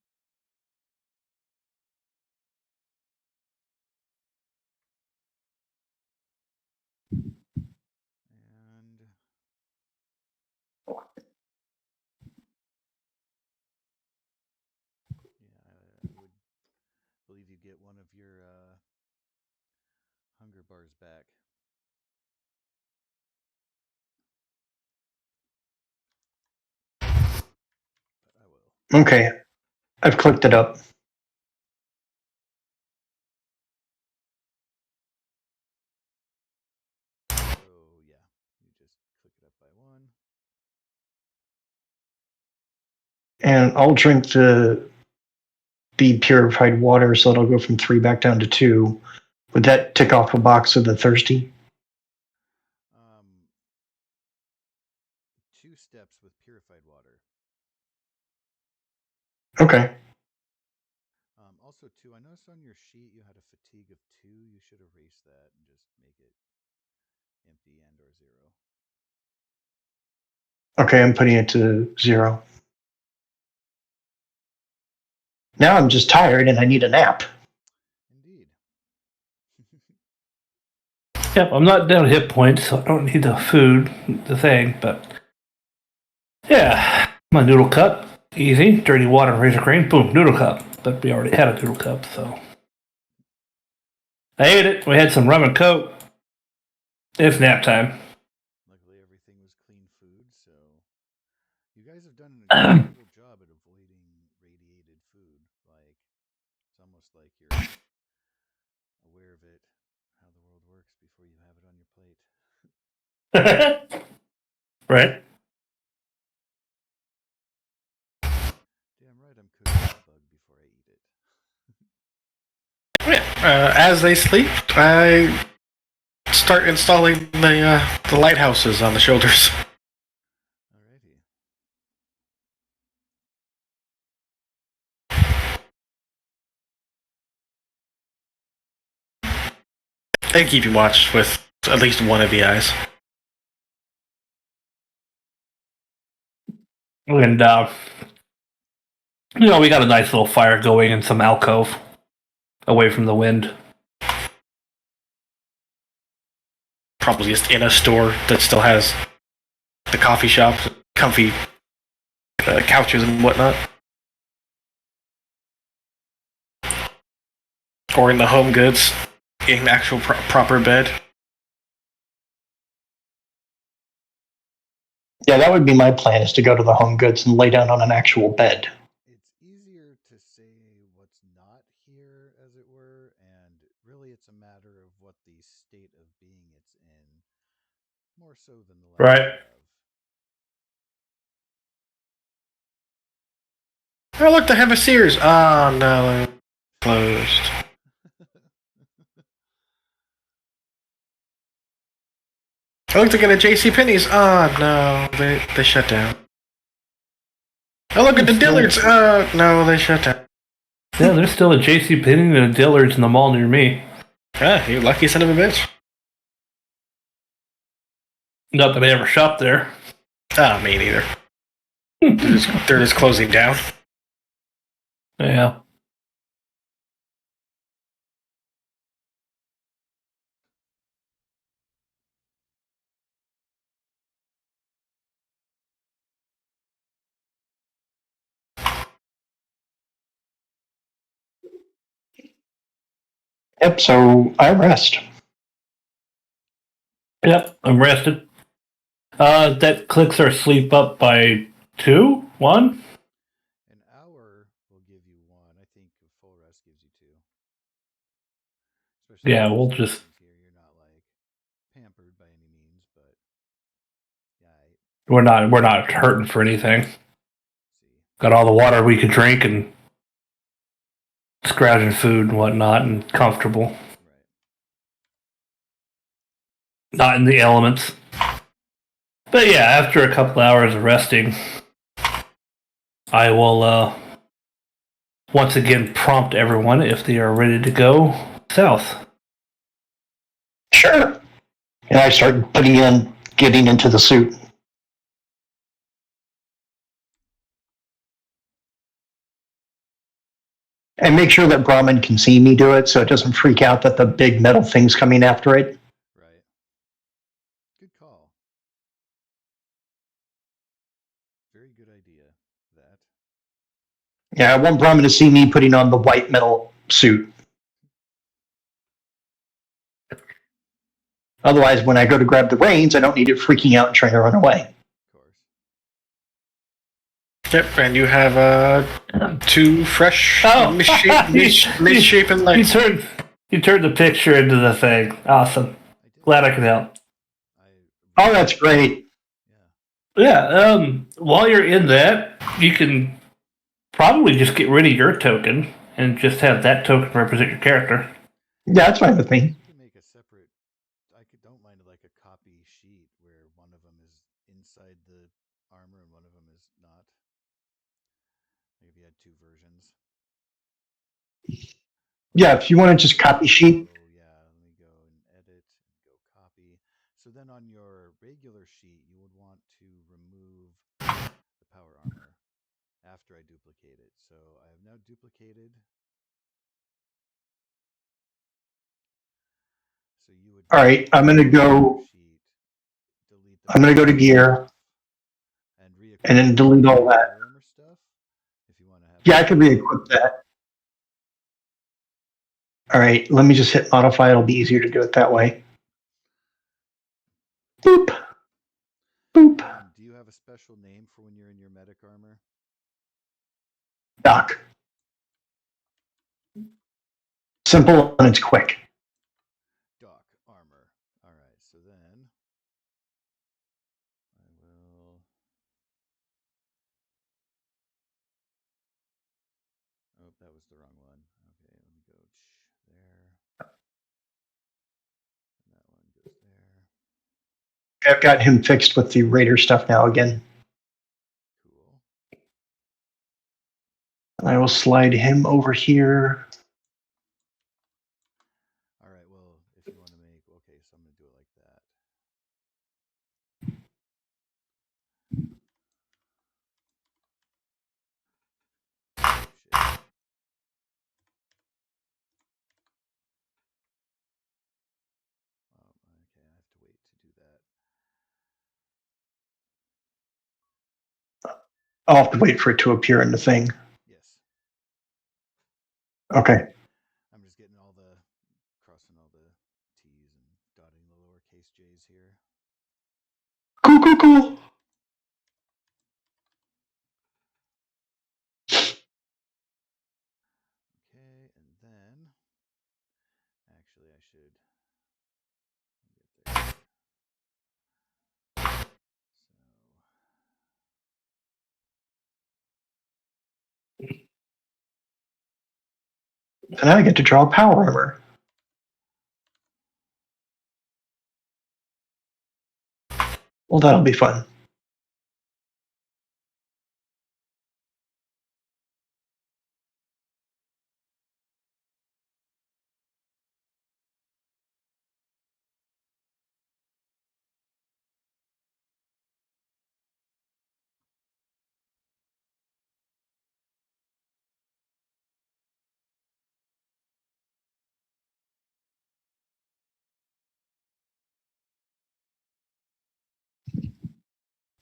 And yeah, I would believe you get one of your hunger bars back. But I will. Okay, I've clicked it up. So yeah, you just click it up by 1. And I'll drink the purified water, so it'll go from 3 back down to 2. Would that tick off a box of the thirsty? 2 steps with purified water. Okay. Also, too, I noticed on your sheet you had a fatigue of 2. You should erase that and just make it empty and or 0. Okay, I'm putting it to 0. Now I'm just tired and I need a nap. Indeed. Yep, I'm not down hit points, so I don't need the food, the thing, but yeah, my noodle cup, easy. Dirty water and razor crane, boom, noodle cup. But we already had a noodle cup, so I ate it. We had some rum and coke. It's nap time. Luckily, everything was clean food, so you guys have done an incredible job at avoiding radiated food. Like, it's almost like you're aware of it, how the world works before you have it on your plate. Right? Damn right, I'm cooking that bug before I eat it. As they sleep, I start installing the lighthouses on the shoulders. Alrighty. And keeping watch with at least one of the eyes. And we got a nice little fire going in some alcove, away from the wind. Probably just in a store that still has the coffee shop, comfy couches and whatnot. Or in the home goods, in an actual proper bed. Yeah, that would be my plan, is to go to the home goods and lay down on an actual bed. It's easier to say what's not here, as it were, and really it's a matter of what the state of being it's in, more so than the lack Right. thereof. Oh, look, they have a Sears. Oh, no. Closed. I looked again at JCPenney's. Oh, no. They shut down. I look at the Dillards. No, they shut down. Yeah, there's still a JCPenney and a Dillard's in the mall near me. Ah, you lucky son of a bitch. Not that I ever shopped there. Ah, me neither. They're just closing down. Yeah. Yep, so I rest. Yep, I'm rested. That clicks our sleep up by 2? 1? An hour will give you 1. I think a full rest gives you 2. Especially Yeah, with we'll the just... here, you're not like pampered by We're not hurting for anything. See. Got all the water we could drink and scrounging food and whatnot, and comfortable. Right. Not in the elements. But yeah, after a couple hours of resting, I will once again prompt everyone if they are ready to go south. Sure. And I start getting into the suit. And make sure that Brahmin can see me do it so it doesn't freak out that the big metal thing's coming after it. Right. Good call. Very good idea. That. Yeah, I want Brahmin to see me putting on the white metal suit. Otherwise, when I go to grab the reins, I don't need it freaking out and trying to run away. Of course. Yep, and you have two fresh, misshapen You legs. turned the picture into the thing. Awesome. I did. Glad I could help. Oh, that's great. Yeah. Yeah, while you're in that, you can probably just get rid of your token and just have that token represent your character. Yeah, that's fine with me. You can make a separate. Don't mind like a copy sheet where one of them is inside the armor and one of them is not. Maybe you had two versions. Yeah, if you want to just copy sheet. Oh yeah, let me go and edit and go copy. So then on your regular sheet, you would want to remove the power armor after I duplicate it. So I have now duplicated. So you would. All right, I'm going to go. Sheet, delete I'm going to go to gear and then delete all that. armor stuff. If you want to have. Yeah, I can re-equip that. All right, let me just hit modify. It'll be easier to do it that way. Boop. Boop. Do you have a special name for when you're in your medic armor? Doc. Simple and it's quick. Doc armor. All right, so then I will. Oh, that was the wrong one. Okay, let me go there. And that one goes there. I've got him fixed with the Raider stuff now again. Cool. I will slide him over here. All right, well, if you want to make. Okay, so I'm going to do it like that. Oh, shit. Okay, I have to wait to do that. I'll have to wait for it to appear in the thing. Yes. Okay. I'm just getting crossing all the T's and dotting the lowercase J's here. Cool. Okay, and then actually I should get there. And now I get to draw power armor. Well, that'll be fun.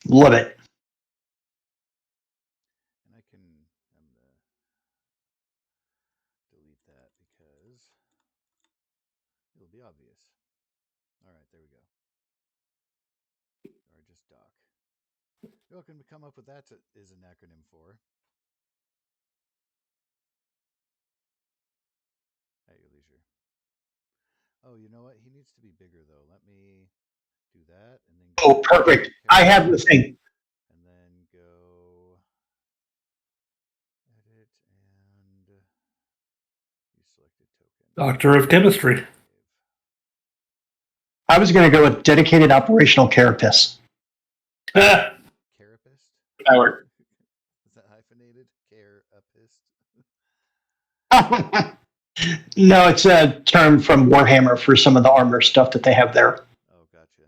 Love it. And I'm gonna delete that because it'll be obvious. All right, there we go. Or just doc. You're welcome to come up with that is an acronym for. At your leisure. Oh, you know what? He needs to be bigger though. Let me do that, and then Oh, perfect. I have the thing. and then go edit and you selected token. Doctor of Chemistry. I was going to go with dedicated operational carapace. Ah, Carapist? That worked. Is that hyphenated? Carapist? No, it's a term from Warhammer for some of the armor stuff that they have there. Oh, gotcha.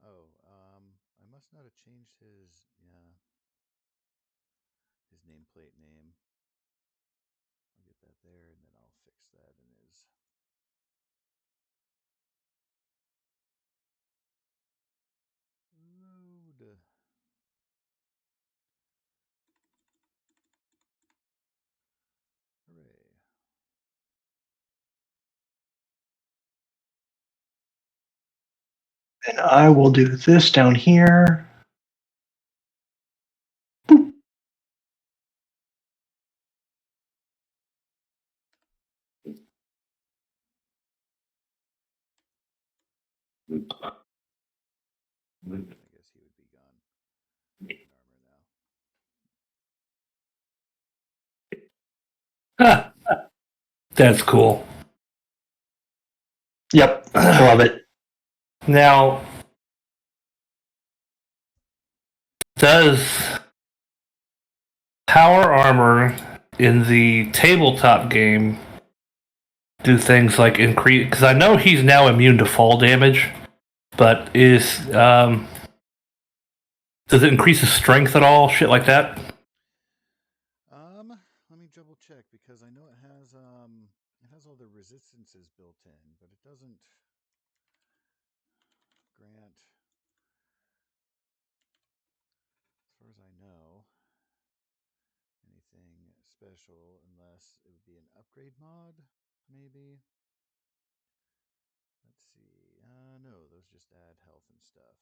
Oh, I must not have changed his nameplate name. I'll get that there, and then I'll fix that in his. Load. Hooray. And I will do this down here. I guess he would be gone. In armor now. ah, that's cool. Yep, love it. Now, does power armor in the tabletop game do things like increase? Because I know he's now immune to fall damage, but does it increase his strength at all? Shit like that. Let me double check because I know it has all the resistances built in, but it doesn't grant, as far as I know, anything special unless it would be an upgrade mod, maybe. Let's see. No, those just add health and stuff.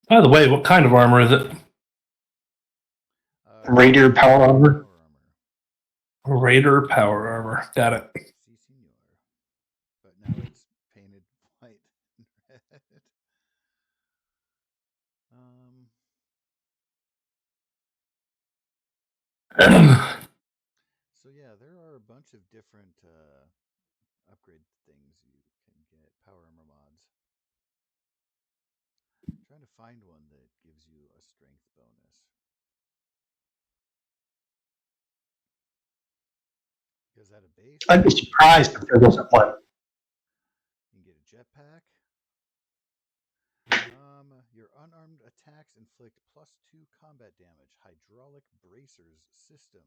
By the way, what kind of armor is it? Raider power armor. Raider power armor. Got it. Si, senor. But now it's painted white and red. So yeah, there are a bunch of different upgrade things you can get. Power armor mods. I'm trying to find one that gives you a strength bonus. Because at a base, I'd be surprised if there wasn't one. you can get a jetpack. Your unarmed attacks inflict +2 combat damage. Hydraulic bracers system.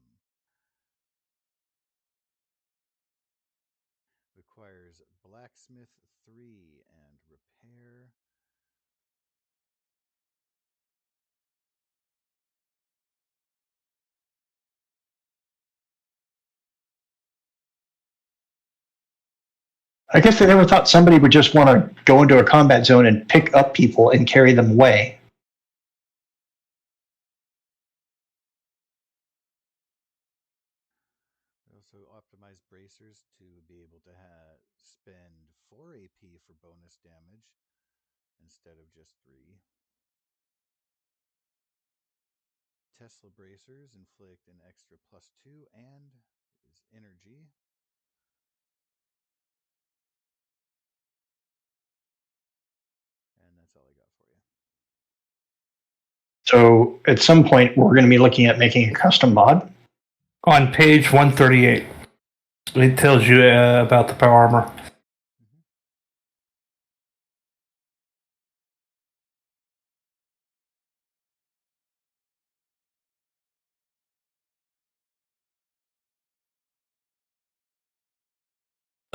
Requires blacksmith 3 and repair. I guess they never thought somebody would just want to go into a combat zone and pick up people and carry them away. They also optimize bracers to be able to spend 4 AP for bonus damage instead of just 3. Tesla bracers inflict an extra +2 and is energy. And that's all I got for you. So at some point, we're going to be looking at making a custom mod. On page 138, it tells you about the power armor.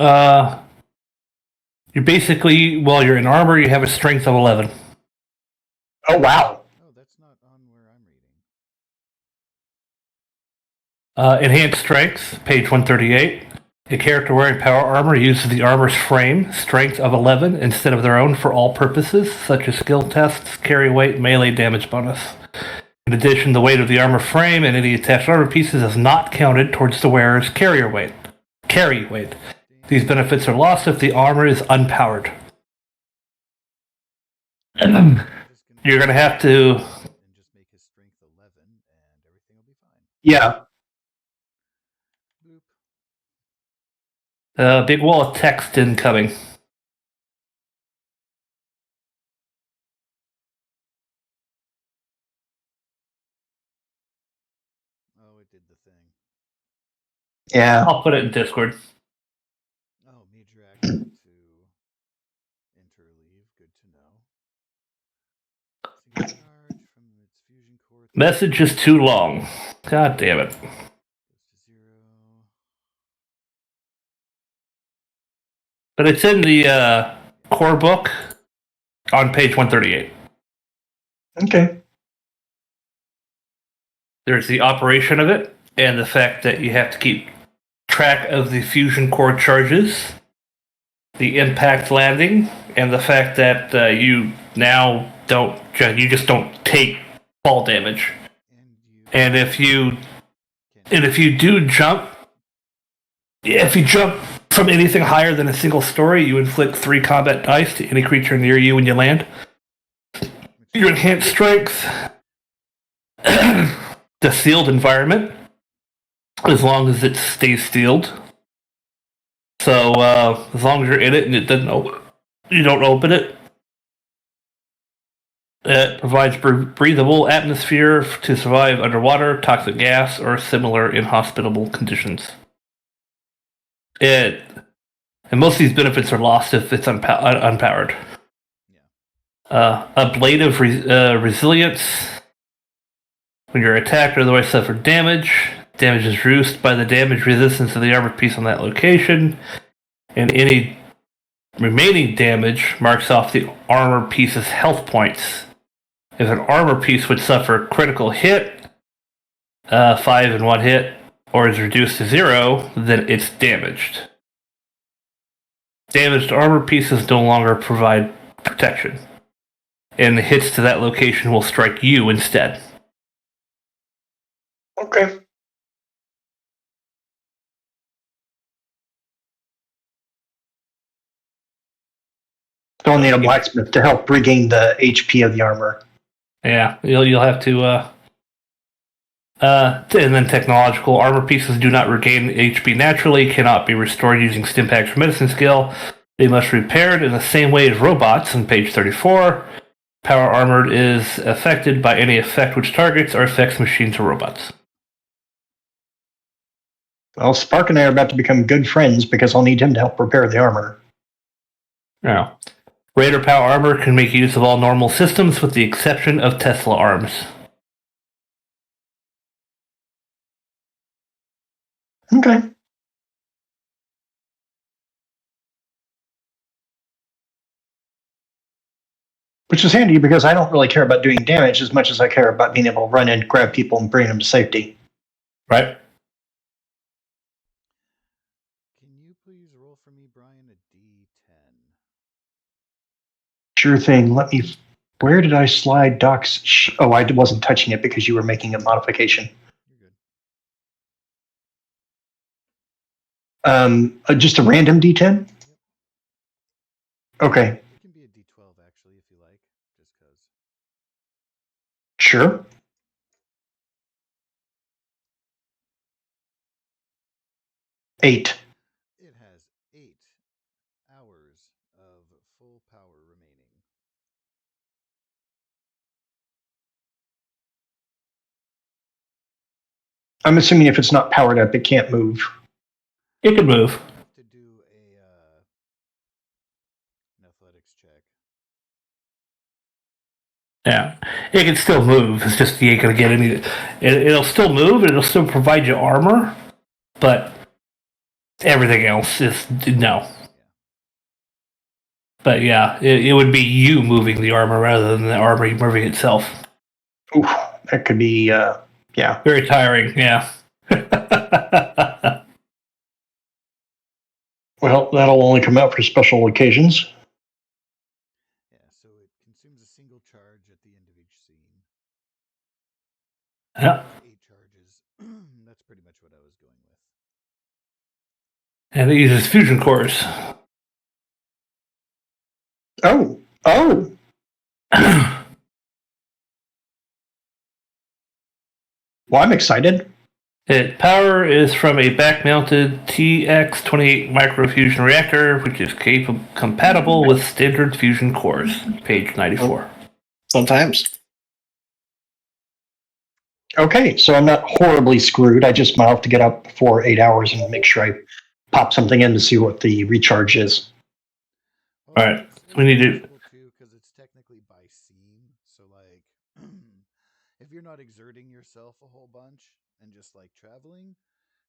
You're basically, while you're in armor, you have a strength of 11. Oh, wow. Oh, that's not on where I'm reading. Enhanced strength, page 138. A character wearing power armor uses the armor's frame, strength of 11, instead of their own for all purposes, such as skill tests, carry weight, melee damage bonus. In addition, the weight of the armor frame and any attached armor pieces is not counted towards the wearer's carry weight. These benefits are lost if the armor is unpowered. You're going to have to... And just make his strength 11, and everything will be fine. Yeah. Boop. big wall of text incoming. Oh, it did the thing. Yeah. I'll put it in Discord. Oh, major action to interleave. Good to know. Single charge from its fusion core. Message is too long. God damn it. Goes to 0. But it's in the core book on page 138. Okay. There's the operation of it, and the fact that you have to keep track of the fusion core charges, the impact landing, and the fact that you now just don't take fall damage. And if you do jump, if you jump from anything higher than a single story, you inflict 3 combat dice to any creature near you when you land. Your enhanced strength, the sealed environment, as long as it stays sealed. So as long as you're in it and it doesn't open, you don't open it. It provides breathable atmosphere to survive underwater, toxic gas, or similar inhospitable conditions. And most of these benefits are lost if it's unpowered. A blade of resilience. When you're attacked or otherwise suffer damage, damage is reduced by the damage resistance of the armor piece on that location, and any remaining damage marks off the armor piece's health points. If an armor piece would suffer a critical hit, 5 in 1 hit, or is reduced to 0, then it's damaged. Damaged armor pieces no longer provide protection, and the hits to that location will strike you instead. Okay. Still need a blacksmith to help regain the HP of the armor. Yeah, you'll have to. And then technological armor pieces do not regain HP naturally, cannot be restored using Stimpaks or medicine skill. They must be repaired in the same way as robots on page 34. Power armored is affected by any effect which targets or affects machines or robots. Well, Spark and I are about to become good friends because I'll need him to help repair the armor. Now, Raider power armor can make use of all normal systems with the exception of Tesla arms. Okay. Which is handy because I don't really care about doing damage as much as I care about being able to run in, grab people, and bring them to safety. Right? Can you please roll for me, Brian, a D10? Sure thing. Let me. Where did I slide Doc's? Oh, I wasn't touching it because you were making a modification. You're good. Just a random D10. Okay. It can be a D12 actually, if you like, just because. Sure. Eight. It has 8 hours of full power remaining. I'm assuming if it's not powered up, it can't move. It can move. To do an athletics check. Yeah, it can still move. It's just you ain't gonna get any. It'll still move and it'll still provide you armor, but Everything else is no. But yeah, it would be you moving the armor rather than the armor moving itself. Oof, that could be, yeah. Very tiring, yeah. Well, that'll only come out for special occasions. Yeah, so it consumes a single charge at the end of each scene. Yeah. 8 charges. That's pretty much what I was going with. And it uses fusion cores. Oh. Well, I'm excited. Power is from a back-mounted TX28 microfusion reactor, which is compatible with standard fusion cores. Page 94. Sometimes. Okay, so I'm not horribly screwed. I just might have to get up for 8 hours and make sure I pop something in to see what the recharge is. Well, All right, we need to. Because it's technically by scene, so like, if you're not exerting yourself a whole bunch and just like traveling,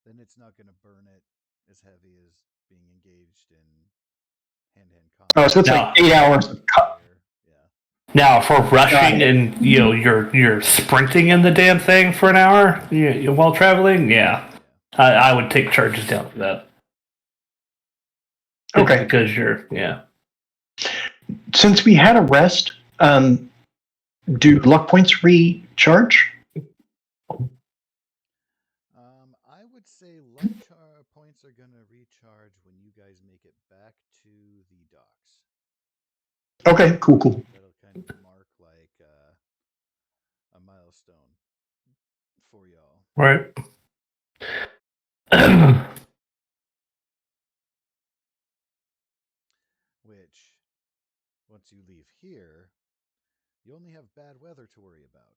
then it's not going to burn it as heavy as being engaged in hand-to-hand combat. Oh, so it's like 8 hours of Yeah. Now, if we're rushing and you're sprinting in the damn thing for an hour while traveling, yeah, I would take charges down for that. Okay. Because Since we had a rest, do luck points recharge? I would say luck points are going to recharge when you guys make it back to the docks. Okay, cool. That'll kind of mark like a milestone for y'all. Right. Which, once you leave here, you only have bad weather to worry about.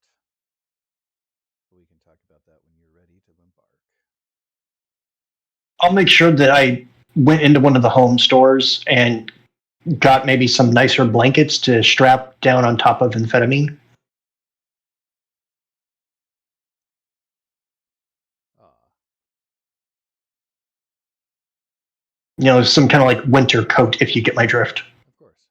But we can talk about that when you're ready to embark. I'll make sure that I went into one of the home stores and got maybe some nicer blankets to strap down on top of amphetamine. You know, some kind of like winter coat, if you get my drift. Of course.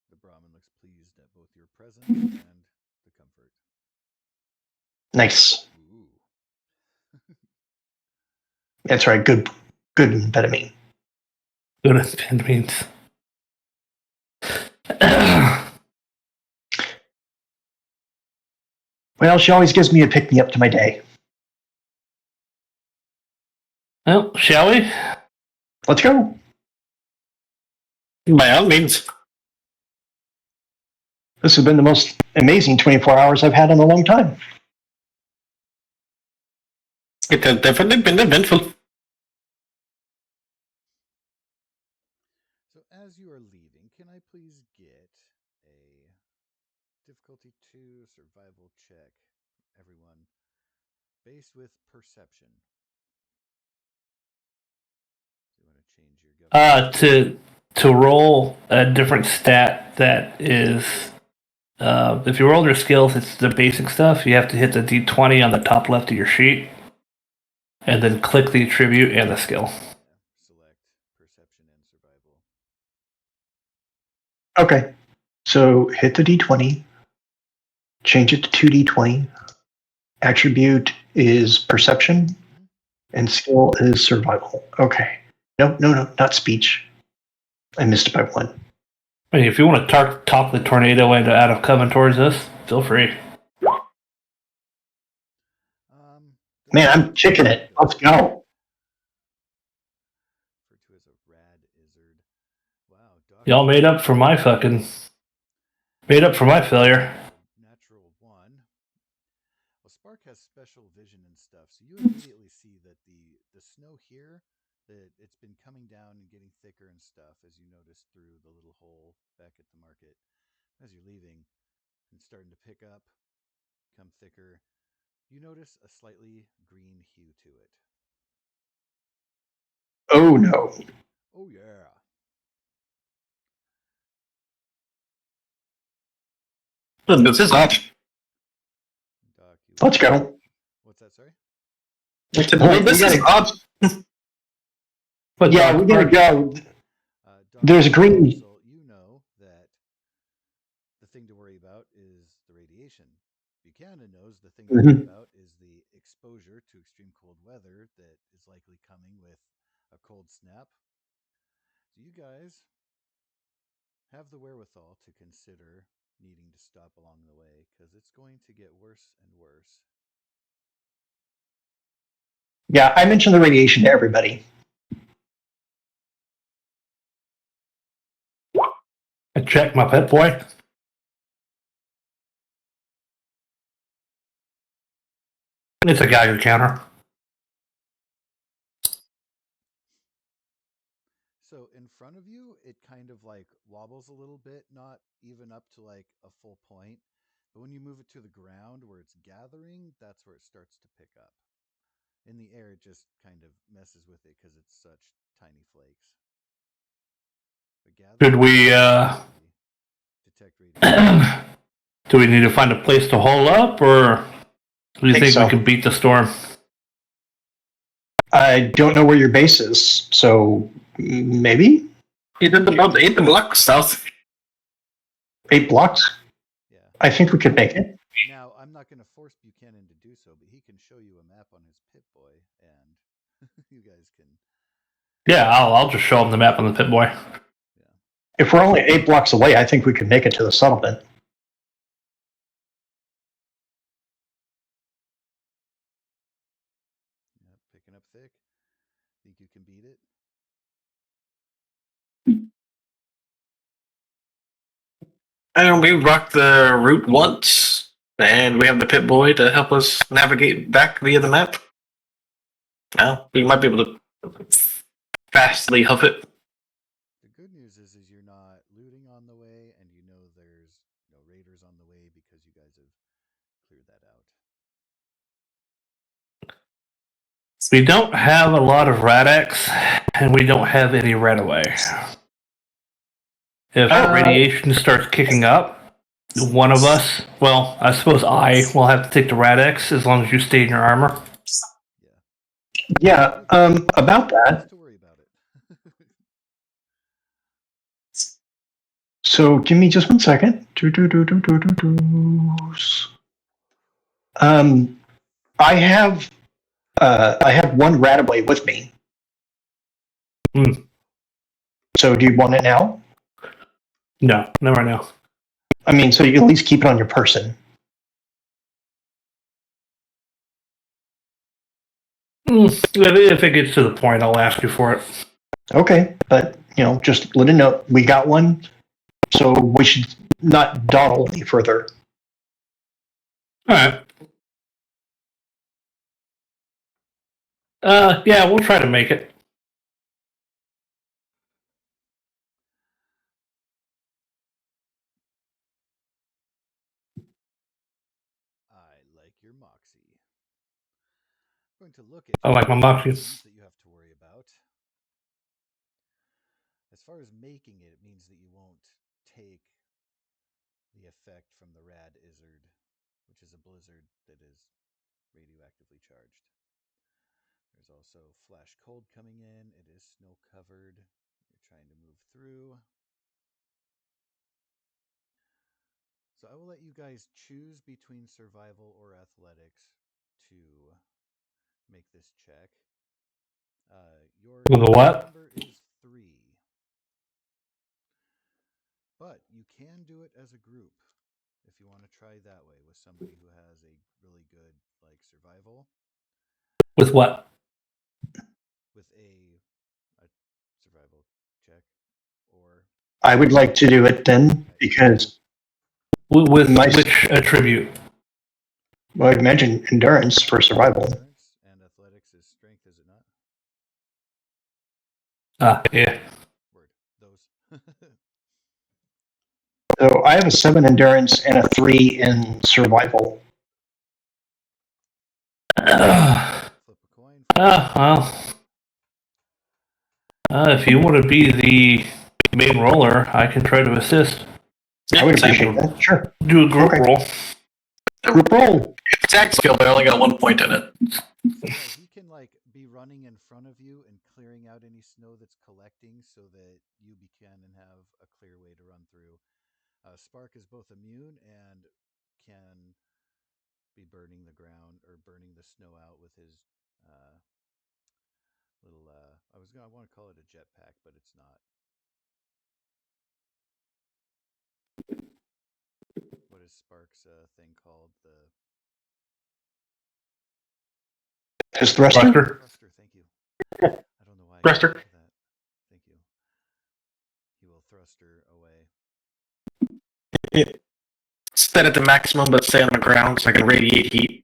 The Brahmin looks pleased at both your presence and the comfort. Nice. Ooh. That's right. Good amphetamine. Good amphetamines. Well, she always gives me a pick-me-up to my day. Well, shall we? Let's go. By all means. This has been the most amazing 24 hours I've had in a long time. It has definitely been eventful. So as you are leaving, can I please get a difficulty 2 survival check, everyone, based with perception? Do you want to change your government? To roll a different stat that is, if you roll your skills, it's the basic stuff. You have to hit the D20 on the top left of your sheet, and then click the attribute and the skill. Select perception and survival. Okay. So hit the D20. Change it to 2D20. Attribute is perception. And skill is survival. Okay. No, not speech. I missed it by 1. I mean, if you want to talk the tornado out of coming towards us, feel free. Man, I'm kicking it. Let's go. Referred to as a rad izzard. Wow. Y'all made up for my failure. Natural 1. Well, Spark has special vision and stuff, so you immediately see that the snow here, that it's been coming down and getting thicker and stuff, as you notice through the little hole back at the market. As you're leaving, and starting to pick up, become thicker. You notice a slightly green hue to it. Oh no. Oh yeah. This is hot. Let's go. What's that? Sorry. Well, This is odd. But Yeah, we gotta go. There's green. You know that the thing to worry about is the radiation. Buchanan knows the thing to worry about is the exposure to extreme cold weather that is likely coming with a cold snap. So you guys have the wherewithal to consider needing to stop along the way because it's going to get worse and worse. Yeah, I mentioned the radiation to everybody. I checked my pet boy. It's a Geiger counter. So in front of you, it kind of like wobbles a little bit, not even up to like a full point. But when you move it to the ground where it's gathering, that's where it starts to pick up. In the air, it just kind of messes with it because it's such tiny flakes. But Should we, detect radiation. do we need to find a place to hole up, or do you think so. we can beat the storm? I don't know where your base is, so maybe He did about 8 blocks south. 8 blocks. Yeah. I think we could make it. Now, I'm not going to force Buchanan to do so, but he can show you a map on his Pip-Boy, and you guys can... Yeah, I'll just show him the map on the Pit Boy. Yeah. If we're only 8 blocks away, I think we could make it to the settlement. Yeah, picking up thick. Think you can beat it? I don't know, we rocked the route once, and we have the Pit Boy to help us navigate back via the map. Now, we might be able to fastly hoof it. The good news is you're not looting on the way, and you know there's no raiders on the way because you guys have cleared that out. We don't have a lot of Rad-X, and we don't have any Radaway. If radiation starts kicking up, one of us, well, I suppose I will have to take the Rad-X as long as you stay in your armor. Yeah, about that. To worry about it. So give me just 1 second. I have 1 Radaway with me. So do you want it now? No, not right now. I mean, so you can at least keep it on your person. If it gets to the point, I'll ask you for it. Okay, but just let it know we got one, so we should not dawdle any further. All right. Yeah, we'll try to make it. I like your moxie. I'm going to look at I like my moxie. that you have to worry about. As far as making it, it means that you won't take the effect from the rad izzard, which is a blizzard that is radioactively charged. There's also flash cold coming in. It is snow covered. You're trying to move through. So I will let you guys choose between survival or athletics to make this check. Your what? number is 3. But you can do it as a group if you want to try that way with somebody who has a really good survival. With what? With a survival check, or I would like to do it then because With which attribute? well, I imagine endurance for survival. endurance and athletics is strength, is it not? Yeah. Word. Those. So I have a 7 endurance and a 3 in survival. Flip a coin. Well. If you want to be the main roller, I can try to assist. I would appreciate that. Sure. Do a group roll. Group roll. Exact skill, but I only got 1 point in it. So yeah, he can like be running in front of you and clearing out any snow that's collecting, so that you can and have a clear way to run through. Spark is both immune and can be burning the ground or burning the snow out with his uh, little. I want to call it a jetpack, but it's not. What is Spark's thing called? His thruster? Thruster. Thank you. I don't know why. Thruster. I can't think of that. Thank you. He will thruster away. Set it to maximum, but stay on the ground so I can radiate heat.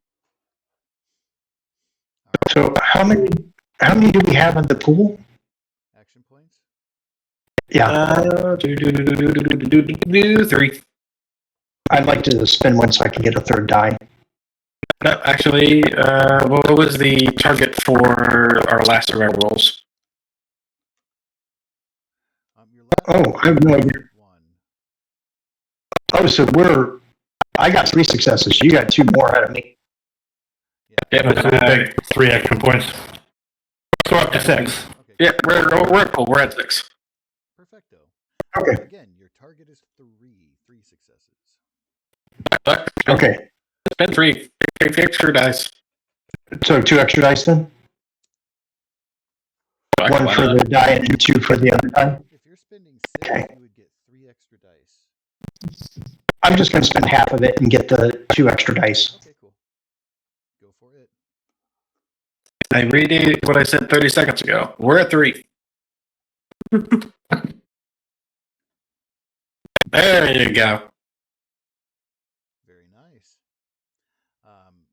So how many do we have in the pool? Action points? Yeah, 3. I'd like to spend one so I can get a third die. No, actually, what was the target for our last survival rolls? Your last Oh, I have no idea. one. Oh, so I got 3 successes. You got 2 more out of me. Yeah, So we'll take 3 action points. So we're up to 6. Okay. yeah, we're full. We're at 6. Perfecto. Okay. Again, your target is 3 successes. Okay. Spend 3. Take the extra dice. So 2 extra dice then? 1 for the die and 2 for the other die? If you're spending 6, Okay. you would get 3 extra dice. I'm just going to spend half of it and get the 2 extra dice. Okay, cool. Go for it. I read what I said 30 seconds ago. We're at 3. There you go. Very nice.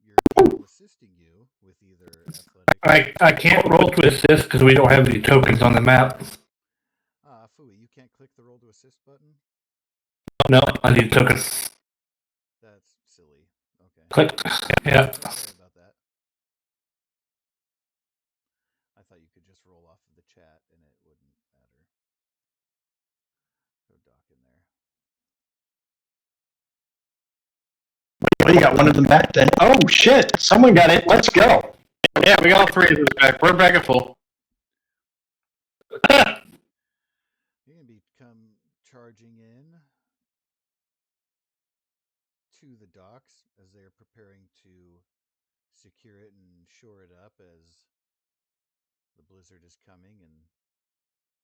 Your people assisting you with either athletic. I can't roll to assist because we don't have any tokens on the map. Fooey, you can't click the roll to assist button? No, I need a token. That's silly. Okay. Click. Yeah. Sorry about that. I thought you could just roll off of the chat and it wouldn't matter. Go dock in there. Well, you got one of them back then. Oh, shit. Someone got it. Let's go. Yeah, we got all 3 of these back. We're back at full. You're going to come charging in to the docks as they're preparing to secure it and shore it up as the blizzard is coming, and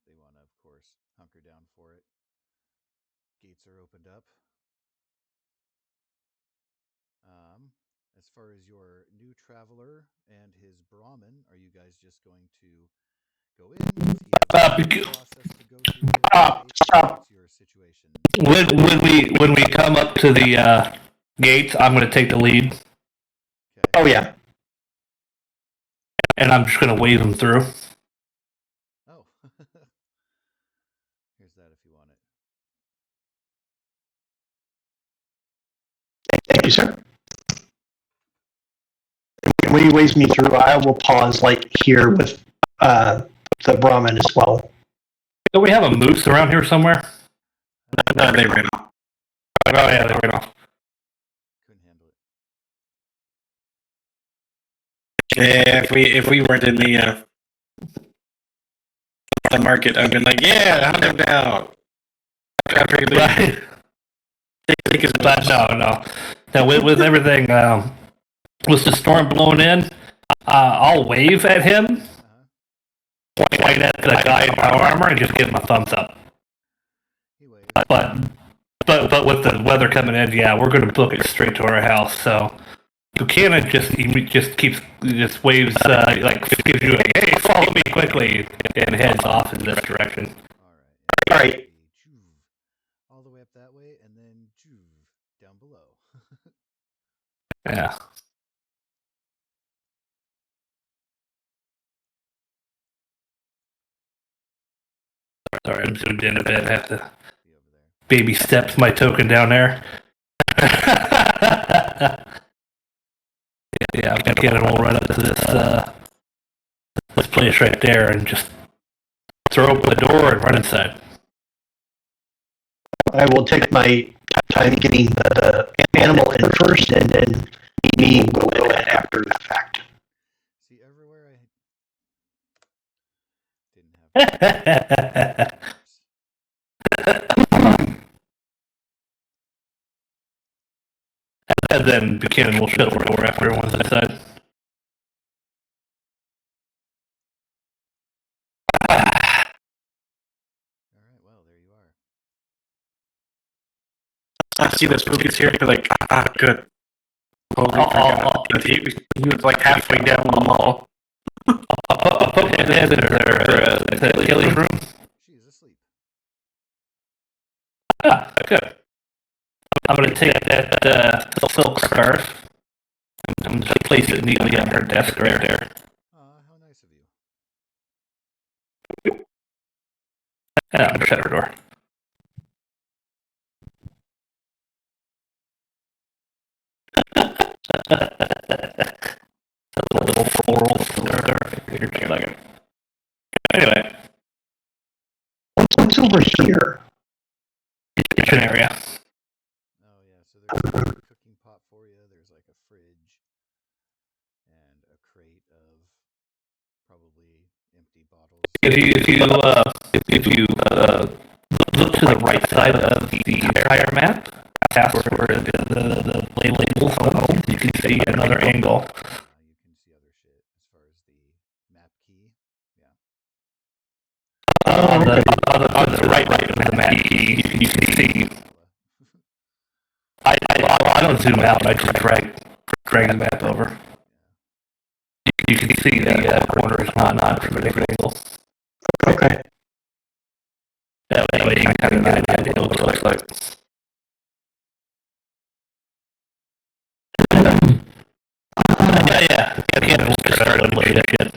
they want to, of course, hunker down for it. Gates are opened up. As far as your new traveler and his Brahmin, are you guys just going to go in? Does he have a process to go through? What's your situation? When we come up to the gates, I'm going to take the lead, Okay. Oh, yeah. and I'm just going to wave them through. Oh. Here's that if you want it. Thank you, sir. When he waves me through, I will pause like here with the Brahmin as well. Don't we have a moose around here somewhere? No, they ran off. Oh yeah, they ran off. Couldn't handle it. Yeah, if we weren't in the market, I'd been like, yeah, hunt him down. After he leaves, Right. take his But no. Now with everything, with the storm blowing in, I'll wave at him, point at the guy in power armor, and just give him a thumbs up. He waves. But with the weather coming in, yeah, we're going to book it straight to our house. So Buchanan just waves like gives you a hey, follow me quickly, and heads off in this direction. All right. All right. All the way up that way, and then down below. Yeah. Sorry, I'm zoomed in a bit. I have to Be over there. baby steps my token down there. Yeah, I'm gonna get it all right up to this place right there, and just throw open the door and run inside. I will take my time getting the animal in first and then me go in after the fact. See, everywhere I didn't have. And then Buchanan will shut the door after everyone's inside. All right, well, there you are. I see this movie's here. You're like, good. Totally forgot. But he was like halfway down the mall. Okay, they're Haley's room. She's asleep. Good. I'm gonna take that silk scarf and just place it neatly on her desk right there. How nice of you. And I'm gonna shut her door. A little floral there. Anyway, What's over here? kitchen area. Oh yeah, so there's a cooking pot for you. There's like a fridge and a crate of probably empty bottles. If you look to the right side of the entire map, past where the labels are, you can see another angle. You can see other shit as far as the map key. Yeah. On the right of the map, you can see. I don't zoom out. I just drag the map over. You can see the corners not from a different angle. Okay. That way you can kind of get an idea of what it looks like. Yeah. We'll get started with shit.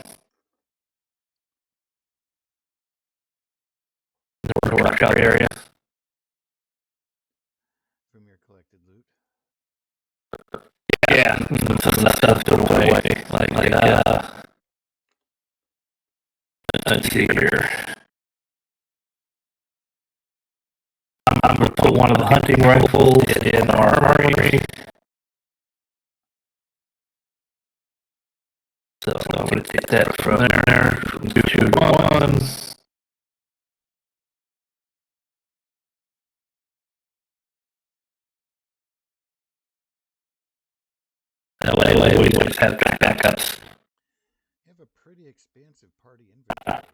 The workshop area. From your collected loot. Yeah, some of that stuff put away. Let's see here. I'm going to put one of the hunting rifles in our armory. So I'm going to take that from there. 221. That way we always have backups. You have a pretty expansive party inventory.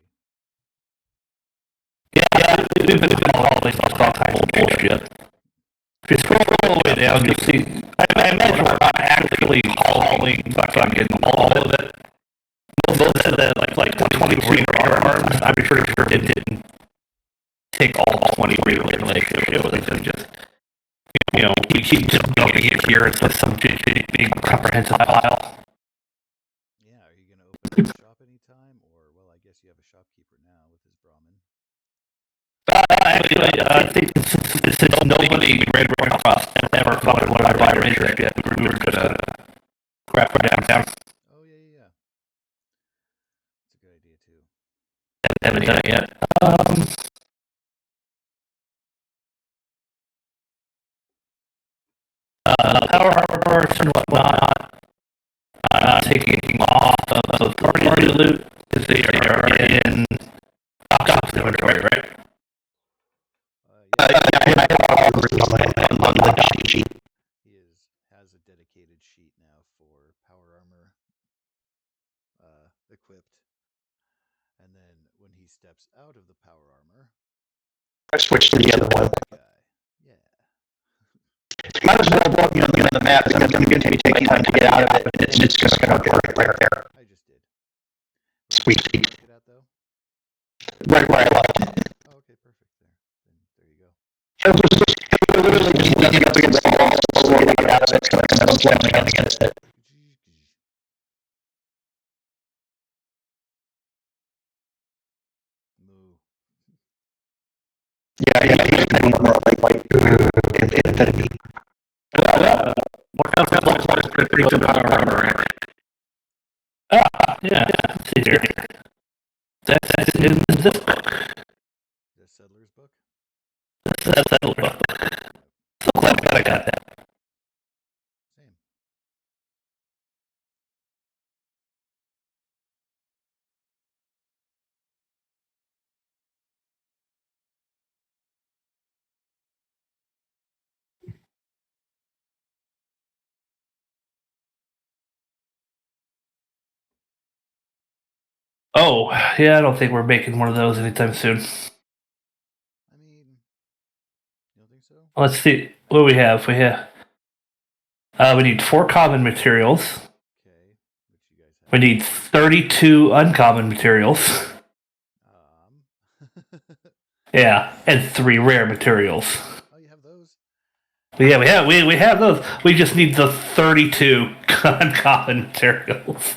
Yeah, we've been all this all kinds of bullshit. If you scroll all the way down, you'll see. I imagine we're not actually hauling fucking all of it. Most of that, like 20 reader arms, I'm pretty sure it didn't take all 20 reader like it was just, we keep just dumping it here into some big comprehensive file. Yeah, are you going to open up a shop anytime? Or, well, I guess you have a shopkeeper now with his Brahmin. Actually, I think since nobody ran across ever fucking what I buy ranger yet, we were gonna grab her downtown. Oh, yeah. That's a good idea, too. Haven't done it yet. Power armors and whatnot, taking off of party loot, because they are in Doc's inventory, right? Yeah. On the cheat sheet. He has a dedicated sheet now for power armor equipped. And then when he steps out of the power armor, I switched to the other one. guy. Yeah. Might as well walk me on the map. I'm going to take time to get out of it. It's just going to work right there. I just did. Sweet. Get out though? Right where I left it. Oh, okay, perfect. There you go. Literally just leaning up against the wall, slowly get out of it, so I can slam my hand against it. Moo. Yeah, more like infinity. What kind of stuff is pretty good about our armor? Yeah, let's see here. That's in this book. The Settler's Book? That's the book. So glad I got that. Oh, yeah, I don't think we're making one of those anytime soon. I mean, you don't think so? Let's see. What do we have? We need 4 common materials. Okay. Which you guys We have? need 32 uncommon materials. Yeah, and 3 rare materials. Oh, you have those? But yeah, we have those. We just need the 32 uncommon materials.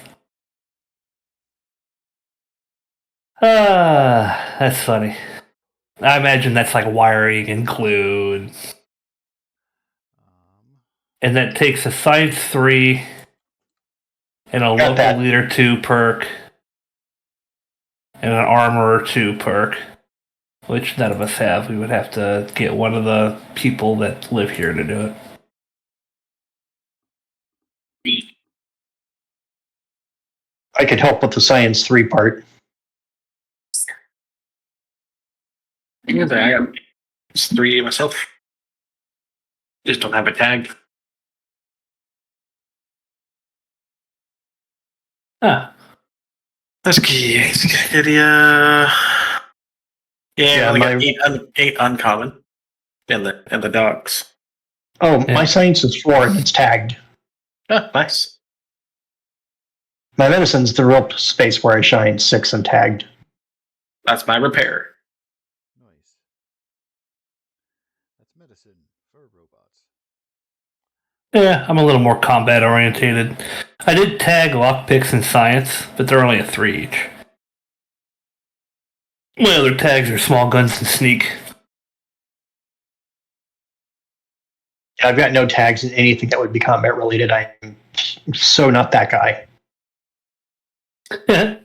That's funny. I imagine that's like wiring and glue, and that takes a science 3 and a Got local that. leader 2 perk and an armorer 2 perk, which none of us have. We would have to get one of the people that live here to do it. I could help with the science 3 part. Yeah, I got 3 myself. Just don't have it tagged. Ah, Let's get the Yeah, we got my- 8 uncommon in the dogs. Oh, Yeah. my science is 4 and it's tagged. Oh, nice. My medicine's the real space where I shine, 6 and tagged. That's my repair. Nice. That's medicine for robots. yeah, I'm a little more combat orientated. I did tag lockpicks and science, but they're only a 3 each. My other tags are small guns and sneak. I've got no tags in anything that would be combat related. I'm so not that guy. Yeah.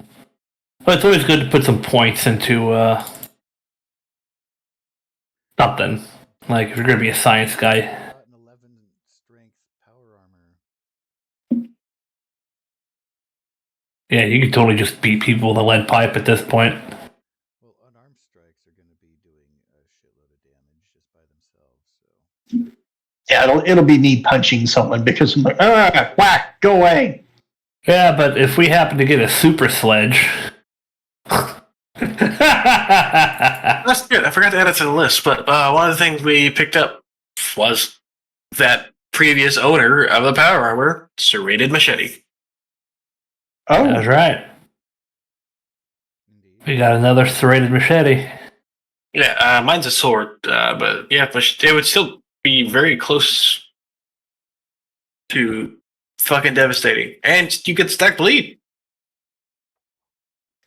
But it's always good to put some points into something. Like if you're gonna be a science guy. Got an 11 strength power armor. Yeah, you can totally just beat people with a lead pipe at this point. Well, unarmed strikes are going to be doing a shitload of damage just by themselves. So Yeah, it'll be me punching someone because I'm like, whack, go away. Yeah, but if we happen to get a super sledge. That's good. I forgot to add it to the list, but one of the things we picked up was that previous owner of the power armor, serrated machete. Oh, That's right. indeed. We got another serrated machete. Yeah, mine's a sword, but yeah, it would still be very close to fucking devastating, and you get stack bleed.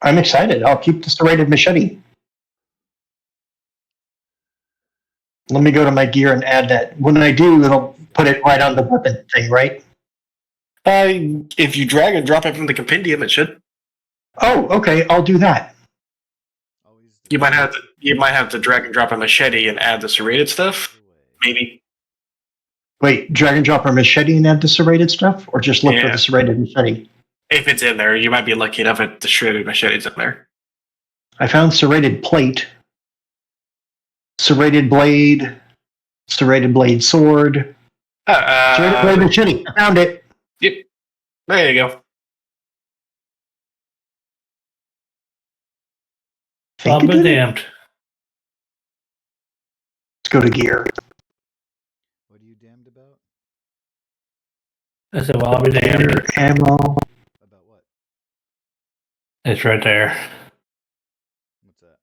I'm excited. I'll keep the serrated machete. Let me go to my gear and add that. When I do, it'll put it right on the weapon thing, right? If you drag and drop it from the compendium, it should. Oh, okay. I'll do that. Always You might have to drag and drop a machete and add the serrated stuff. Maybe. Wait, drag and drop a machete and add the serrated stuff? Or just look for Yeah. the serrated machete? If it's in there, you might be lucky enough that the shredded machete's in there. I found serrated plate, serrated blade sword, serrated blade machete. I found it. Yep. There you go. Think I'll I be did it. damned. Let's go to gear. What are you damned about? I said, well, I'll be damned. Gear, ammo. About what? It's right there. What's that?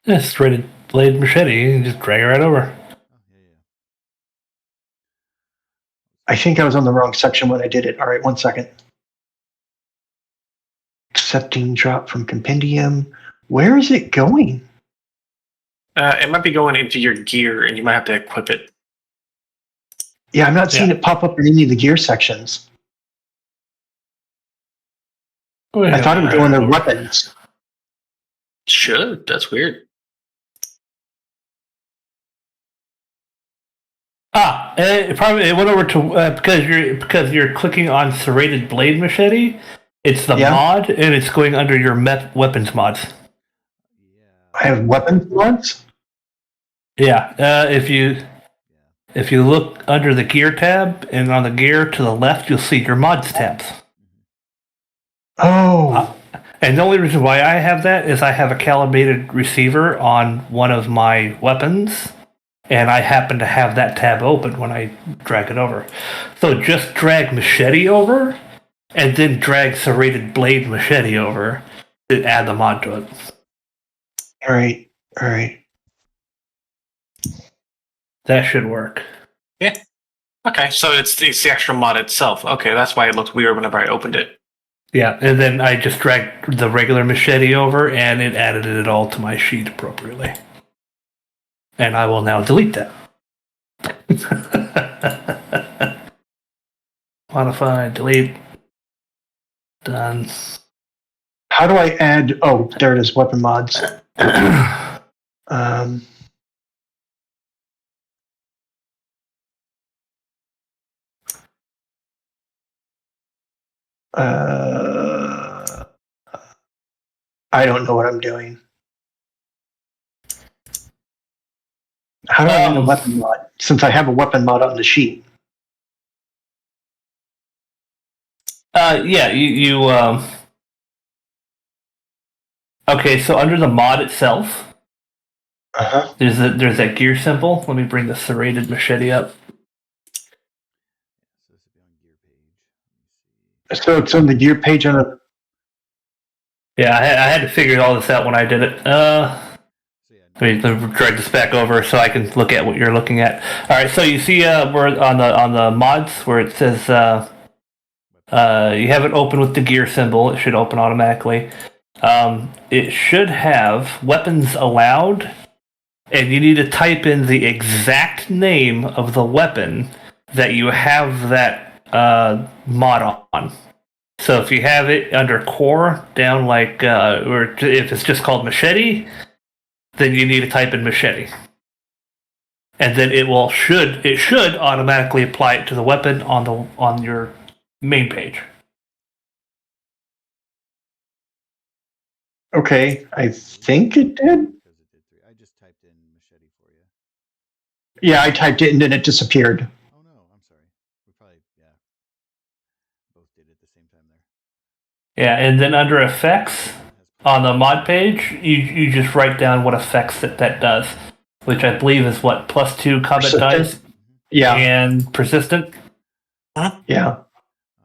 It's serrated blade machete. You can just drag it right over. Oh, yeah. I think I was on the wrong section when I did it. All right, 1 second. Accepting drop from compendium. Where is it going? It might be going into your gear, and you might have to equip it. Yeah, I'm not seeing it pop up in any of the gear sections. I thought it would go under weapons. Should. That's weird. It went over to because you're clicking on serrated blade machete. It's the Yeah. mod, and it's going under your weapons mods. Yeah. I have weapons mods? Yeah, if you look under the gear tab, and on the gear to the left, you'll see your mods tabs. Oh, And the only reason why I have that is I have a calibrated receiver on one of my weapons, and I happen to have that tab open when I drag it over. So just drag machete over, and then drag serrated blade machete over to add the mod to it. All right. That should work. Yeah. Okay, so it's the extra mod itself. Okay, that's why it looked weird whenever I opened it. Yeah, and then I just dragged the regular machete over, and it added it all to my sheet appropriately. And I will now delete that. Modify, delete. Done. How do I add? Oh, there it is. Weapon mods. Um, I don't know what I'm doing. How do I add a weapon mod? Since I have a weapon mod on the sheet. Yeah, you okay, so under the mod itself, Uh-huh. there's that gear symbol. Let me bring the serrated machete up. So this would be on gear page. So it's on the gear page on the. Yeah, I had to figure all this out when I did it. So yeah, Let me drag this back over so I can look at what you're looking at. All right, so you see where on the mods where it says you have it open with the gear symbol. It should open automatically. It should have weapons allowed, and you need to type in the exact name of the weapon that you have that mod on. So if you have it under core down like, or if it's just called machete, then you need to type in machete, and then it should automatically apply it to the weapon on your main page. Okay, I think it did. because it did 3. I just typed in machete for you. Yeah, I typed it and then it disappeared. Oh no, I'm sorry. We probably both did it at the same time there. Yeah, and then under effects on the mod page, you just write down what effects that does, which I believe is what +2 combat Persistent. dice Yeah, and persistent. yeah.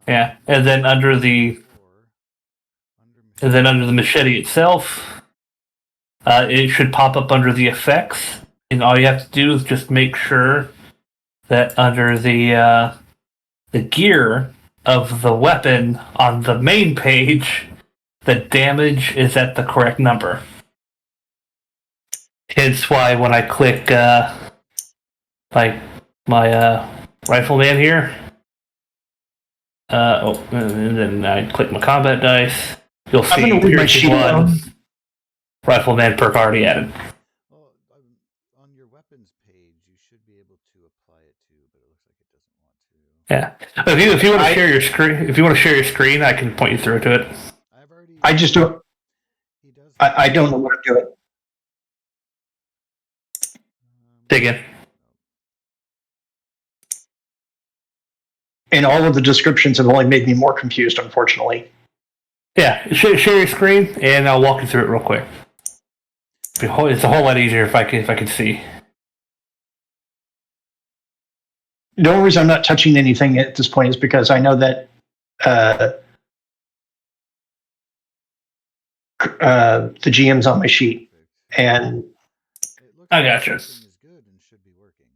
Yeah, and then under the machete itself, it should pop up under the effects, and all you have to do is just make sure that under the gear of the weapon on the main page, the damage is at the correct number. Hence why when I click like my rifleman here, and then I click my combat dice, you'll I'm see gonna leave my sheet alone. rifleman perk already added. Well, on your weapons page, you should be able to apply it too, but it looks like it doesn't want to. Yeah, if you want to share your screen, I can point you through to it. I've already. I just don't. He does. I don't know what I'm doing. Dig in. And all of the descriptions have only made me more confused, unfortunately. Yeah, share your screen, and I'll walk you through it real quick. It's a whole lot easier if I can see. The only reason I'm not touching anything at this point is because I know that the GM's on my sheet, and It looks I like gotcha. everything is good and should be working.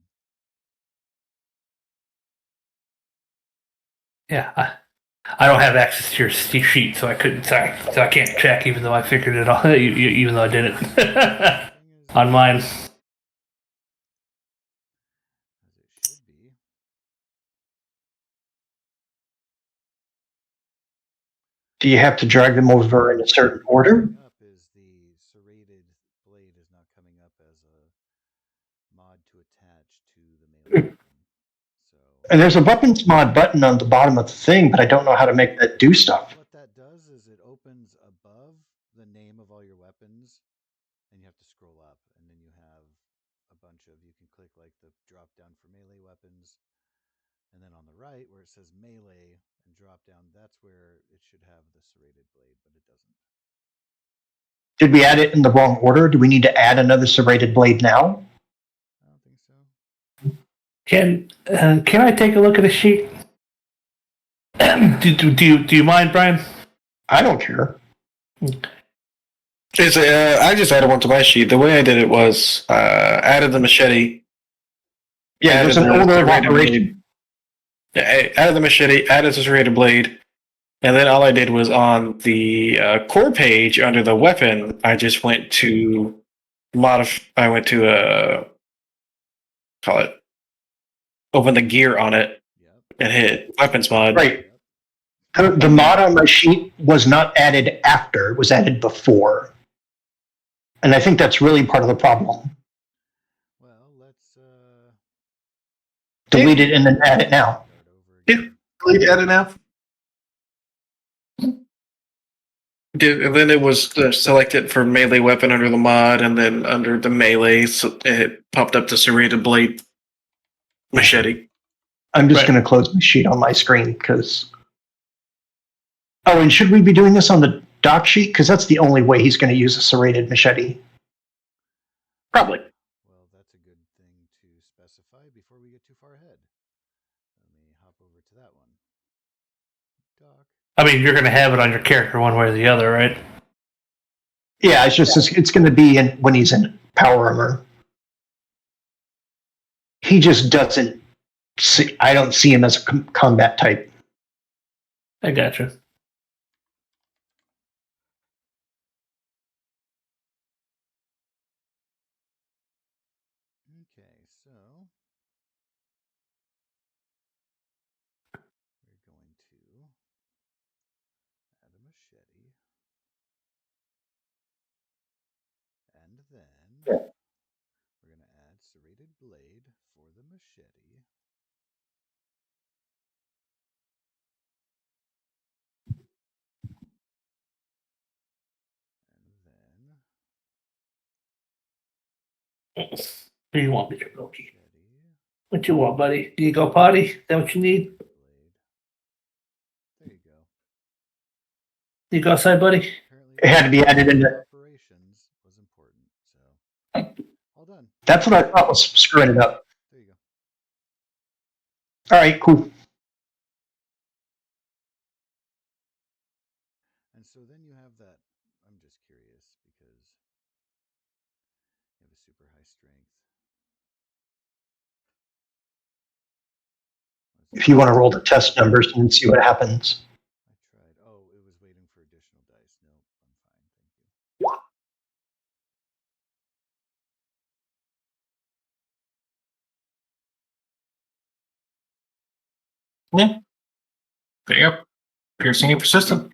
Yeah, I don't have access to your sheet, so I couldn't. Sorry, so I can't check, even though I figured it all. Even though I did it on mine. As it should be. do you have to drag them over in a certain order? Up is the serrated blade is not coming up as a mod to attach to the melee weapon. So And there's a weapons mod button on the bottom of the thing, but I don't know how to make that do stuff. what that does is it opens above the name of all your weapons, and you have to scroll up, and then you have a bunch of. You can click like the drop down for melee weapons, and then on the right where it says melee and drop down, that's where it should have the serrated blade, but it doesn't. Did we add it in the wrong order? Do we need to add another serrated blade now? I don't think so. Can I take a look at the sheet? do you mind, Brian? I don't care. I just added one to my sheet. The way I did it was added the machete. Yeah, there's an order of operation. Yeah, I added the machete, added the serrated blade, and then all I did was on the core page under the weapon, I just went to I went to call it open the gear on it and hit weapons mod. Right. The mod on my sheet was not added after; it was added before, and I think that's really part of the problem. Well, let's delete it and then add it now. Yeah, delete edit now. And then it was selected for melee weapon under the mod, and then under the melee, so it popped up the serrated blade machete. I'm just going to close my sheet on my screen because. Oh, and should we be doing this on the doc sheet? Because that's the only way he's going to use a serrated machete. Probably. Well, that's a good thing to specify before we get too far ahead. Let me hop over to that one. Doc. I mean, you're going to have it on your character one way or the other, right? Yeah, it's going to be when he's in power armor. He just doesn't. I don't see him as a combat type. I gotcha. Okay, so we're going to add a machete, and then we're going to add serrated blade for the machete. And then What do you want, Mr. Loki? machete, What you want, buddy? Do you go potty? Is that what you need? blade. There you go. Do you go outside, buddy? Apparently, It had to be added into. operations was important, so all done. That's what I thought was screwing it up. There you go. All right, cool. And so then you have that. I'm just curious because you have a super high strength. If you want to roll the test numbers and see what happens. I tried. Oh, it was waiting for additional dice. Nope, I'm fine. Thank you. Yeah. There you go. Piercing and persistent.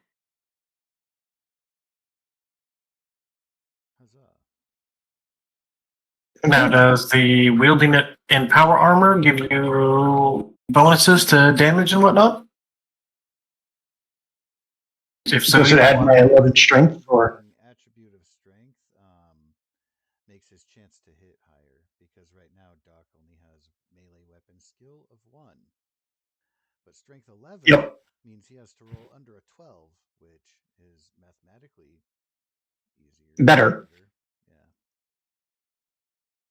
Huzzah. Now, does the wielding it in power armor give you bonuses to damage and whatnot? If so, Does it add my 11 strength or? An attribute of strength makes his chance to hit higher because right now Doc only has melee weapon skill of 1. But strength 11 means he has to roll under a 12, which is mathematically easier. Better.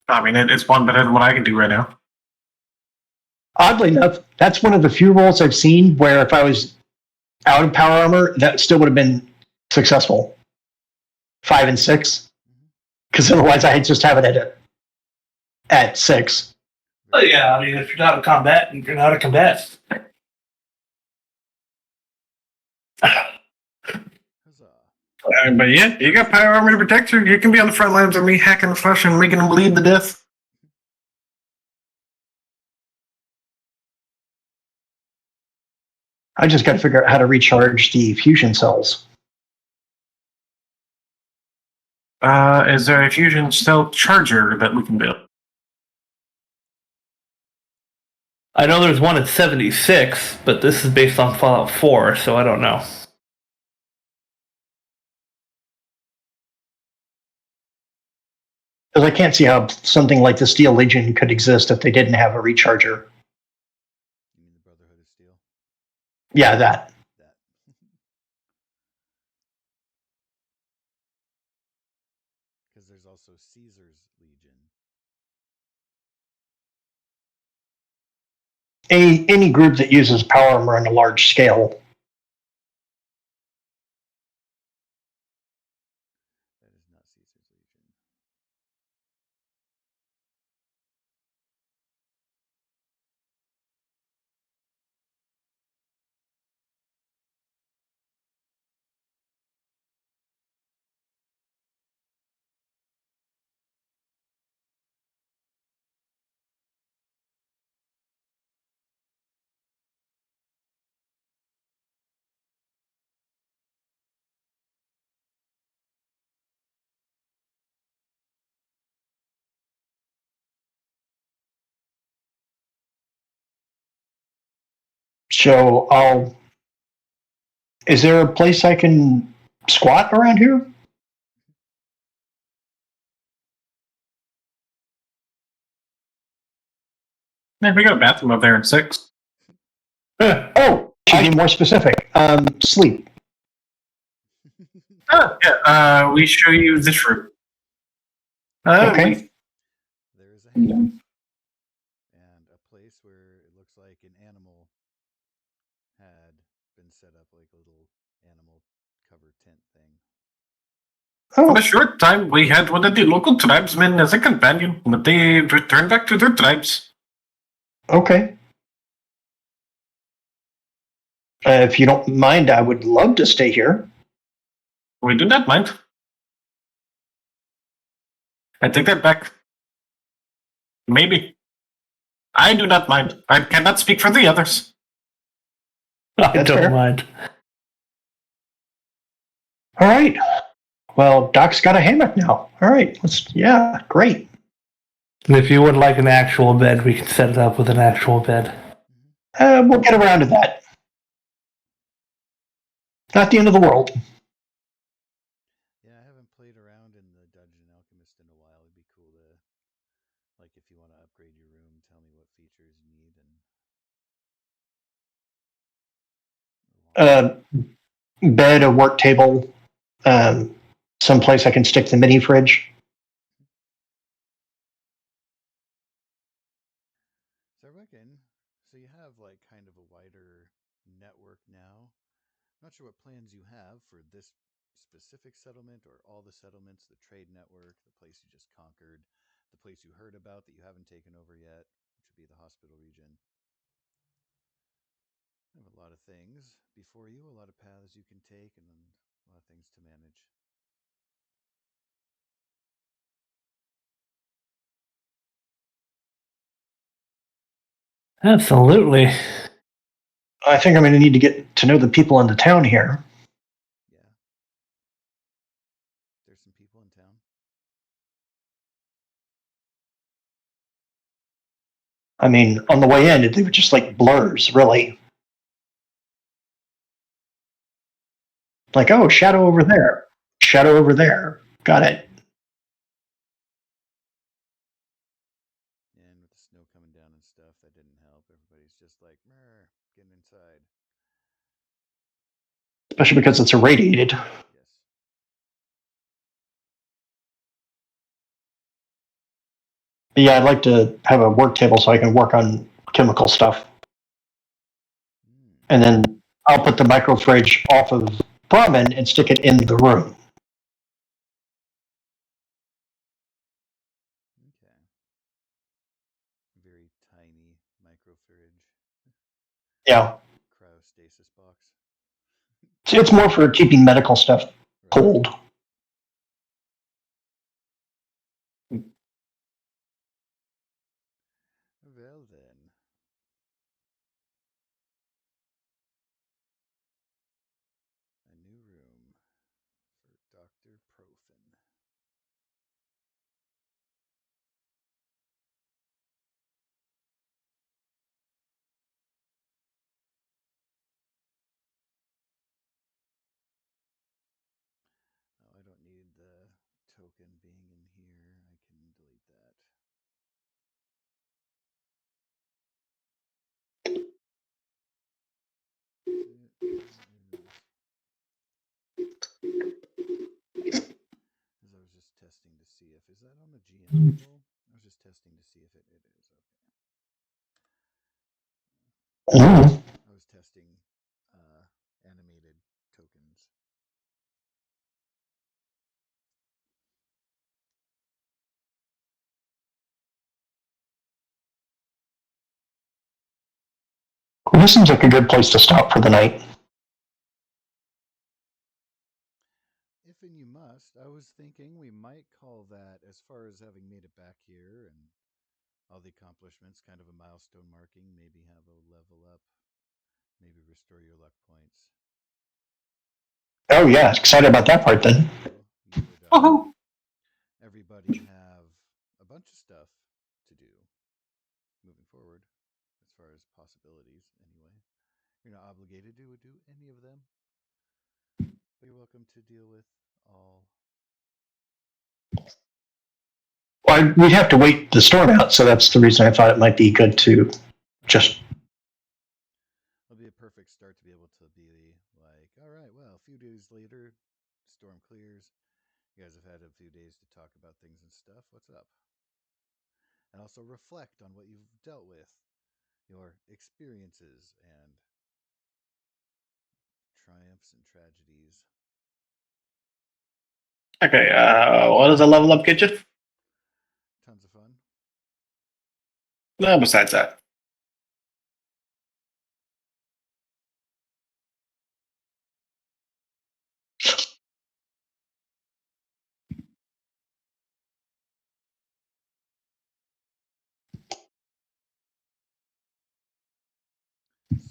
Yeah. I mean, it's one better than what I can do right now. Oddly enough, that's one of the few rolls I've seen where if I was out of power armor, that still would have been successful. 5 and 6. Because otherwise I'd just have it at 6. Oh, yeah, I mean, if you're not in combat, you're not in combat. But yeah, you got power armor to protect you. You can be on the front lines of me hacking the flesh and making them bleed to death. I just got to figure out how to recharge the fusion cells. Is there a fusion cell charger that we can build? I know there's one at 76, but this is based on Fallout 4, so I don't know. Because I can't see how something like the Steel Legion could exist if they didn't have a recharger. You mean the Brotherhood of Steel? Yeah, that. Caesar's Legion. Any group that uses power armor on a large scale. That is not Caesar's Legion. So is there a place I can squat around here? Yeah, we got a bathroom up there in 6. Oh, should be more specific. Sleep. Oh, yeah, we show you this room. Okay. There is a hammock and a place where it looks like an animal had been set up, like a little animal cover tent thing. For Oh, a short time, we had one of the local tribesmen as a companion, but they returned back to their tribes. okay. If you don't mind, I would love to stay here. We do not mind. I take that back. Maybe. I do not mind. I cannot speak for the others. I That's don't fair. mind. All right. Well, Doc's got a hammock now. All right. Yeah, great. And if you would like an actual bed, we can set it up with an actual bed. We'll get around to that. Not the end of the world. Yeah, I haven't played around in the Dungeon Alchemist in a while. It'd be cool to, like, if you want to upgrade your room, tell me what features you need and. Bed, a work table, someplace I can stick the mini fridge. So I reckon, so you have like kind of a wider network now. Not sure what plans you have for this specific settlement or all the settlements, the trade network, the place you just conquered, the place you heard about that you haven't taken over yet, which would be the hospital region. You have a lot of things before you, a lot of paths you can take, and then a lot of things to manage. Absolutely. I think I'm going to need to get to know the people in the town here. Yeah. There's some people in town. I mean, on the way in, they were just like blurs, really. Like, oh, shadow over there. Shadow over there. Got it. And with the snow coming down and stuff, that didn't help. Everybody's just like, "Mer, getting inside." Especially because it's irradiated. Yes. But yeah, I'd like to have a work table so I can work on chemical stuff. And then I'll put the micro fridge off of Brahmin and stick it in the room. Okay. Very tiny micro fridge. Yeah. Cryostasis box. So it's more for keeping medical stuff cold. Well then. A new room for Dr. Profin. Oh, I don't need the token being in here. I can delete that. As I was just testing to see if Is that on the GM table? I was just testing to see if it is. Okay. Ooh. I was testing animated tokens. Well, this seems like a good place to stop for the night. If and you must, I was thinking we might call that, as far as having made it back here and all the accomplishments, kind of a milestone marking. Maybe have a level up, maybe restore your luck points. Oh yeah, excited about that part then. You would Oh, everybody have a bunch of stuff to do moving forward, as far as possibilities. Anyway, you're not obligated to do any of them, but you're welcome to deal with all. Well, we'd have to wait the storm out, so that's the reason I thought it might be good to just. It'll be a perfect start to be able to be like, all right, well, a few days later, storm clears. You guys have had a few days to talk about things and stuff. What's up? And also reflect on what you've dealt with, your experiences and triumphs and tragedies. Okay, what does a level up get you? Tons of fun. No, besides that.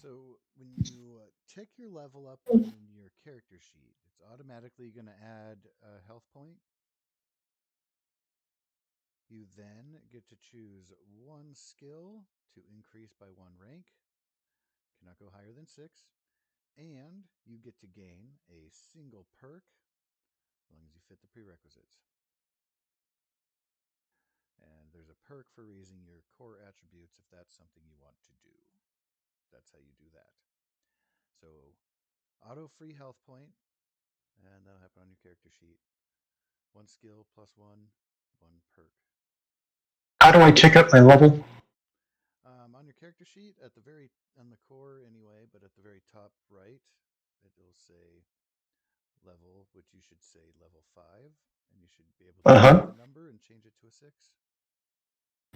So when you check your level up on your character sheet, it's automatically going to add a health point. You then get to choose one skill to increase by one rank. Cannot go higher than 6. And you get to gain a single perk as long as you fit the prerequisites. And there's a perk for raising your core attributes if that's something you want to do. That's how you do that. So auto free health point, and that'll happen on your character sheet. One skill plus one perk. How do I tick up my level? On your character sheet, at the very on the core anyway, but at the very top right, it'll say level, which you should say level 5, and you should be able to Uh-huh. the number and change it to a 6.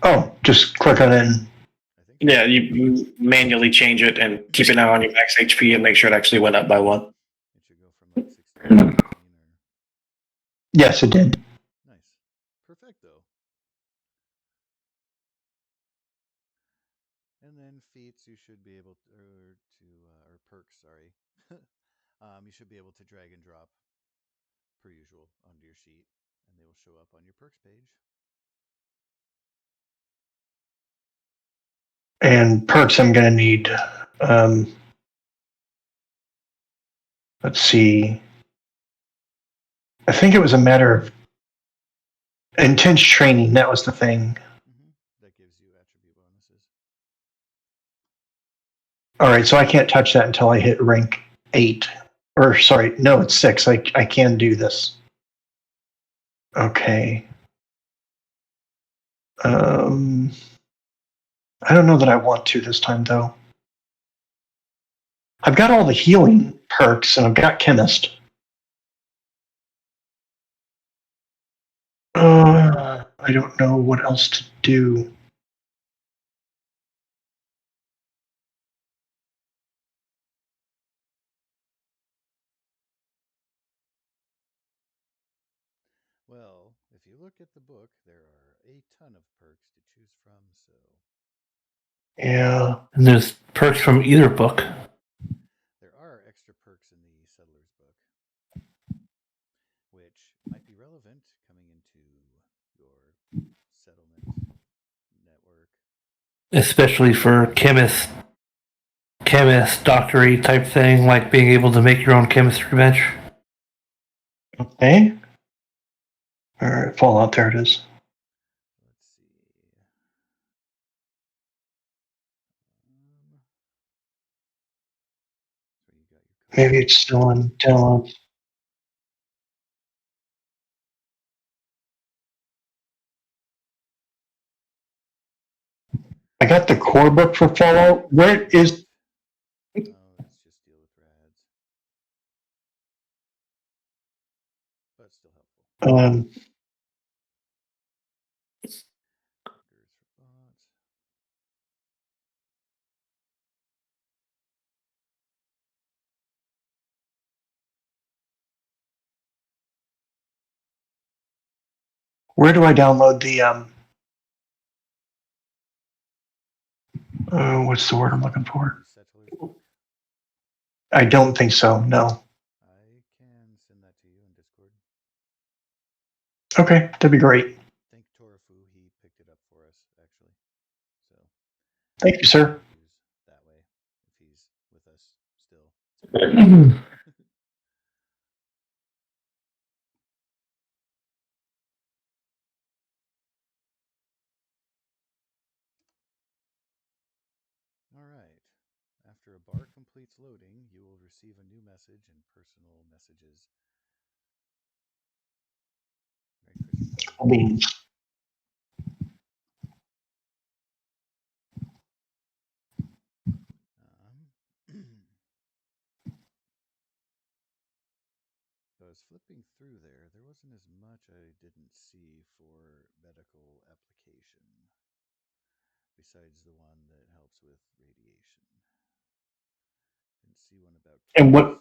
Oh, just click on it. I think. Yeah, you manually change it and keep an eye on your max HP and make sure it actually went up by 1. It should go from like 16 to 18 or. Yes, it did. Nice. Perfecto. And then feats you should be able to, or perks, sorry. You should be able to drag and drop per usual onto your sheet, and they will show up on your perks page. And perks I'm going to need. Let's see. I think it was a matter of intense training. That was the thing. That gives you attribute bonuses. All right, so I can't touch that until I hit rank 8. Or, sorry, no, it's 6. I can do this. Okay. I don't know that I want to this time, though. I've got all the healing perks, and I've got chemist. I don't know what else to do. Well, if you look at the book, there are a ton of perks to choose from, so. Yeah. And there's perks from either book. There are extra perks in the Settler's book, which might be relevant coming into your settlement network. Especially for chemist, doctory type thing, like being able to make your own chemistry bench. Okay. All right, Fallout, there it is. Let's see. So you got your Maybe it's still on download. got the core book for Fallout. Where is? Oh, it's just deal with rads. But still helpful. Triggers for bots. Where do I download the what's the word I'm looking for? Settlers book. I don't think so. No. I can send that to you in Discord. Okay, that'd be great. Thank Torafu, he picked it up for us actually. So Thank you, sir. use that way if he's with us still. All right. After a bar completes loading, you will receive a new message and personal messages. Merry Christmas. I mean, So I was flipping through there. There wasn't as much I didn't see for medical application, besides the one that helps with radiation. Didn't see one about and chemist.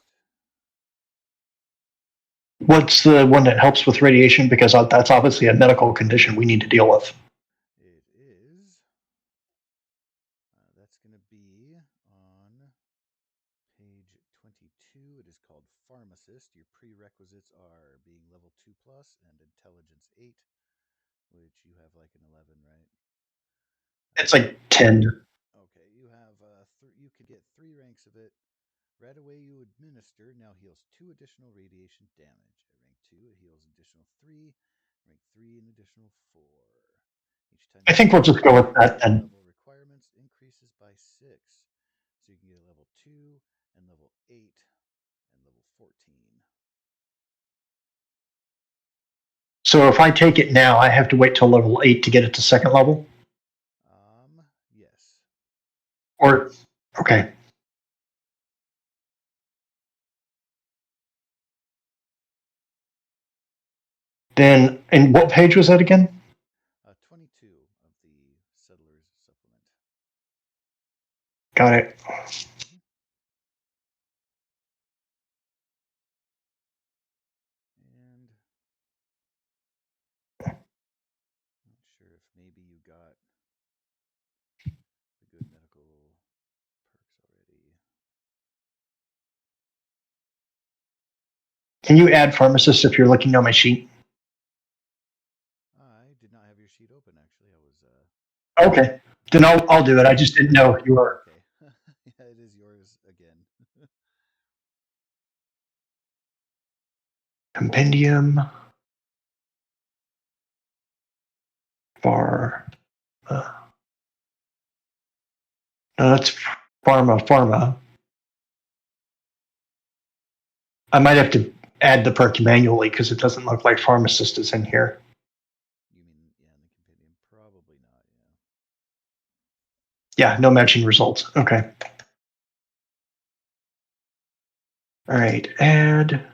what's the one that helps with radiation? Because that's obviously a medical condition we need to deal with. It is. That's going to be on page 22. It is called Pharmacist. Your prerequisites are being level 2 plus and intelligence 8, which you have like an 11, right? It's like 10. Okay, you have you could get 3 ranks of it. Right away you administer now heals 2 additional radiation damage. At rank 2 it heals additional 3, rank 3 an additional 4. Each time I think we'll just go with that then. level requirements increases by 6. So you can get level 2 and level 8 and level 14. So if I take it now, I have to wait till level 8 to get it to second level? Yes. Or, okay. Then, and what page was that again? 22 of the Settlers Supplement. Got it. And not sure if maybe you got the good medical perks already. Can you add pharmacist if you're looking on my sheet? I did not have your sheet open actually. I was Okay. Then I'll do it. I just didn't know if you were. Okay. Yeah, it is yours again. Compendium. Far. No, that's pharma. I might have to add the perk manually because it doesn't look like pharmacist is in here. You mean in the compendium? Probably not, Yeah, no matching results. Okay. All right, add.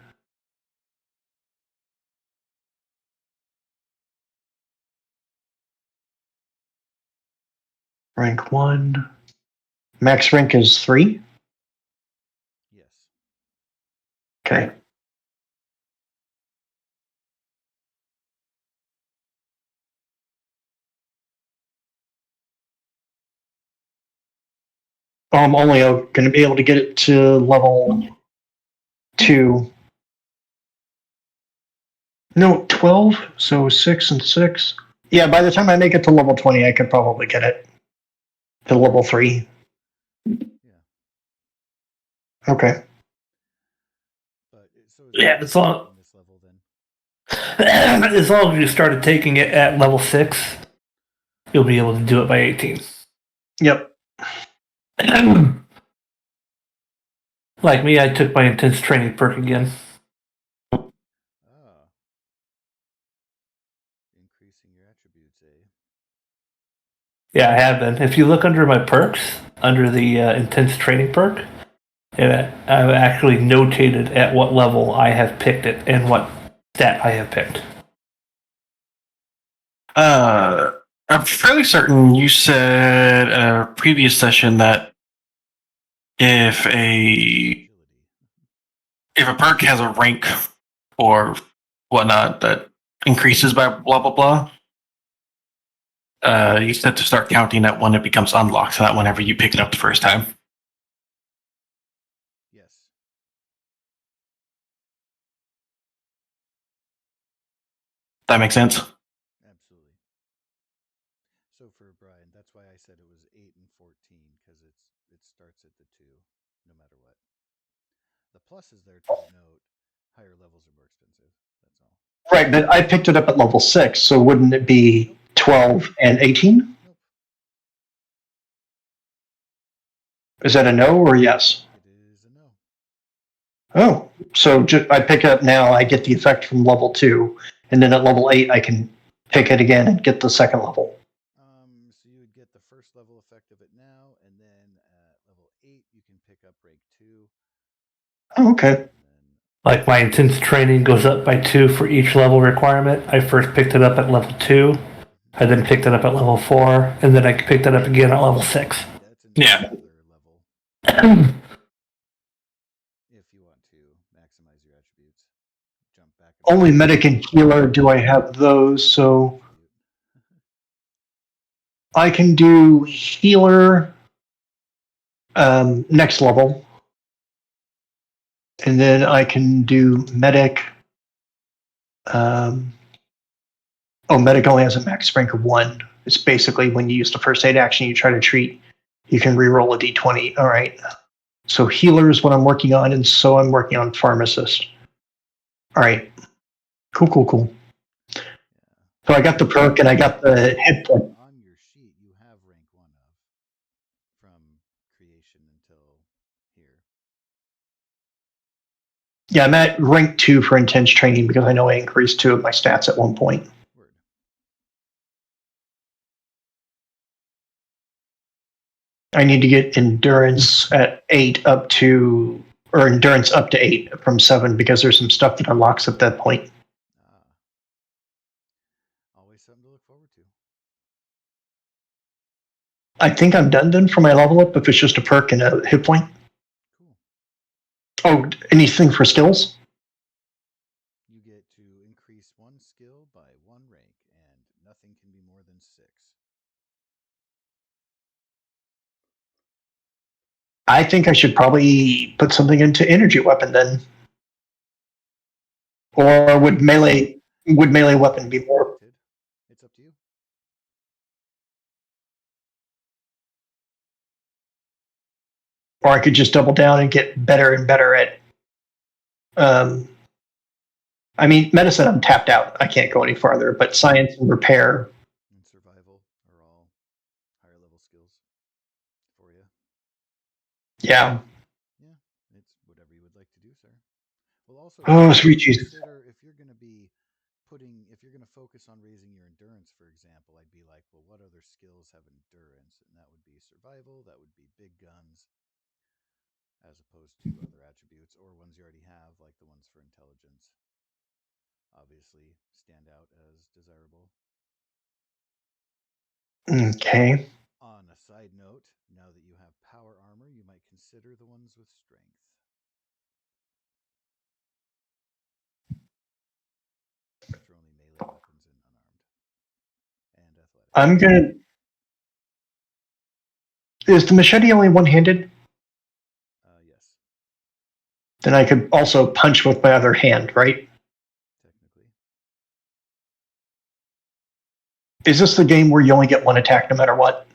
Rank 1. Max rank is 3? Yes. Okay. I'm only going to be able to get it to level 2. No, 12. So 6 and 6. Yeah, by the time I make it to level 20, I could probably get it to level 3. Yeah. Okay. But Yeah, it's all. in this level then. As long as you started taking it at level 6, you'll be able to do it by 18. Yep. Like me, I took my intense training perk again. Increasing your attributes, eh? Yeah, I have been. If you look under my perks, under the intense training perk, I've actually notated at what level I have picked it and what stat I have picked. I'm fairly certain you said in a previous session that if a perk has a rank or whatnot that increases by blah blah blah, you said to start counting that when it becomes unlocked, so not whenever you pick it up the first time. Yes. That makes sense. Absolutely. So for Brian, that's why I said it was 8 and 14 because it starts at the 2, no matter what. The plus is there to denote higher levels are more expensive. That's all. Right, but I picked it up at level 6, so wouldn't it be 12 and 18? Nope. Is that a no or a yes? It is a no. Oh, so I pick it up now, I get the effect from level 2, and then at level 8 I can pick it again and get the second level. So you would get the first level effect of it now, and then at level 8 you can pick up rank 2. Oh, okay. And then Like my intense training goes up by 2 for each level requirement. I first picked it up at level 2. I then picked it up at level 4, and then I picked it up again at level 6. that's Yeah. another level if you want to maximize your attributes. Jump back. And Only medic and healer do I have those, so I can do healer next level, and then I can do medic. Medic only has a max rank of 1. It's basically when you use the first aid action you try to treat, you can re-roll a d20. All right. So healer is what I'm working on, and so I'm working on pharmacist. All right. Cool. So I got the perk and I got the hit point. On your sheet, you have rank 1 of from creation until here. Yeah, I'm at rank 2 for intense training because I know I increased 2 of my stats at one point. Word. I need to get endurance at 8 up to, or endurance up to 8 from 7 because there's some stuff that unlocks at that point. Always something to look forward to. I think I'm done then for my level up if it's just a perk and a hit point. Cool. Oh, anything for skills? You get to increase 1 skill by 1 rank, and nothing can be more than 6. I think I should probably put something into energy weapon then. Or would melee weapon be more? It's up to you. Or I could just double down and get better and better at. I mean, medicine, I'm tapped out. I can't go any farther. But science and repair. And survival are all higher level skills for you. Yeah. Yeah, it's whatever you would like to do, sir. Well, also, Oh, sweet Jesus. consider if you're going to be if you're going to focus on raising your endurance, for example, I'd be like, well, what other skills have endurance? And that would be survival, that would be big guns, as opposed to other attributes or ones you already have, like the ones for intelligence. Obviously, stand out as desirable. Okay. On a side note, now that you have power armor, you might consider the ones with strength. Which are only melee weapons and unarmed. And athletic. I'm gonna. Is the machete only one-handed? Yes. Then I could also punch with my other hand, right? Technically. Is this the game where you only get one attack no matter what?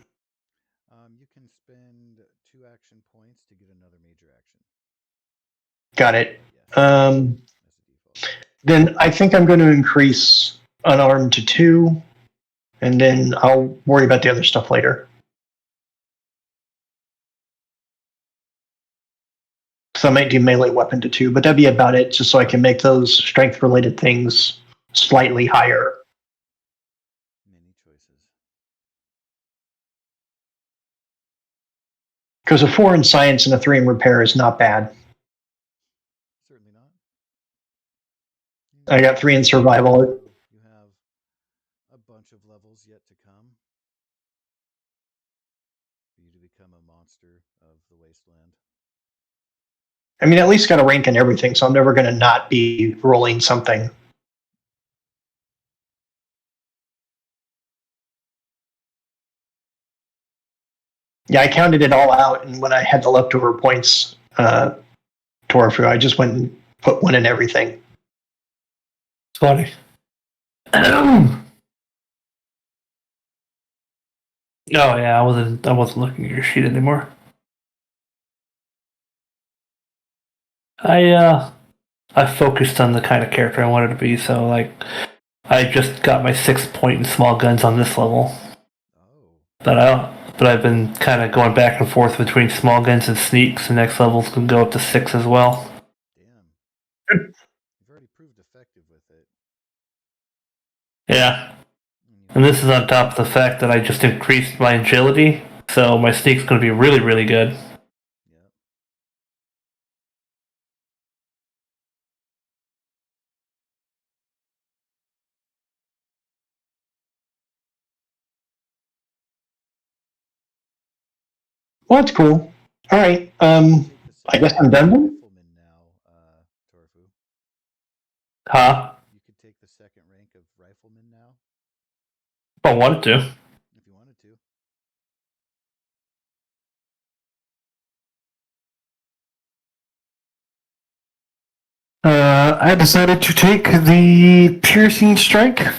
You can spend 2 action points to get another major action. Got it. Yes. As a default. Then I think I'm going to increase unarmed to 2, and then I'll worry about the other stuff later. So I might do melee weapon to 2, but that'd be about it, just so I can make those strength-related things slightly higher. Many choices. Because a 4 in science and a 3 in repair is not bad. Certainly not. I got 3 in survival. You have a bunch of levels yet to come for you to become a monster of the wasteland. I mean, at least got a rank in everything, so I'm never going to not be rolling something. Yeah, I counted it all out, and when I had the leftover points, Torfu, I just went and put 1 in everything. It's funny. Oh yeah, I wasn't looking at your sheet anymore. I focused on the kind of character I wanted to be, so like I just got my 6 point in small guns on this level. Oh, But I've been kind of going back and forth between small guns and sneaks. The next levels can go up to 6 as well. damn. You've already proved effective with it. Yeah. And And this is on top of the fact that I just increased my agility, so my sneak's going to be really, really good. Yep. Well, that's cool. All right. Take the I guess second I'm done then? rifleman now, Torfu. Huh? You could take the second rank of rifleman now If I wanted to. if you wanted to. I decided to take the piercing strike. Ooh,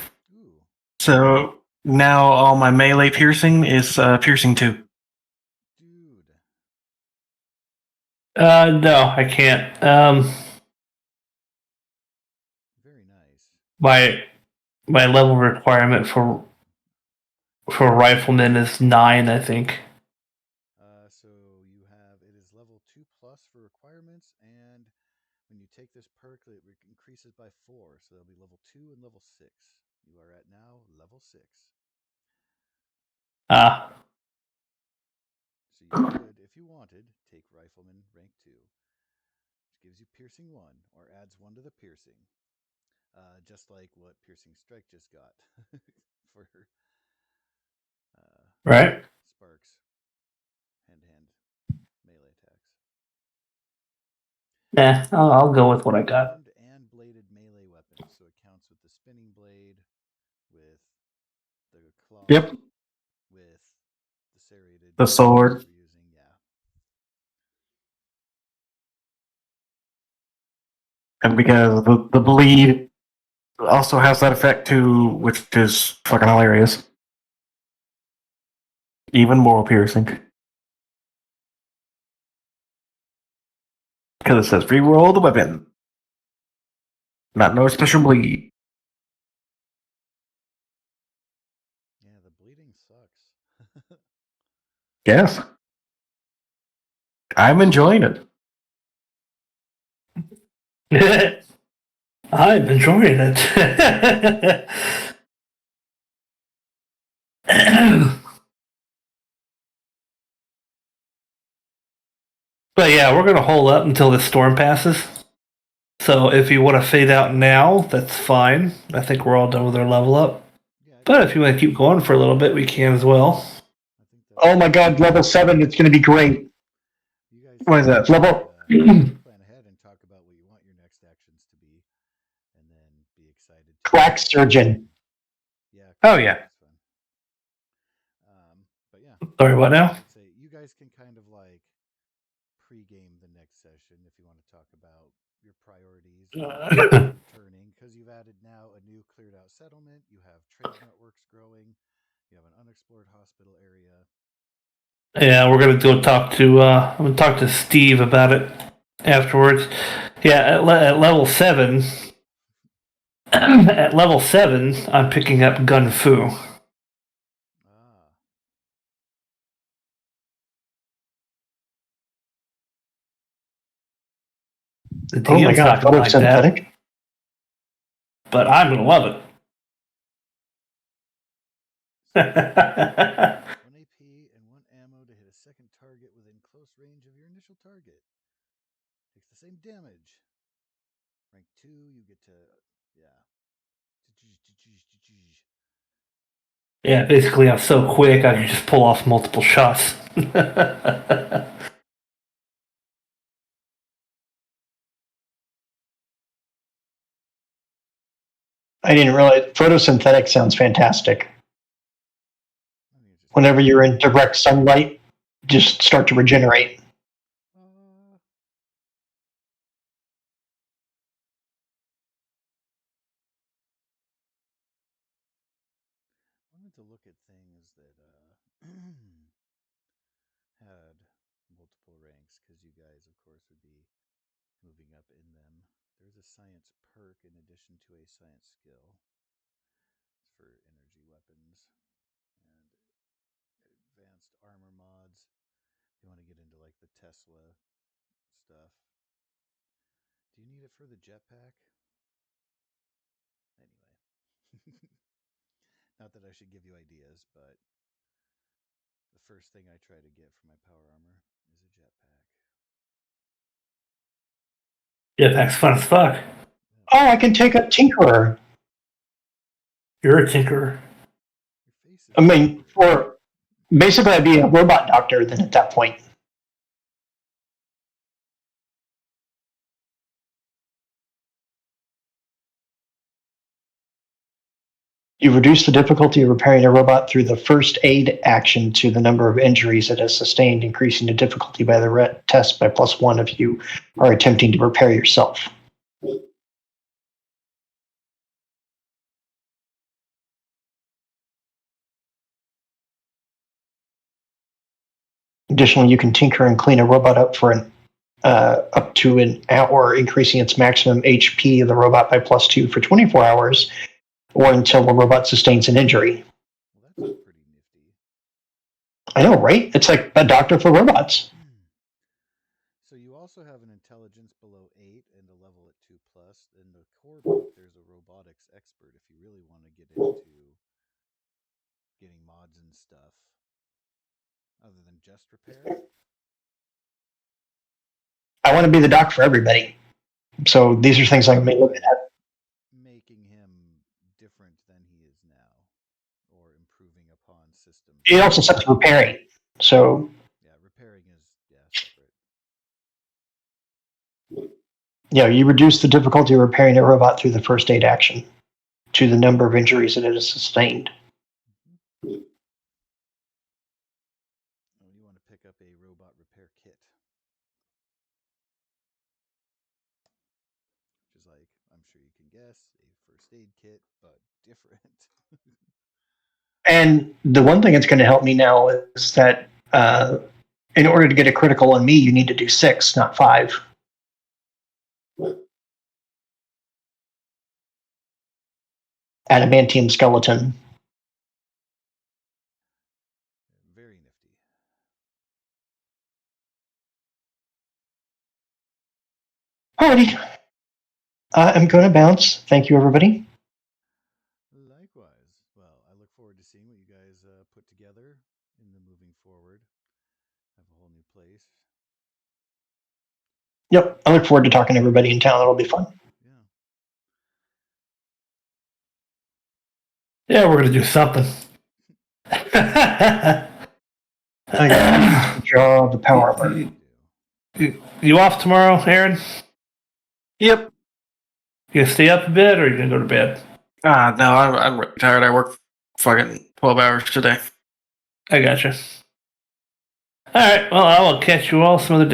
So now all my melee piercing is piercing 2. dude. No, I can't. Very nice. My level requirement for rifleman is 9, I think. So you have it is level 2 plus for requirements, and when you take this perk, it increases by 4, so that'll be level 2 and level 6. You are at now level 6. Ah, So you could, if you wanted, take rifleman rank 2, which gives you piercing 1 or adds 1 to the piercing. Just like what piercing strike just got for right? sparks hand-to-hand melee attacks. I'll go with what I got. Armed and bladed melee weapons, so it counts with the spinning blade, with the claw, Yep. with the serrated The sword. we're using. Yeah, And because the bleed also has that effect too, which is fucking hilarious. Even more piercing. Because it says reroll the weapon. Not no special bleed. yeah. The bleeding sucks. Yes. I'm enjoying it. I'm enjoying it. But yeah, we're gonna hold up until this storm passes. So if you want to fade out now, that's fine. I think we're all done with our level up. Yeah, But if you want to keep going for a little bit, we can as well. I think that's Oh my god, level 7, it's going to be great. you guys. What is that? Level. Plan ahead and talk about what you want your next actions to be, and then be excited. To Crack surgeon. Yeah. Oh, yeah. That's fun. But yeah. Sorry, what now? I'd say you guys can kind of like pre-game the next session if you want to talk about your priorities returning, because you've added now a new cleared out settlement, you have trade networks growing, you have an unexplored hospital area. Yeah, we're gonna go talk to. I'm gonna talk to Steve about it afterwards. Yeah, at level 7. At level 7, I'm picking up Gun Fu. Ah, The Oh my DM's god, not gonna like that, photosynthetic. but I'm gonna love it. 1 AP and 1 ammo to hit a second target within close range of your initial target. Takes the same damage. Rank 2, you get to, yeah. Yeah, basically, I'm so quick I can just pull off multiple shots. I didn't realize photosynthetic sounds fantastic. Whenever you're in direct sunlight, just start to regenerate. I wanted to look at things that had multiple ranks, because you guys, of course, would be moving up in them. There's a science perk in addition to a science skill. It's for energy weapons and advanced armor mods. You want to get into like the Tesla stuff. Do you need it for the jetpack? Anyway. Not that I should give you ideas, but the first thing I try to get for my power armor is a jetpack. Jetpack's fun as fuck. Oh, I can take a tinkerer. You're a tinkerer. Your face is I mean, for basically, I'd be a robot doctor then at that point. You reduce the difficulty of repairing a robot through the first aid action to the number of injuries it has sustained, increasing the difficulty by the test by +1 if you are attempting to repair yourself. Additionally, you can tinker and clean a robot up for up to an hour, increasing its maximum HP of the robot by +2 for 24 hours, or until the robot sustains an injury. Well, that's pretty nifty. I know, right? It's like a doctor for robots. So you also have an intelligence below 8 and a level at 2+. In the core book, there's a robotics expert if you really want to get into getting mods and stuff. Other than just repair. I want to be the doc for everybody. So these are things I'm looking at. Making him different than he is now, or improving upon systems. It also says repairing. So yeah, repairing is separate. yeah, you reduce the difficulty of repairing a robot through the first aid action to the number of injuries that it has sustained. Oh, you want to pick up a robot repair kit. Which is like, I'm sure you can guess, a first aid kit, but different. And the one thing that's going to help me now is that in order to get a critical on me, you need to do 6, not 5. Adamantium skeleton. Very nifty. Alrighty. I'm going to bounce. Thank you, everybody. Likewise. Well, I look forward to seeing what you guys put together in the moving forward. Have a whole new place. Yep, I look forward to talking to everybody in town. It'll be fun. Yeah, we're gonna do something. I got to draw the power armor. You off tomorrow, Aaron? Yep. You gonna stay up a bit, or you gonna go to bed? No, I'm tired. I work fucking 12 hours today. I gotcha. All right. Well, I will catch you all some other day.